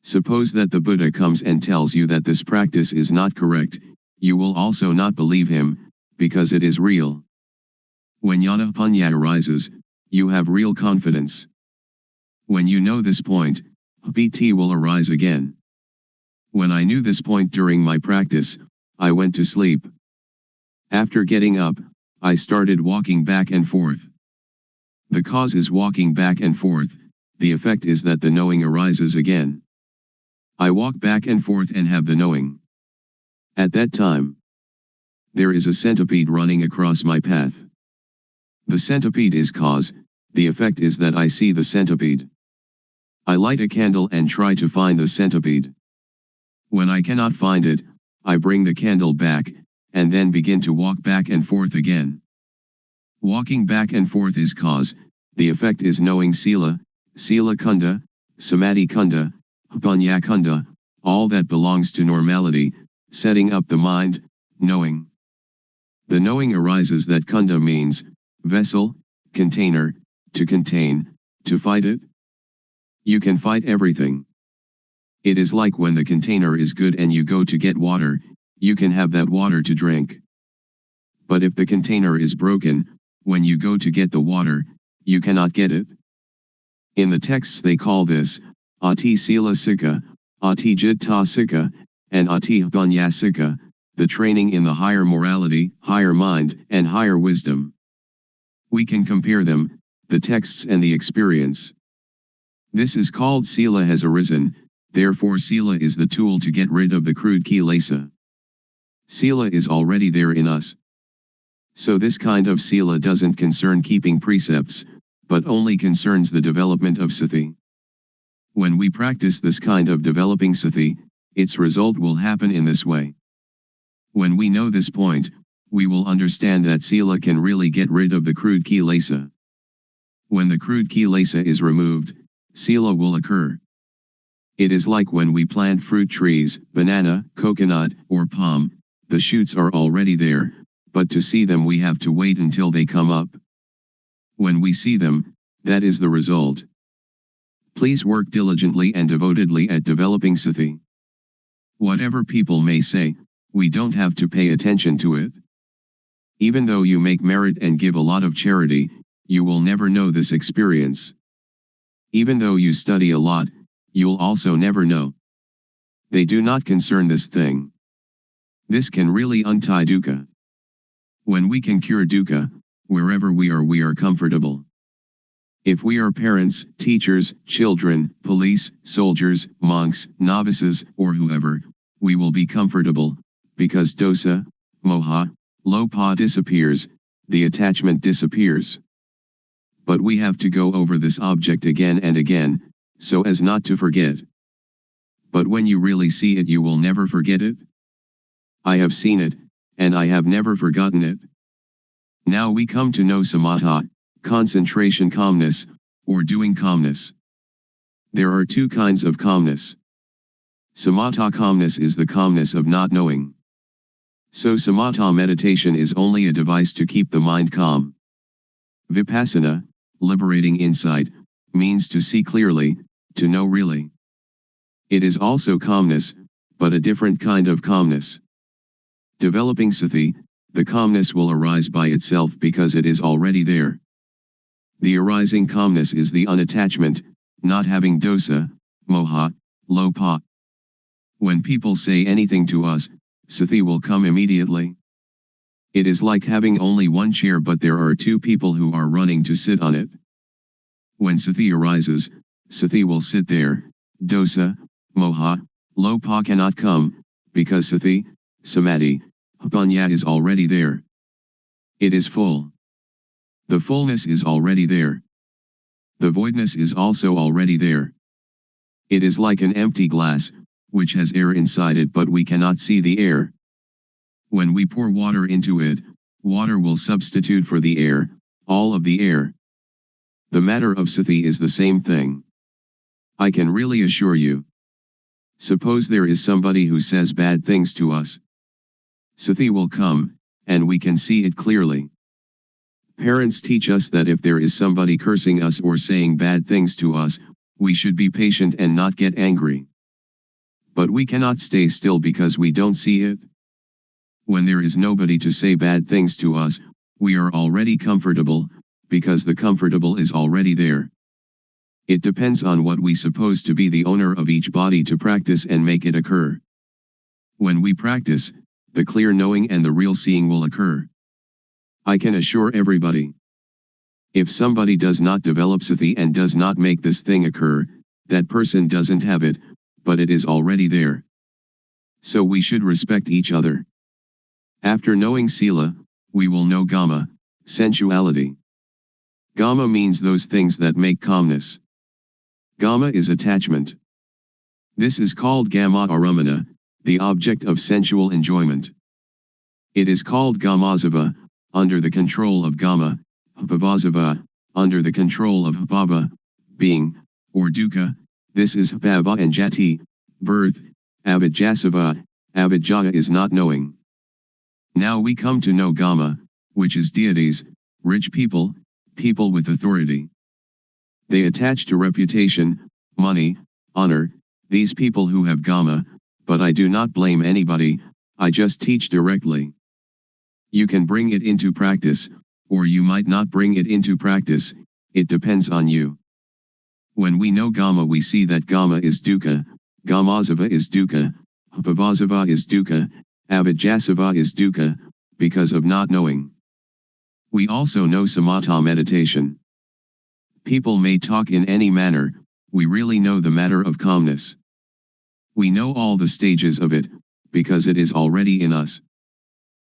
Suppose that the Buddha comes and tells you that this practice is not correct, you will also not believe him, because it is real. When jnana panya arises, you have real confidence. When you know this point, piti will arise again. When I knew this point during my practice, I went to sleep. After getting up, I started walking back and forth. The cause is walking back and forth, the effect is that the knowing arises again. I walk back and forth and have the knowing. At that time, there is a centipede running across my path. The centipede is cause, the effect is that I see the centipede. I light a candle and try to find the centipede. When I cannot find it, I bring the candle back, and then begin to walk back and forth again. Walking back and forth is cause, the effect is knowing sila, sila kunda, samadhi kunda, panya kunda, all that belongs to normality, setting up the mind, knowing. The knowing arises that kunda means, vessel, container, to contain, to fight it. You can fight everything. It is like when the container is good and you go to get water, you can have that water to drink. But if the container is broken, when you go to get the water, you cannot get it. In the texts they call this, ati sila sikha, ati jitta sikha, and ati panya sikha, the training in the higher morality, higher mind, and higher wisdom. We can compare them, the texts and the experience. This is called sila has arisen, therefore sila is the tool to get rid of the crude kilesa. Sila is already there in us. So this kind of sila doesn't concern keeping precepts, but only concerns the development of sati. When we practice this kind of developing sati, its result will happen in this way. When we know this point, we will understand that sila can really get rid of the crude kilesa. When the crude kilesa is removed, sila will occur. It is like when we plant fruit trees, banana, coconut, or palm, the shoots are already there, but to see them we have to wait until they come up. When we see them, that is the result. Please work diligently and devotedly at developing sati. Whatever people may say, we don't have to pay attention to it. Even though you make merit and give a lot of charity, you will never know this experience. Even though you study a lot, you'll also never know. They do not concern this thing. This can really untie dukkha. When we can cure dukkha, wherever we are comfortable. If we are parents, teachers, children, police, soldiers, monks, novices, or whoever, we will be comfortable, because dosa, moha, lopa disappears, the attachment disappears. But we have to go over this object again and again, so as not to forget. But when you really see it you will never forget it. I have seen it, and I have never forgotten it. Now we come to know samatha, concentration calmness, or doing calmness. There are two kinds of calmness. Samatha calmness is the calmness of not knowing. So samatha meditation is only a device to keep the mind calm. Vipassana, liberating insight, means to see clearly, to know really. It is also calmness, but a different kind of calmness. Developing sati, the calmness will arise by itself because it is already there. The arising calmness is the unattachment, not having dosa, moha, lopa. When people say anything to us, sati will come immediately. It is like having only one chair but there are two people who are running to sit on it. When sati arises, sati will sit there, dosa, moha, lopa cannot come, because sati, samadhi, panya is already there. It is full. The fullness is already there. The voidness is also already there. It is like an empty glass, which has air inside it but we cannot see the air. When we pour water into it, water will substitute for the air, all of the air. The matter of sati is the same thing. I can really assure you. Suppose there is somebody who says bad things to us. Sati will come, and we can see it clearly. Parents teach us that if there is somebody cursing us or saying bad things to us, we should be patient and not get angry. But we cannot stay still because we don't see it. When there is nobody to say bad things to us, we are already comfortable, because the comfortable is already there. It depends on what we suppose to be the owner of each body to practice and make it occur. When we practice, the clear knowing and the real seeing will occur. I can assure everybody. If somebody does not develop sati and does not make this thing occur, that person doesn't have it, but it is already there. So we should respect each other. After knowing sila, we will know gama, sensuality. Gama means those things that make calmness. Gama is attachment. This is called gama aramana, the object of sensual enjoyment. It is called gamazava, under the control of gama, bhavazava, under the control of bhava, being, or dukkha. This is bhava and jati, birth. Avijjasava, avijjaya is not knowing. Now we come to know gama, which is deities, rich people, people with authority. They attach to reputation, money, honor, these people who have gama, but I do not blame anybody, I just teach directly. You can bring it into practice, or you might not bring it into practice, it depends on you. When we know gama, we see that gama is dukkha, gamazava is dukkha, bhavazava is dukkha, avijjasava is dukkha, because of not knowing. We also know samatha meditation. People may talk in any manner, we really know the matter of calmness. We know all the stages of it, because it is already in us.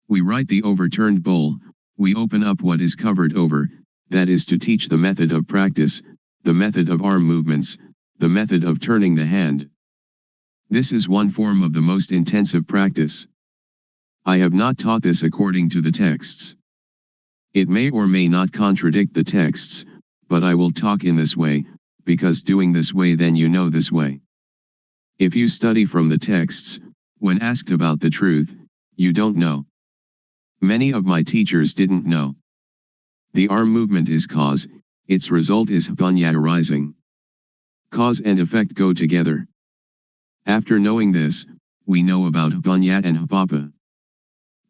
We write the overturned bowl, we open up what is covered over, that is to teach the method of practice, the method of arm movements, the method of turning the hand. This is one form of the most intensive practice. I have not taught this according to the texts. It may or may not contradict the texts, but I will talk in this way, because doing this way then you know this way. If you study from the texts, when asked about the truth, you don't know. Many of my teachers didn't know. The arm movement is cause, its result is bhunya arising. Cause and effect go together. After knowing this, we know about bhunya and papa.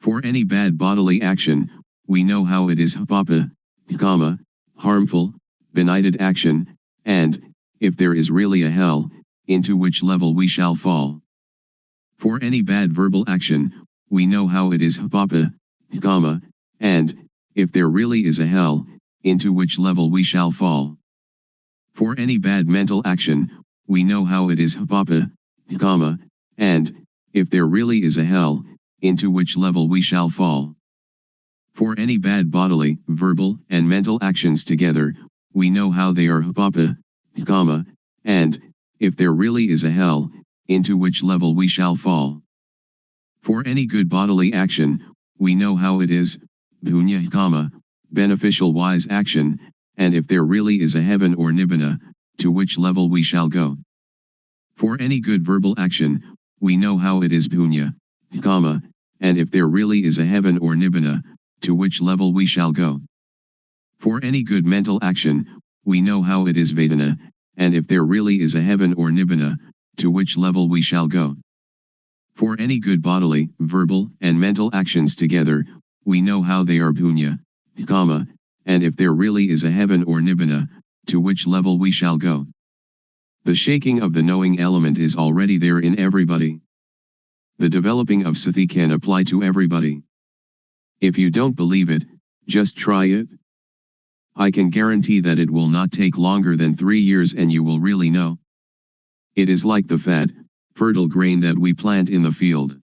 For any bad bodily action, we know how it is papa, kama, harmful, benighted action, and, if there is really a hell, into which level we shall fall. For any bad verbal action, we know how it is papa, kama, and, if there really is a hell, into which level we shall fall. For any bad mental action, we know how it is papa, kama, and, if there really is a hell, into which level we shall fall. For any bad bodily, verbal, and mental actions together, we know how they are papa, kama, and, if there really is a hell, into which level we shall fall. For any good bodily action, we know how it is, bhunya kama, beneficial wise action, and if there really is a heaven or nibbana, to which level we shall go. For any good verbal action, we know how it is bhunya kama, and if there really is a heaven or nibbana, to which level we shall go. For any good mental action, we know how it is vedana, and if there really is a heaven or nibbana, to which level we shall go. For any good bodily, verbal, and mental actions together, we know how they are bhunya kama, and if there really is a heaven or nibbana, to which level we shall go. The shaking of the knowing element is already there in everybody. The developing of sati can apply to everybody. If you don't believe it, just try it. I can guarantee that it will not take longer than 3 years and you will really know. It is like the fat, fertile grain that we plant in the field.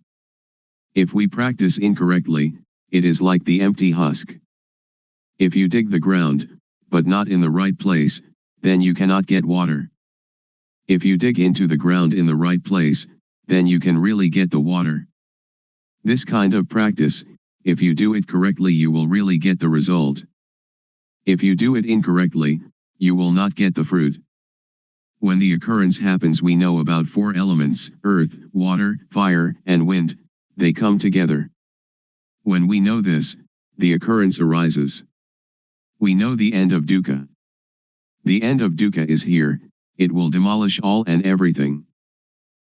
If we practice incorrectly, it is like the empty husk. If you dig the ground, but not in the right place, then you cannot get water. If you dig into the ground in the right place, then you can really get the water. This kind of practice, if you do it correctly, you will really get the result. If you do it incorrectly, you will not get the fruit. When the occurrence happens, we know about 4 elements, earth, water, fire, and wind, they come together. When we know this, the occurrence arises. We know the end of dukkha. The end of dukkha is here, it will demolish all and everything.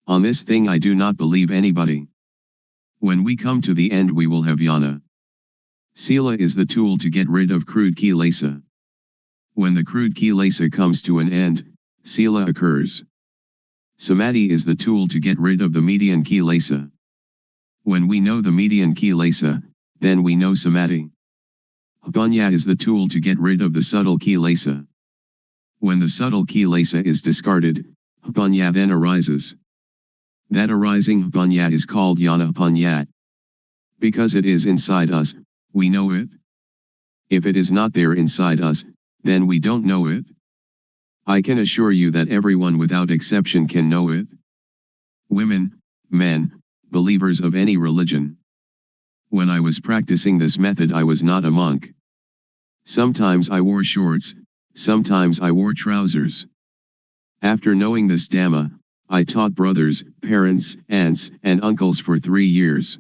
On this thing I do not believe anybody. When we come to the end we will have jnana. Sila is the tool to get rid of crude kilesa. When the crude kilesa comes to an end, sila occurs. Samadhi is the tool to get rid of the median kilesa. When we know the median kilesa, then we know samadhi. Upanya is the tool to get rid of the subtle kilesa. When the subtle kilesa is discarded, Upanya then arises. That arising Upanya is called Jnana Upanya. Because it is inside us, we know it. If it is not there inside us, then we don't know it. I can assure you that everyone without exception can know it. Women, men, believers of any religion. When I was practicing this method, I was not a monk. Sometimes I wore shorts, sometimes I wore trousers. After knowing this Dhamma, I taught brothers, parents, aunts, and uncles for 3 years.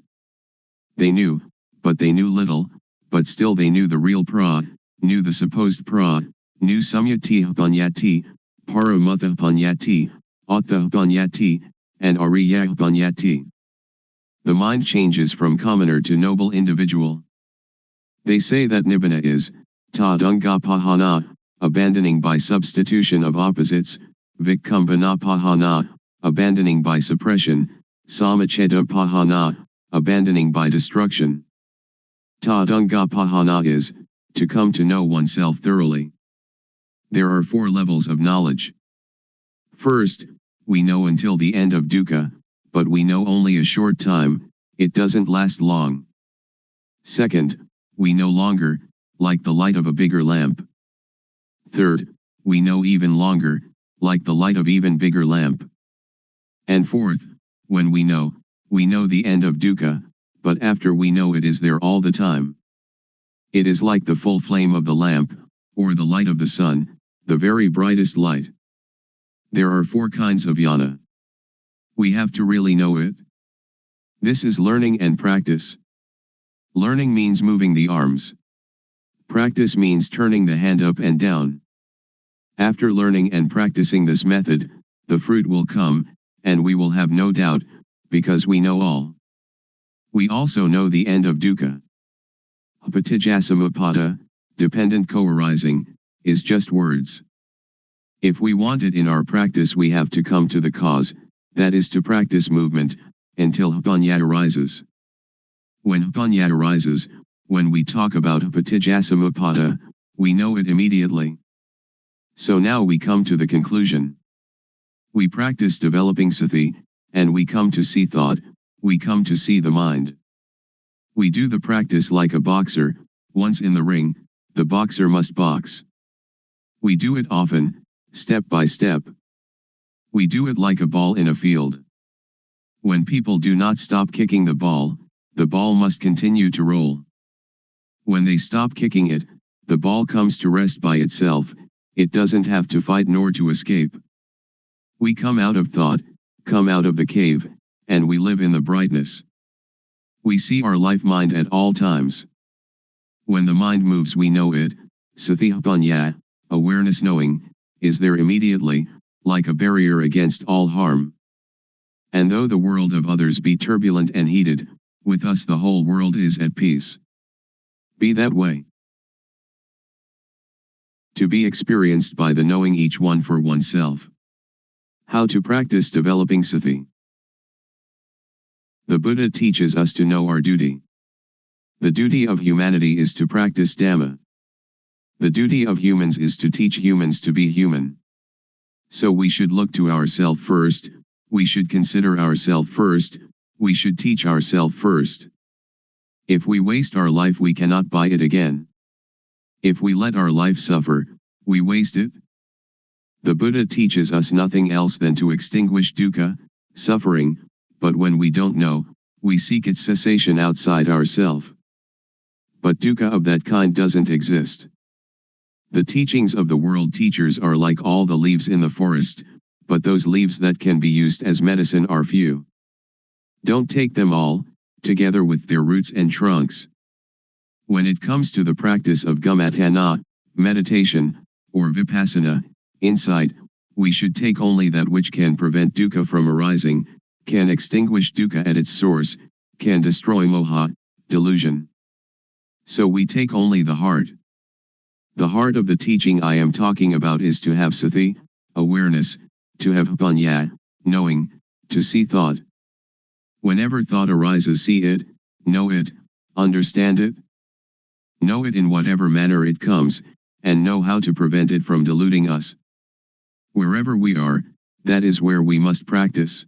They knew, but they knew little, but still they knew the real pra, knew the supposed pra, knew Samyati Upanyati, Paramutha Upanyati, Attha Upanyati, and Ariya Upanyati. The mind changes from commoner to noble individual. They say that Nibbana is, ta dunga pahana, abandoning by substitution of opposites, vikkumbana pahana, abandoning by suppression, samacheda pahana, abandoning by destruction. Ta dunga pahana is, to come to know oneself thoroughly. There are 4 levels of knowledge. First, we know until the end of dukkha, but we know only a short time, it doesn't last long. Second, we know longer, like the light of a bigger lamp. Third, we know even longer, like the light of even bigger lamp. And fourth, when we know the end of dukkha, but after we know it is there all the time. It is like the full flame of the lamp, or the light of the sun, the very brightest light. There are 4 kinds of jnana. We have to really know it. This is learning and practice. Learning means moving the arms. Practice means turning the hand up and down. After learning and practicing this method, the fruit will come, and we will have no doubt, because we know all. We also know the end of dukkha. Apatijjasamuppada, dependent co-arising, is just words. If we want it in our practice, we have to come to the cause, that is to practice movement, until Upanya arises. When Upanya arises, when we talk about Apatijjasamuppada, we know it immediately. So now we come to the conclusion. We practice developing sati, and we come to see thought, we come to see the mind. We do the practice like a boxer, once in the ring, the boxer must box. We do it often, step by step. We do it like a ball in a field. When people do not stop kicking the ball must continue to roll. When they stop kicking it, the ball comes to rest by itself, it doesn't have to fight nor to escape. We come out of thought, come out of the cave, and we live in the brightness. We see our life mind at all times. When the mind moves, we know it, sati upanya, awareness knowing, is there immediately, like a barrier against all harm. And though the world of others be turbulent and heated, with us the whole world is at peace. Be that way. To be experienced by the knowing each one for oneself. How to practice developing sati. The Buddha teaches us to know our duty. The duty of humanity is to practice Dhamma. The duty of humans is to teach humans to be human. So we should look to ourselves first, we should consider ourselves first, we should teach ourselves first. If we waste our life, we cannot buy it again. If we let our life suffer, we waste it. The Buddha teaches us nothing else than to extinguish dukkha, suffering, but when we don't know, we seek its cessation outside ourselves. But dukkha of that kind doesn't exist. The teachings of the world teachers are like all the leaves in the forest, but those leaves that can be used as medicine are few. Don't take them all, together with their roots and trunks. When it comes to the practice of gammatthana, meditation, or vipassana, insight, we should take only that which can prevent dukkha from arising, can extinguish dukkha at its source, can destroy moha, delusion. So we take only the heart. The heart of the teaching I am talking about is to have sati, awareness, to have upanya, knowing, to see thought. Whenever thought arises, see it, know it, understand it. Know it in whatever manner it comes, and know how to prevent it from deluding us. Wherever we are, that is where we must practice.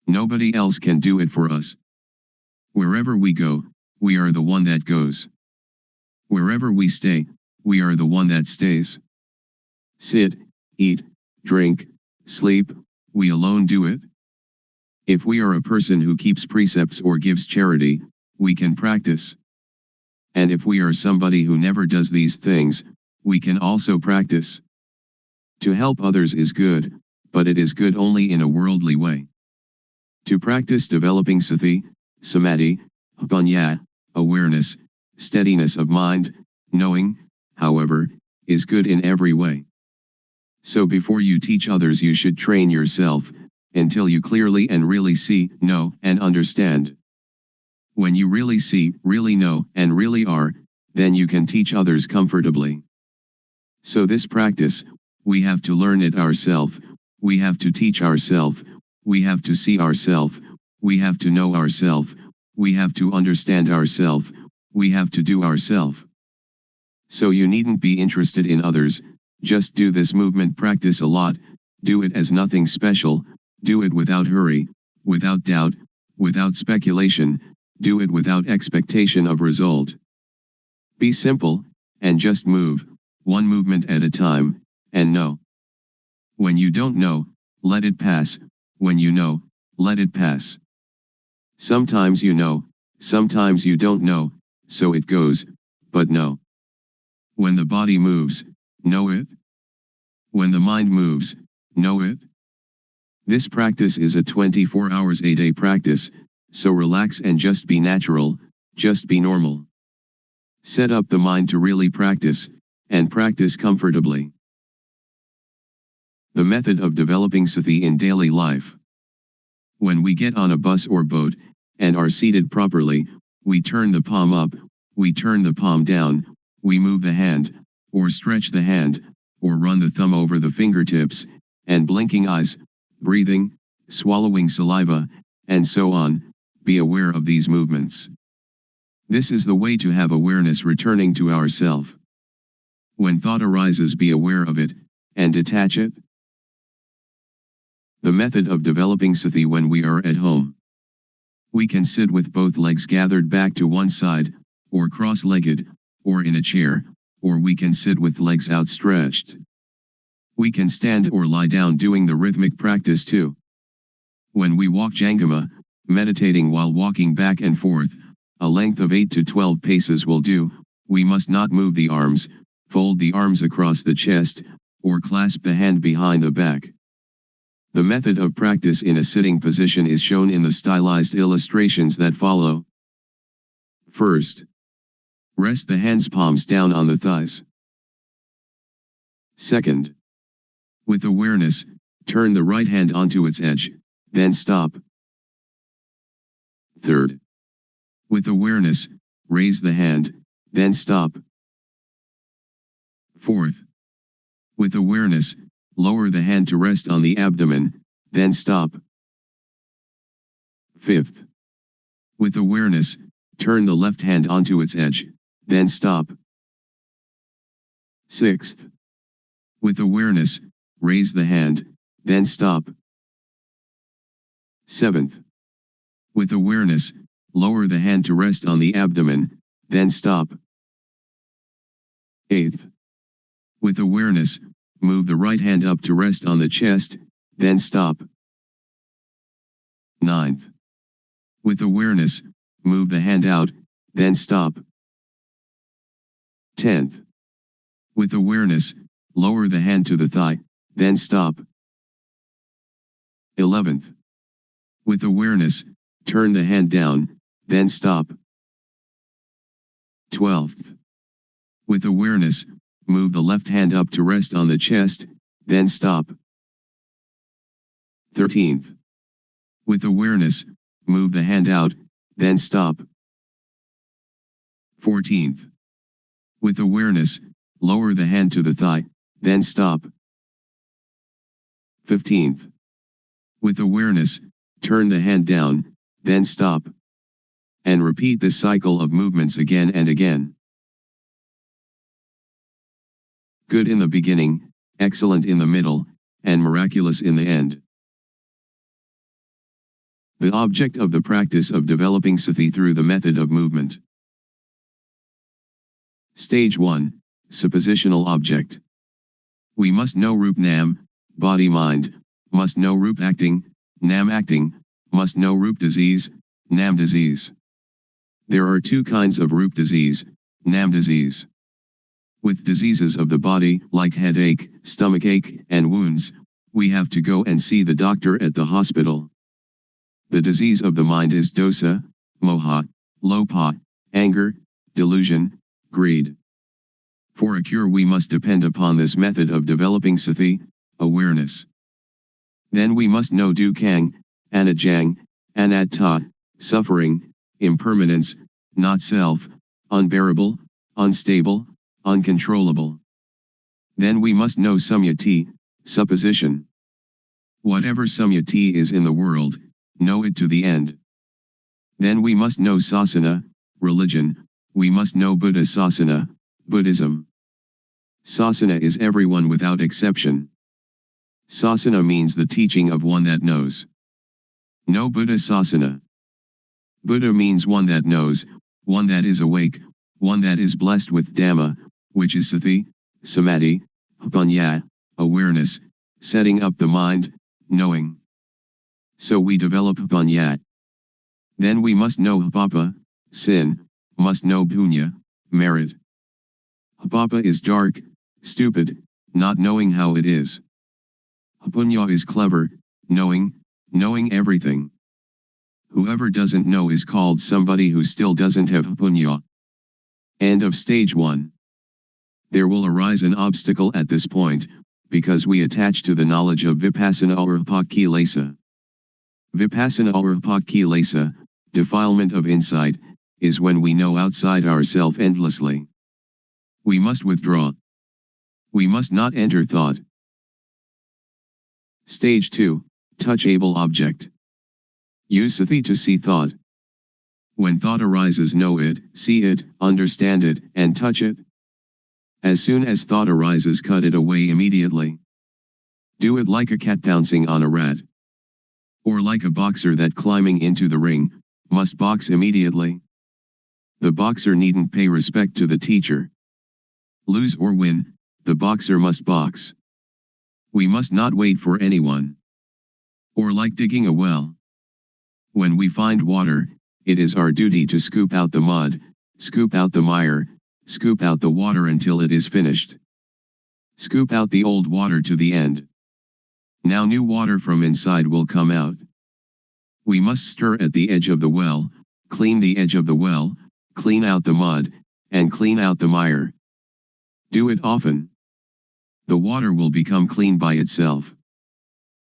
Nobody else can do it for us. Wherever we go, we are the one that goes. Wherever we stay, we are the one that stays. Sit, eat, drink, sleep, we alone do it. If we are a person who keeps precepts or gives charity, we can practice. And if we are somebody who never does these things, we can also practice. To help others is good, but it is good only in a worldly way. To practice developing sati, samadhi, panya, awareness, steadiness of mind, knowing, however, is good in every way. So before you teach others you should train yourself, until you clearly and really see, know, and understand. When you really see, really know, and really are, then you can teach others comfortably. So this practice, we have to learn it ourselves, we have to teach ourselves, we have to see ourselves, we have to know ourselves, we have to understand ourselves, we have to do ourselves. So you needn't be interested in others, just do this movement practice a lot, do it as nothing special, do it without hurry, without doubt, without speculation, do it without expectation of result. Be simple, and just move, one movement at a time, and know. When you don't know, let it pass, when you know, let it pass. Sometimes you know, sometimes you don't know, so it goes, but know. When the body moves, know it. When the mind moves, know it. This practice is a 24 hours a day practice, so relax and just be natural, just be normal. Set up the mind to really practice, and practice comfortably. The method of developing sati in daily life. When we get on a bus or boat, and are seated properly, we turn the palm up, we turn the palm down, we move the hand, or stretch the hand, or run the thumb over the fingertips, and blinking eyes, breathing, swallowing saliva, and so on, be aware of these movements. This is the way to have awareness returning to ourself. When thought arises, be aware of it, and detach it. The method of developing sati when we are at home. We can sit with both legs gathered back to one side, or cross-legged, or in a chair, or we can sit with legs outstretched. We can stand or lie down doing the rhythmic practice too. When we walk Jangama, meditating while walking back and forth, a length of 8 to 12 paces will do, we must not move the arms, fold the arms across the chest, or clasp the hand behind the back. The method of practice in a sitting position is shown in the stylized illustrations that follow. First, rest the hands palms down on the thighs. Second, with awareness, turn the right hand onto its edge, then stop. Third, with awareness, raise the hand, then stop. Fourth, with awareness, lower the hand to rest on the abdomen, then stop. Fifth, with awareness, turn the left hand onto its edge, then stop. Sixth, with awareness, raise the hand, then stop. Seventh, with awareness, lower the hand to rest on the abdomen, then stop. Eighth, with awareness, move the right hand up to rest on the chest, then stop. Ninth, with awareness, move the hand out, then stop. 10th, with awareness, lower the hand to the thigh, then stop. 11th, with awareness, turn the hand down, then stop. 12th, with awareness, move the left hand up to rest on the chest, then stop. 13th, with awareness, move the hand out, then stop. 14th, with awareness, lower the hand to the thigh, then stop. 15th, with awareness, turn the hand down, then stop. And repeat this cycle of movements again and again. good in the beginning, excellent in the middle, and miraculous in the end. The object of the practice of developing sati through the method of movement. Stage 1, Suppositional Object. We must know Rup Nam, body-mind, must know Rup acting, Nam acting, must know Rup disease, Nam disease. There are two kinds of Rup disease, Nam disease. With diseases of the body, like headache, stomachache, and wounds, we have to go and see the doctor at the hospital. The disease of the mind is dosa, moha, lopa, anger, delusion, greed. For a cure we must depend upon this method of developing sati, awareness. Then we must know dukkang, anajang, anatta, suffering, impermanence, not self, unbearable, unstable, uncontrollable. Then we must know samyati, supposition. Whatever samyati is in the world, know it to the end. Then we must know sasana, religion, we must know Buddha sasana, Buddhism. Sasana is everyone without exception. Sasana means the teaching of one that knows. Know Buddha sasana. Buddha means one that knows, one that is awake, one that is blessed with Dhamma, which is sati, samadhi, panya, awareness, setting up the mind, knowing. So we develop panya. Then we must know papa, sin, must know punya, merit. Papa is dark, stupid, not knowing how it is. Punya is clever, knowing everything. Whoever doesn't know is called somebody who still doesn't have punya. End of stage 1. There will arise an obstacle at this point, because we attach to the knowledge of Vipassana or Kilesa. Vipassana or Kilesa, defilement of insight, is when we know outside ourself endlessly. We must withdraw. We must not enter thought. Stage 2, Touchable Object. Use sati to see thought. When thought arises, know it, see it, understand it, and touch it. As soon as thought arises, cut it away immediately. Do it like a cat pouncing on a rat. Or like a boxer that climbing into the ring, must box immediately. The boxer needn't pay respect to the teacher. Lose or win, the boxer must box. We must not wait for anyone. Or like digging a well. When we find water, it is our duty to scoop out the mud, scoop out the mire, scoop out the water until it is finished. Scoop out the old water to the end. Now new water from inside will come out. We must stir at the edge of the well, clean the edge of the well, clean out the mud, and clean out the mire. Do it often. The water will become clean by itself.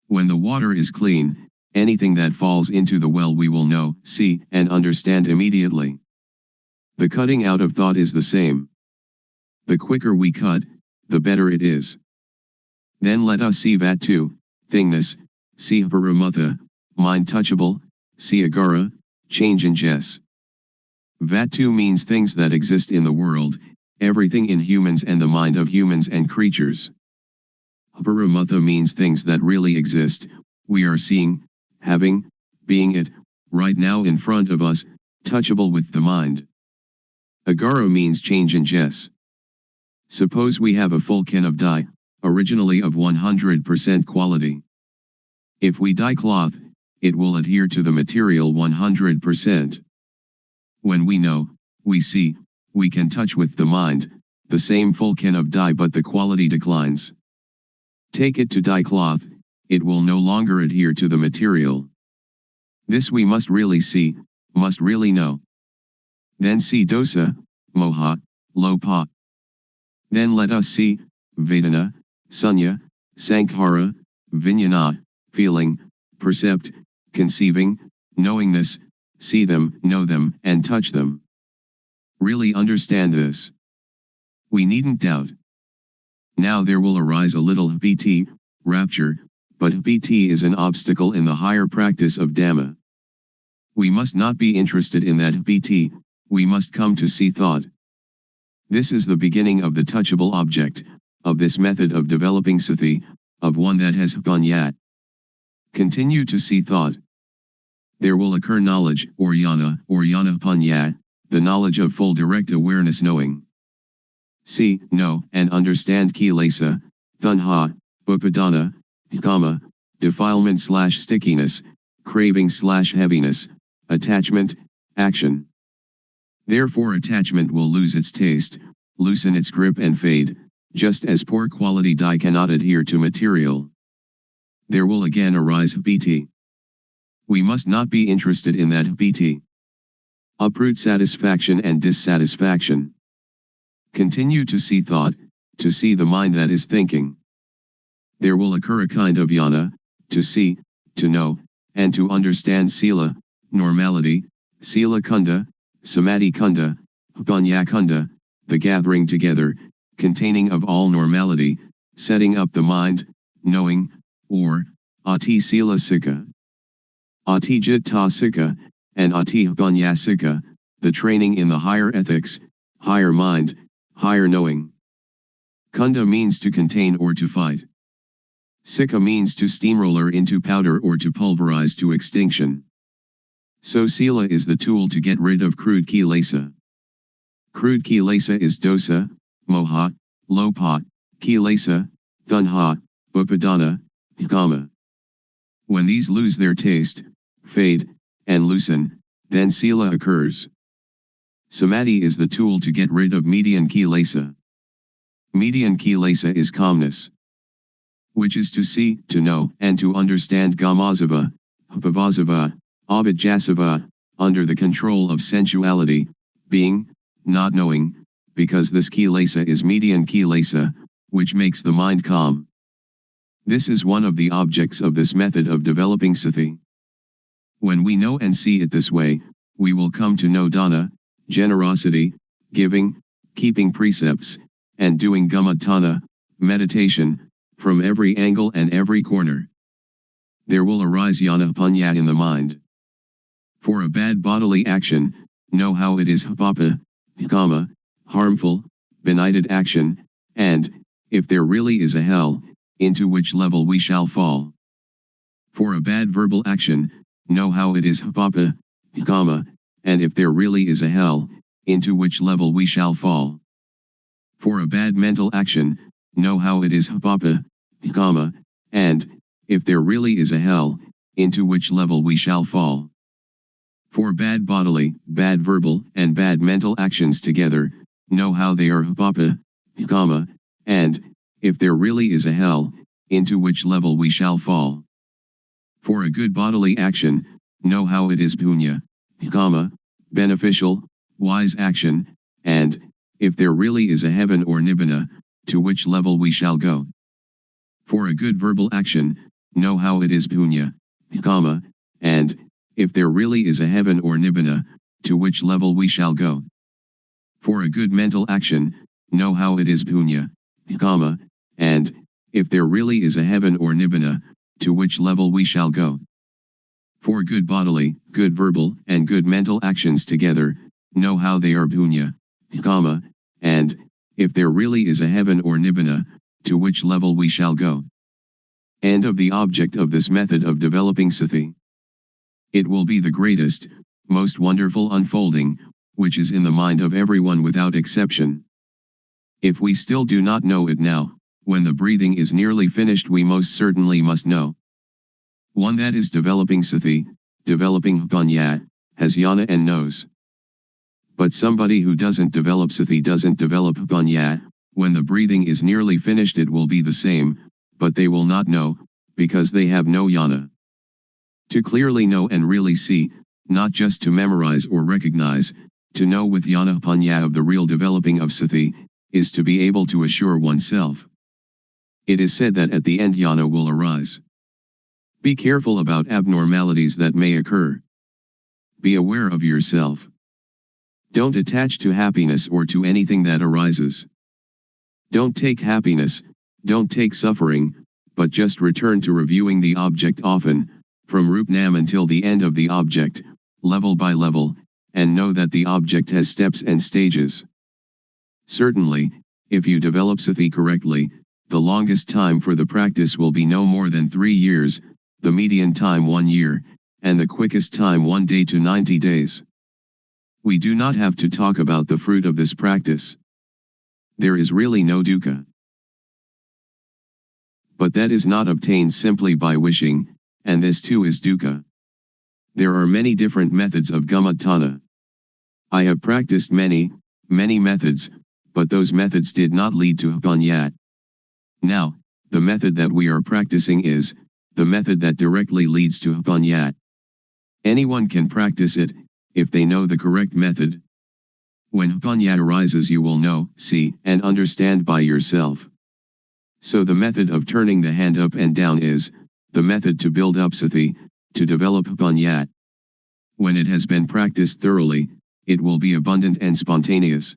When the water is clean, anything that falls into the well we will know, see, and understand immediately. The cutting out of thought is the same. The quicker we cut, the better it is. Then let us see Vatu, thingness, see Paramutha, mind touchable, see Agara, change in Jess. Vatu means things that exist in the world, everything in humans and the mind of humans and creatures. Paramutha means things that really exist, we are seeing, having, being it, right now in front of us, touchable with the mind. Agara means change in Jess. Suppose we have a full can of dye, originally of 100% quality. If we dye cloth, it will adhere to the material 100%. When we know, we see, we can touch with the mind, the same full can of dye but the quality declines. Take it to dye cloth, it will no longer adhere to the material. This we must really see, must really know. Then see dosa, moha, lopa. Then let us see, vedana, sunya, sankhara, vijnana, feeling, percept, conceiving, knowingness, see them, know them, and touch them. Really understand this. We needn't doubt. Now there will arise a little bhiti, rapture, but bhiti is an obstacle in the higher practice of Dhamma. We must not be interested in that bhiti, we must come to see thought. This is the beginning of the touchable object, of this method of developing sati, of one that has panya. Continue to see thought. There will occur knowledge, or jnana panya, the knowledge of full direct awareness knowing. See, know, and understand kilesa, tanha, upadana, kama, defilement/stickiness, craving/heaviness, attachment, action. Therefore attachment will lose its taste, loosen its grip and fade, just as poor quality dye cannot adhere to material. There will again arise bhiti. We must not be interested in that bhiti. Uproot satisfaction and dissatisfaction. Continue to see thought, to see the mind that is thinking. There will occur a kind of jnana, to see, to know, and to understand sila, normality, sila kunda, samadhi kunda, panya kunda, the gathering together, containing of all normality, setting up the mind, knowing, or, ati sila sikha. Ati jitta sikha, and ati panya sikha, the training in the higher ethics, higher mind, higher knowing. Kunda means to contain or to fight. Sikha means to steamroller into powder or to pulverize to extinction. So sila is the tool to get rid of crude kilesa. Crude kilesa is dosa, moha, lopa, kilesa, tanha, upadana, kama. When these lose their taste, fade, and loosen, then sila occurs. Samadhi is the tool to get rid of median kilesa. Median kilesa is calmness, which is to see, to know, and to understand gamazava, upavasava, abhijasava, under the control of sensuality, being, not knowing, because this kilesa is median kilesa, which makes the mind calm. This is one of the objects of this method of developing sati. When we know and see it this way, we will come to know dana, generosity, giving, keeping precepts, and doing gamatana, meditation, from every angle and every corner. There will arise jnana panya in the mind. For a bad bodily action, know how it is papa, kama, harmful, benighted action, and, if there really is a hell, into which level we shall fall. For a bad verbal action, know how it is papa, kama, and if there really is a hell, into which level we shall fall. For a bad mental action, know how it is papa, kama, and, if there really is a hell, into which level we shall fall. For bad bodily, bad verbal, and bad mental actions together, know how they are papa, kama, and, if there really is a hell, into which level we shall fall. For a good bodily action, know how it is punya, kama, beneficial, wise action, and, if there really is a heaven or nibbana, to which level we shall go. For a good verbal action, know how it is punya, kama, and, if there really is a heaven or nibbana, to which level we shall go. For a good mental action, know how it is punya, kama, and, if there really is a heaven or nibbana, to which level we shall go. For good bodily, good verbal, and good mental actions together, know how they are punya, kama, and, if there really is a heaven or nibbana, to which level we shall go. End of the object of this method of developing sati. It will be the greatest, most wonderful unfolding, which is in the mind of everyone without exception. If we still do not know it now, when the breathing is nearly finished we most certainly must know. One that is developing sati, developing panya, has jnana and knows. But somebody who doesn't develop sati doesn't develop panya, when the breathing is nearly finished it will be the same, but they will not know, because they have no jnana. To clearly know and really see, not just to memorize or recognize, to know with jnana panya of the real developing of sati, is to be able to assure oneself. It is said that at the end jnana will arise. Be careful about abnormalities that may occur. Be aware of yourself. Don't attach to happiness or to anything that arises. Don't take happiness, don't take suffering, but just return to reviewing the object often, from Rupnam until the end of the object, level by level, and know that the object has steps and stages. Certainly, If you develop sati correctly, the longest time for the practice will be no more than 3 years, the median time 1 year, and the quickest time 1 day to 90 days. We do not have to talk about the fruit of this practice. There is really no dukkha. But that is not obtained simply by wishing, and this too is dukkha. There are many different methods of gamatana. I have practiced many methods, but those methods did not lead to Vipassana. Now, the method that we are practicing is the method that directly leads to Vipassana. Anyone can practice it, if they know the correct method. When Vipassana arises, you will know, see, and understand by yourself. So the method of turning the hand up and down is the method to build up sati, to develop Vipassana. When it has been practiced thoroughly, it will be abundant and spontaneous.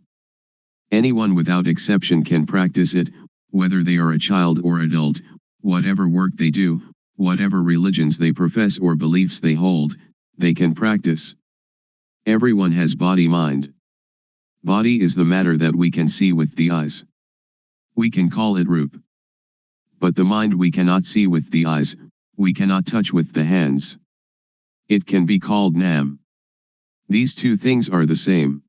Anyone without exception can practice it, whether they are a child or adult, whatever work they do, whatever religions they profess or beliefs they hold, they can practice. Everyone has body-mind. Body is the matter that we can see with the eyes. We can call it rup. But the mind we cannot see with the eyes, we cannot touch with the hands. It can be called nam. These two things are the same.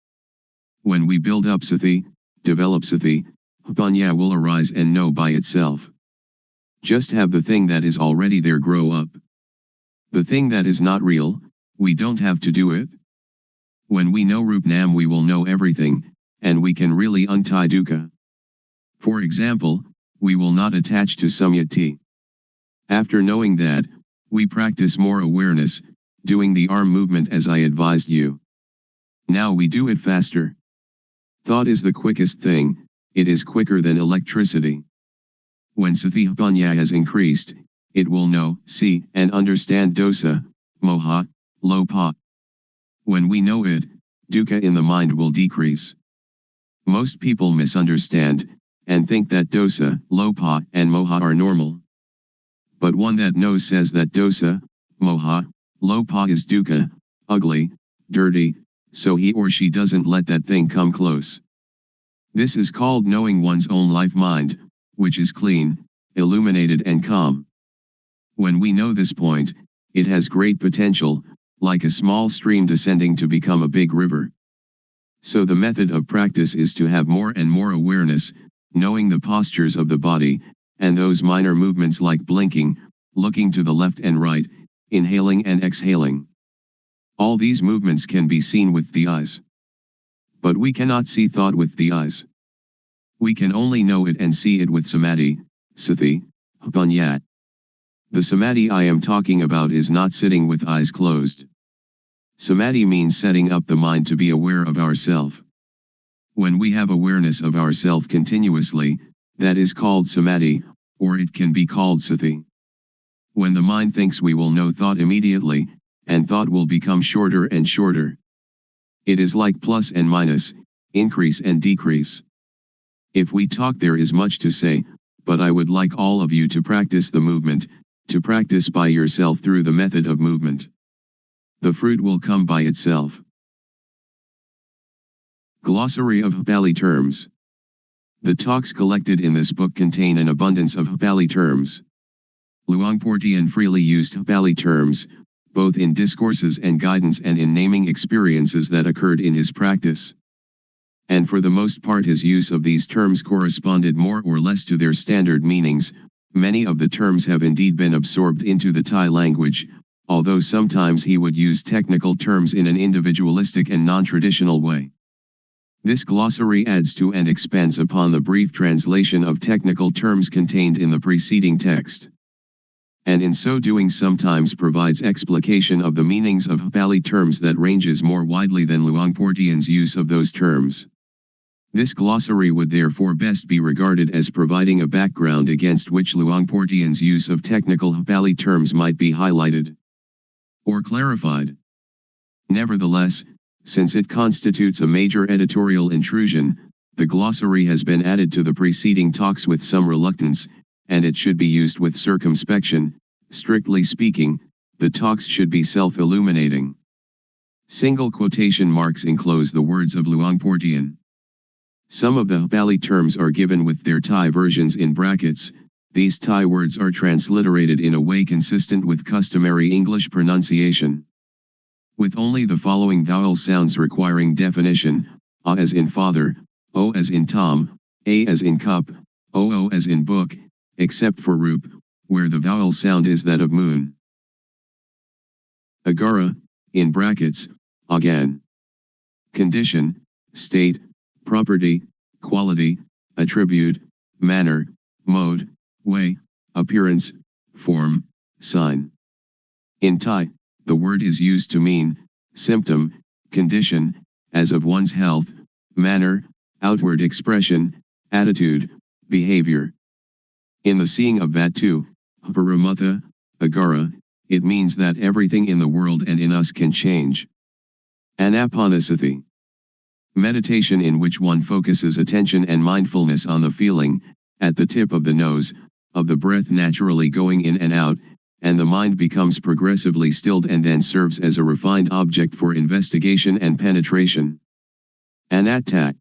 When we build up sati, develop sati, Vipassana will arise and know by itself. Just have the thing that is already there grow up. The thing that is not real, we don't have to do it. When we know Rup Nam, we will know everything, and we can really untie dukkha. For example, we will not attach to samyati. After knowing that, we practice more awareness, doing the arm movement as I advised you. Now we do it faster. Thought is the quickest thing, it is quicker than electricity. When sati Vipassana has increased, it will know, see, and understand dosa, moha, lopa. When we know it, dukkha in the mind will decrease. Most people misunderstand, and think that dosa, lopa, and moha are normal. But one that knows says that dosa, moha, lopa is dukkha, ugly, dirty, so he or she doesn't let that thing come close. This is called knowing one's own life mind, which is clean, illuminated and calm. When we know this point, it has great potential, like a small stream descending to become a big river. So the method of practice is to have more and more awareness, knowing the postures of the body, and those minor movements like blinking, looking to the left and right, inhaling and exhaling. All these movements can be seen with the eyes. But we cannot see thought with the eyes. We can only know it and see it with samadhi, sati, Vipassana. The samadhi I am talking about is not sitting with eyes closed. Samadhi means setting up the mind to be aware of ourself. When we have awareness of ourself continuously, that is called samadhi, or it can be called sati. When the mind thinks, we will know thought immediately, and thought will become shorter and shorter. It is like plus and minus, increase and decrease. If we talk, there is much to say, but I would like all of you to practice the movement, to practice by yourself through the method of movement. The fruit will come by itself. Glossary of Pali terms. The talks collected in this book contain an abundance of Pali terms. Luangpor Teean freely used Pali terms, both in discourses and guidance and in naming experiences that occurred in his practice. And for the most part his use of these terms corresponded more or less to their standard meanings. Many of the terms have indeed been absorbed into the Thai language, although sometimes he would use technical terms in an individualistic and non-traditional way. This glossary adds to and expands upon the brief translation of technical terms contained in the preceding text, and in so doing sometimes provides explication of the meanings of Pali terms that ranges more widely than Luangpor Teean's use of those terms. This glossary would therefore best be regarded as providing a background against which Luangpor Teean's use of technical Pali terms might be highlighted or clarified. Nevertheless, since it constitutes a major editorial intrusion, the glossary has been added to the preceding talks with some reluctance, and it should be used with circumspection. Strictly speaking, the talks should be self-illuminating. Single quotation marks enclose the words of Luangpor Teean. Some of the Pali terms are given with their Thai versions in brackets. These Thai words are transliterated in a way consistent with customary English pronunciation, with only the following vowel sounds requiring definition: A as in father, O as in Tom, A as in cup, OO as in book, except for Roop, where the vowel sound is that of moon. Agara, in brackets, again. Condition, state, property, quality, attribute, manner, mode, way, appearance, form, sign. In Thai, the word is used to mean symptom, condition, as of one's health, manner, outward expression, attitude, behavior. In the seeing of Vatu, Paramatha, Agara, it means that everything in the world and in us can change. Anapanasati. Meditation in which one focuses attention and mindfulness on the feeling, at the tip of the nose, of the breath naturally going in and out, and the mind becomes progressively stilled and then serves as a refined object for investigation and penetration. Anatta.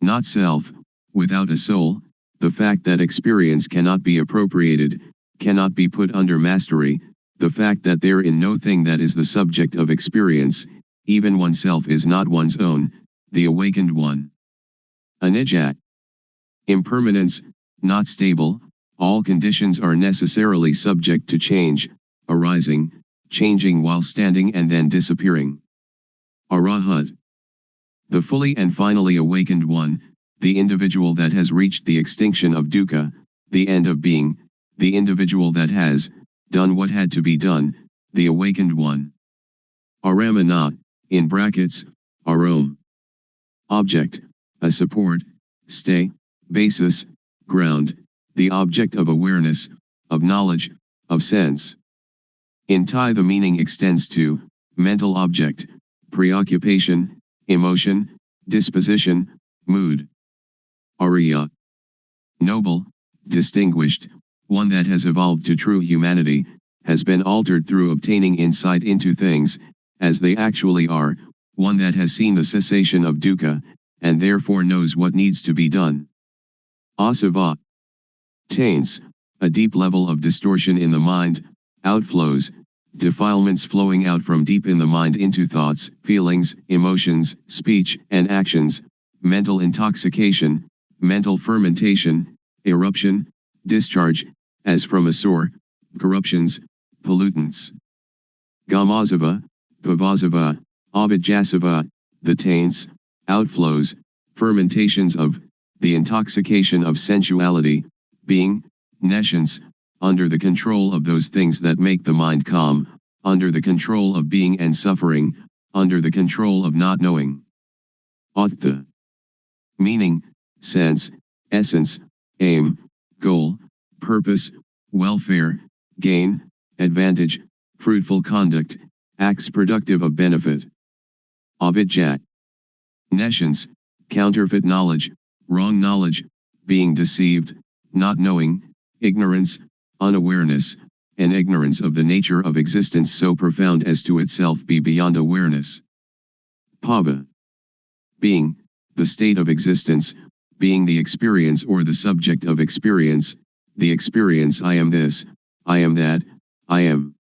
Not self, without a soul, the fact that experience cannot be appropriated, cannot be put under mastery, the fact that there is no thing that is the subject of experience, even oneself is not one's own, the awakened one. Anicca. Impermanence, not stable, all conditions are necessarily subject to change, arising, changing while standing and then disappearing. Arahat. The fully and finally awakened one, the individual that has reached the extinction of dukkha, the end of being, the individual that has done what had to be done, the awakened one. Aramana, in brackets, arom. Object, a support, stay, basis, ground, the object of awareness, of knowledge, of sense. In Thai the meaning extends to mental object, preoccupation, emotion, disposition, mood. Arya. Noble, distinguished, one that has evolved to true humanity, has been altered through obtaining insight into things, as they actually are, one that has seen the cessation of dukkha, and therefore knows what needs to be done. Asava. Taints, a deep level of distortion in the mind, outflows, defilements flowing out from deep in the mind into thoughts, feelings, emotions, speech, and actions, mental intoxication, mental fermentation, eruption, discharge, as from a sore, corruptions, pollutants. Gamazava, Pavasava, Abhijasava, the taints, outflows, fermentations of, the intoxication of sensuality, being, nescience, under the control of those things that make the mind calm, under the control of being and suffering, under the control of not knowing. Attha. Meaning, sense, essence, aim, goal, purpose, welfare, gain, advantage, fruitful conduct, acts productive of benefit. Avidya. Nescience, counterfeit knowledge, wrong knowledge, being deceived, not knowing, ignorance, unawareness, and ignorance of the nature of existence so profound as to itself be beyond awareness. Bhava. Being, the state of existence, being the experience or the subject of experience, the experience I am this, I am that, I am.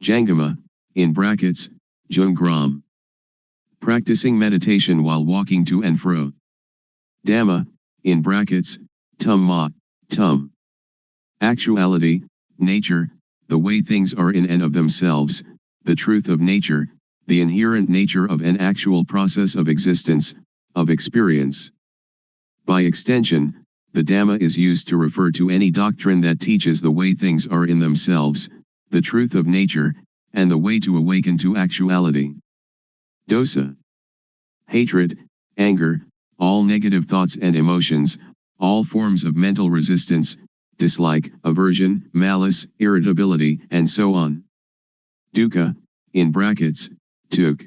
Jangama, in brackets, Jungram. Practicing meditation while walking to and fro. Dhamma, in brackets, Tumma, Tum. Actuality, nature, the way things are in and of themselves, the truth of nature, the inherent nature of an actual process of existence, of experience. By extension, the Dhamma is used to refer to any doctrine that teaches the way things are in themselves, the truth of nature, and the way to awaken to actuality. Dosa. Hatred, anger, all negative thoughts and emotions, all forms of mental resistance, dislike, aversion, malice, irritability, and so on. Dukkha, in brackets, tuk.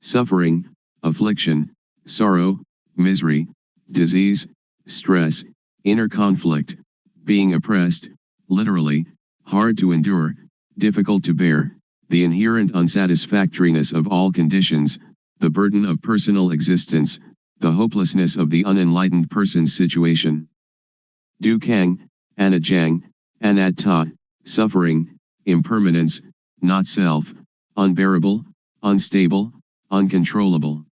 Suffering, affliction, sorrow, misery, disease, stress, inner conflict, being oppressed, literally, hard to endure, difficult to bear, the inherent unsatisfactoriness of all conditions, the burden of personal existence, the hopelessness of the unenlightened person's situation. Dukkang, anajang, anatta, suffering, impermanence, not self, unbearable, unstable, uncontrollable.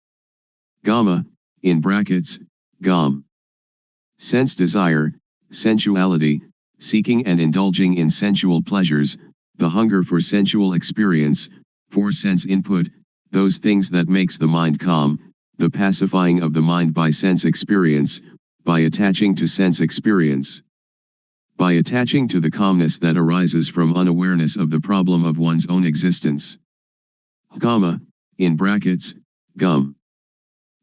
Gama, in brackets, gam. Sense desire, sensuality, seeking and indulging in sensual pleasures, the hunger for sensual experience, for sense input, those things that makes the mind calm, the pacifying of the mind by sense experience, by attaching to sense experience. By attaching to the calmness that arises from unawareness of the problem of one's own existence. Gama, in brackets, gum.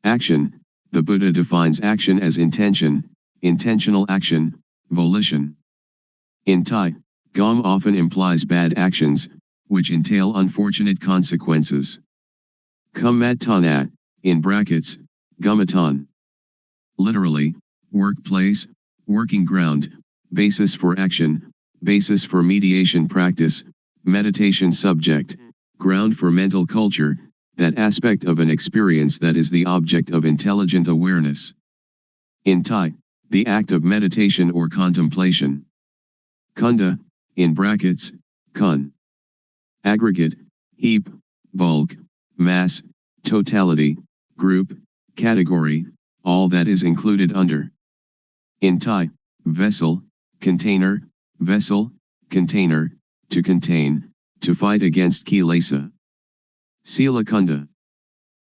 Action, the Buddha defines action as intention, intentional action, volition. In Thai, gam often implies bad actions, which entail unfortunate consequences. Kummatana, in brackets, gumatan. Literally, workplace, working ground, basis for action, basis for mediation practice, meditation subject, ground for mental culture, that aspect of an experience that is the object of intelligent awareness. In Thai, the act of meditation or contemplation. Kunda, in brackets, kun. Aggregate, heap, bulk, mass, totality, group, category, all that is included under. In Thai, vessel, container, vessel, container, to contain, to fight against kilesa. Sila kunda.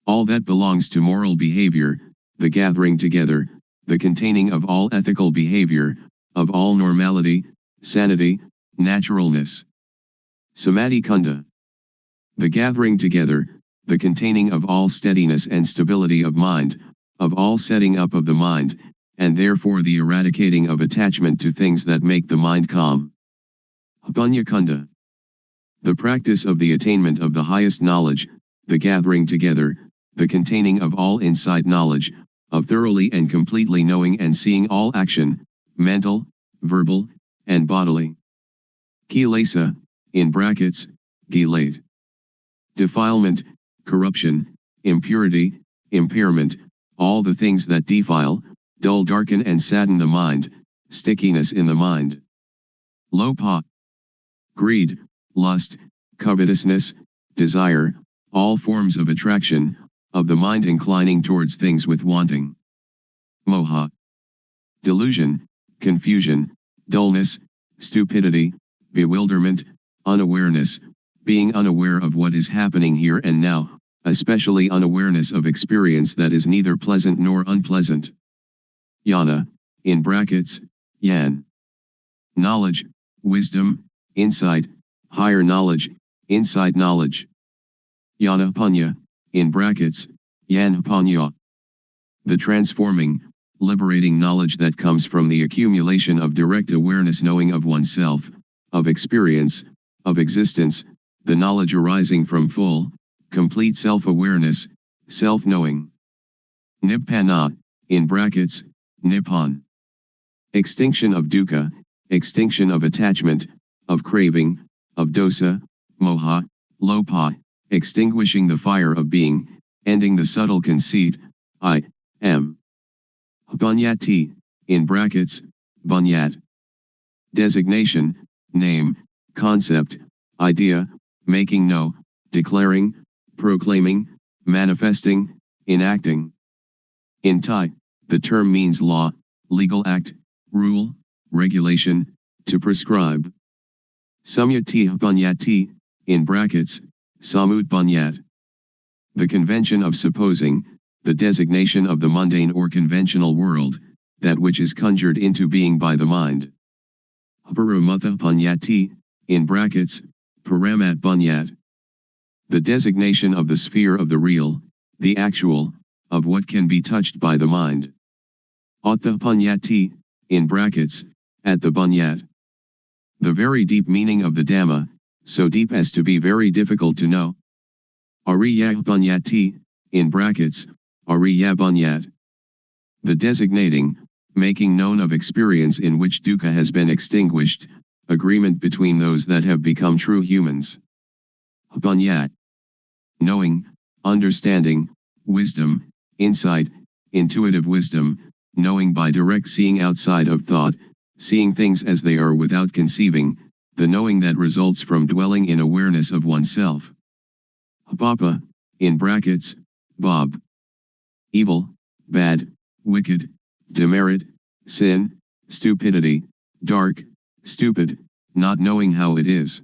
All that belongs to moral behavior, the gathering together, the containing of all ethical behavior, of all normality, sanity, naturalness. Samadhi kunda. The gathering together, the containing of all steadiness and stability of mind, of all setting up of the mind, and therefore the eradicating of attachment to things that make the mind calm. Punya kunda. The practice of the attainment of the highest knowledge, the gathering together, the containing of all insight knowledge, of thoroughly and completely knowing and seeing all action, mental, verbal, and bodily. Kilesa, in brackets, gilate. Defilement, corruption, impurity, impairment, all the things that defile, dull, darken and sadden the mind, stickiness in the mind. Lopa. Greed, lust, covetousness, desire, all forms of attraction, of the mind inclining towards things with wanting. Moha. Delusion, confusion, dullness, stupidity, bewilderment, unawareness, being unaware of what is happening here and now, especially unawareness of experience that is neither pleasant nor unpleasant. Yana, in brackets, yan. Knowledge, wisdom, insight, higher knowledge, inside knowledge. Yana panya, in brackets, yan panya. The transforming, liberating knowledge that comes from the accumulation of direct awareness knowing of oneself, of experience, of existence, the knowledge arising from full, complete self-awareness, self-knowing. Nibbana, in brackets, nippon. Extinction of dukkha, extinction of attachment, of craving, of dosa, moha, lopa, extinguishing the fire of being, ending the subtle conceit, I am. Bunyati, in brackets, bunyat. Designation, name, concept, idea, making know, declaring, proclaiming, manifesting, enacting. In Thai, the term means law, legal act, rule, regulation, to prescribe. Samyati bunyati, in brackets, samut bunyat. The convention of supposing, the designation of the mundane or conventional world, that which is conjured into being by the mind. Paramatha bunyati, in brackets, paramat bunyat. The designation of the sphere of the real, the actual, of what can be touched by the mind. Atta bunyati, in brackets, at the bunyat. The very deep meaning of the Dhamma, so deep as to be very difficult to know. Ariya bunyati, in brackets, ariya bunyat. The designating, making known of experience in which dukkha has been extinguished, agreement between those that have become true humans. Bunyat. Knowing, understanding, wisdom, insight, intuitive wisdom, knowing by direct seeing outside of thought, seeing things as they are without conceiving, the knowing that results from dwelling in awareness of oneself. Papa, in brackets, Bob. Evil, bad, wicked, demerit, sin, stupidity, dark, stupid, not knowing how it is.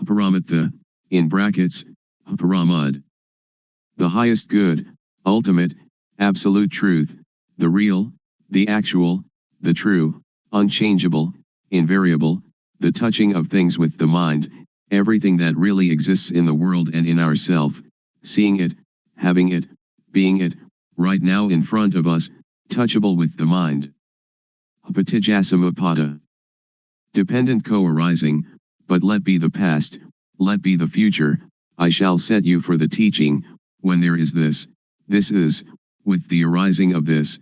Paramatha, in brackets, Paramad. The highest good, ultimate, absolute truth, the real, the actual, the true, unchangeable, invariable, the touching of things with the mind, everything that really exists in the world and in ourself, seeing it, having it, being it, right now in front of us, touchable with the mind. Apatijasamapata. Dependent co-arising, but let be the past, let be the future, I shall set you for the teaching, when there is this is, with the arising of this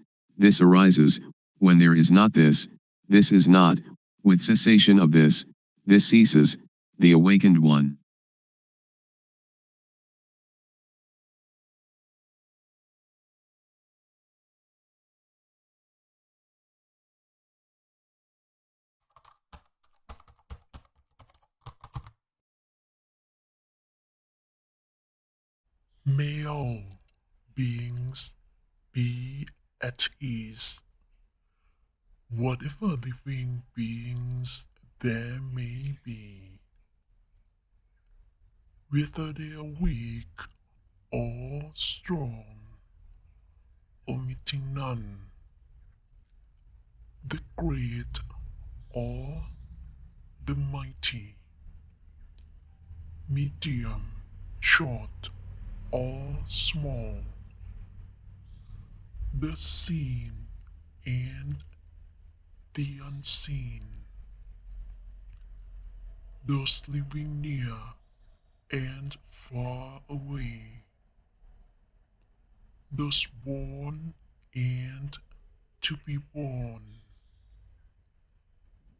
arises, when there is not this is not, with cessation of this ceases, the awakened one. May all beings be at ease. Whatever living beings there may be, whether they are weak or strong, omitting none, the great or the mighty, medium, short or small, the seen and the unseen, those living near and far away, those born and to be born.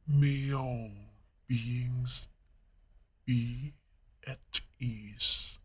May all beings be at ease.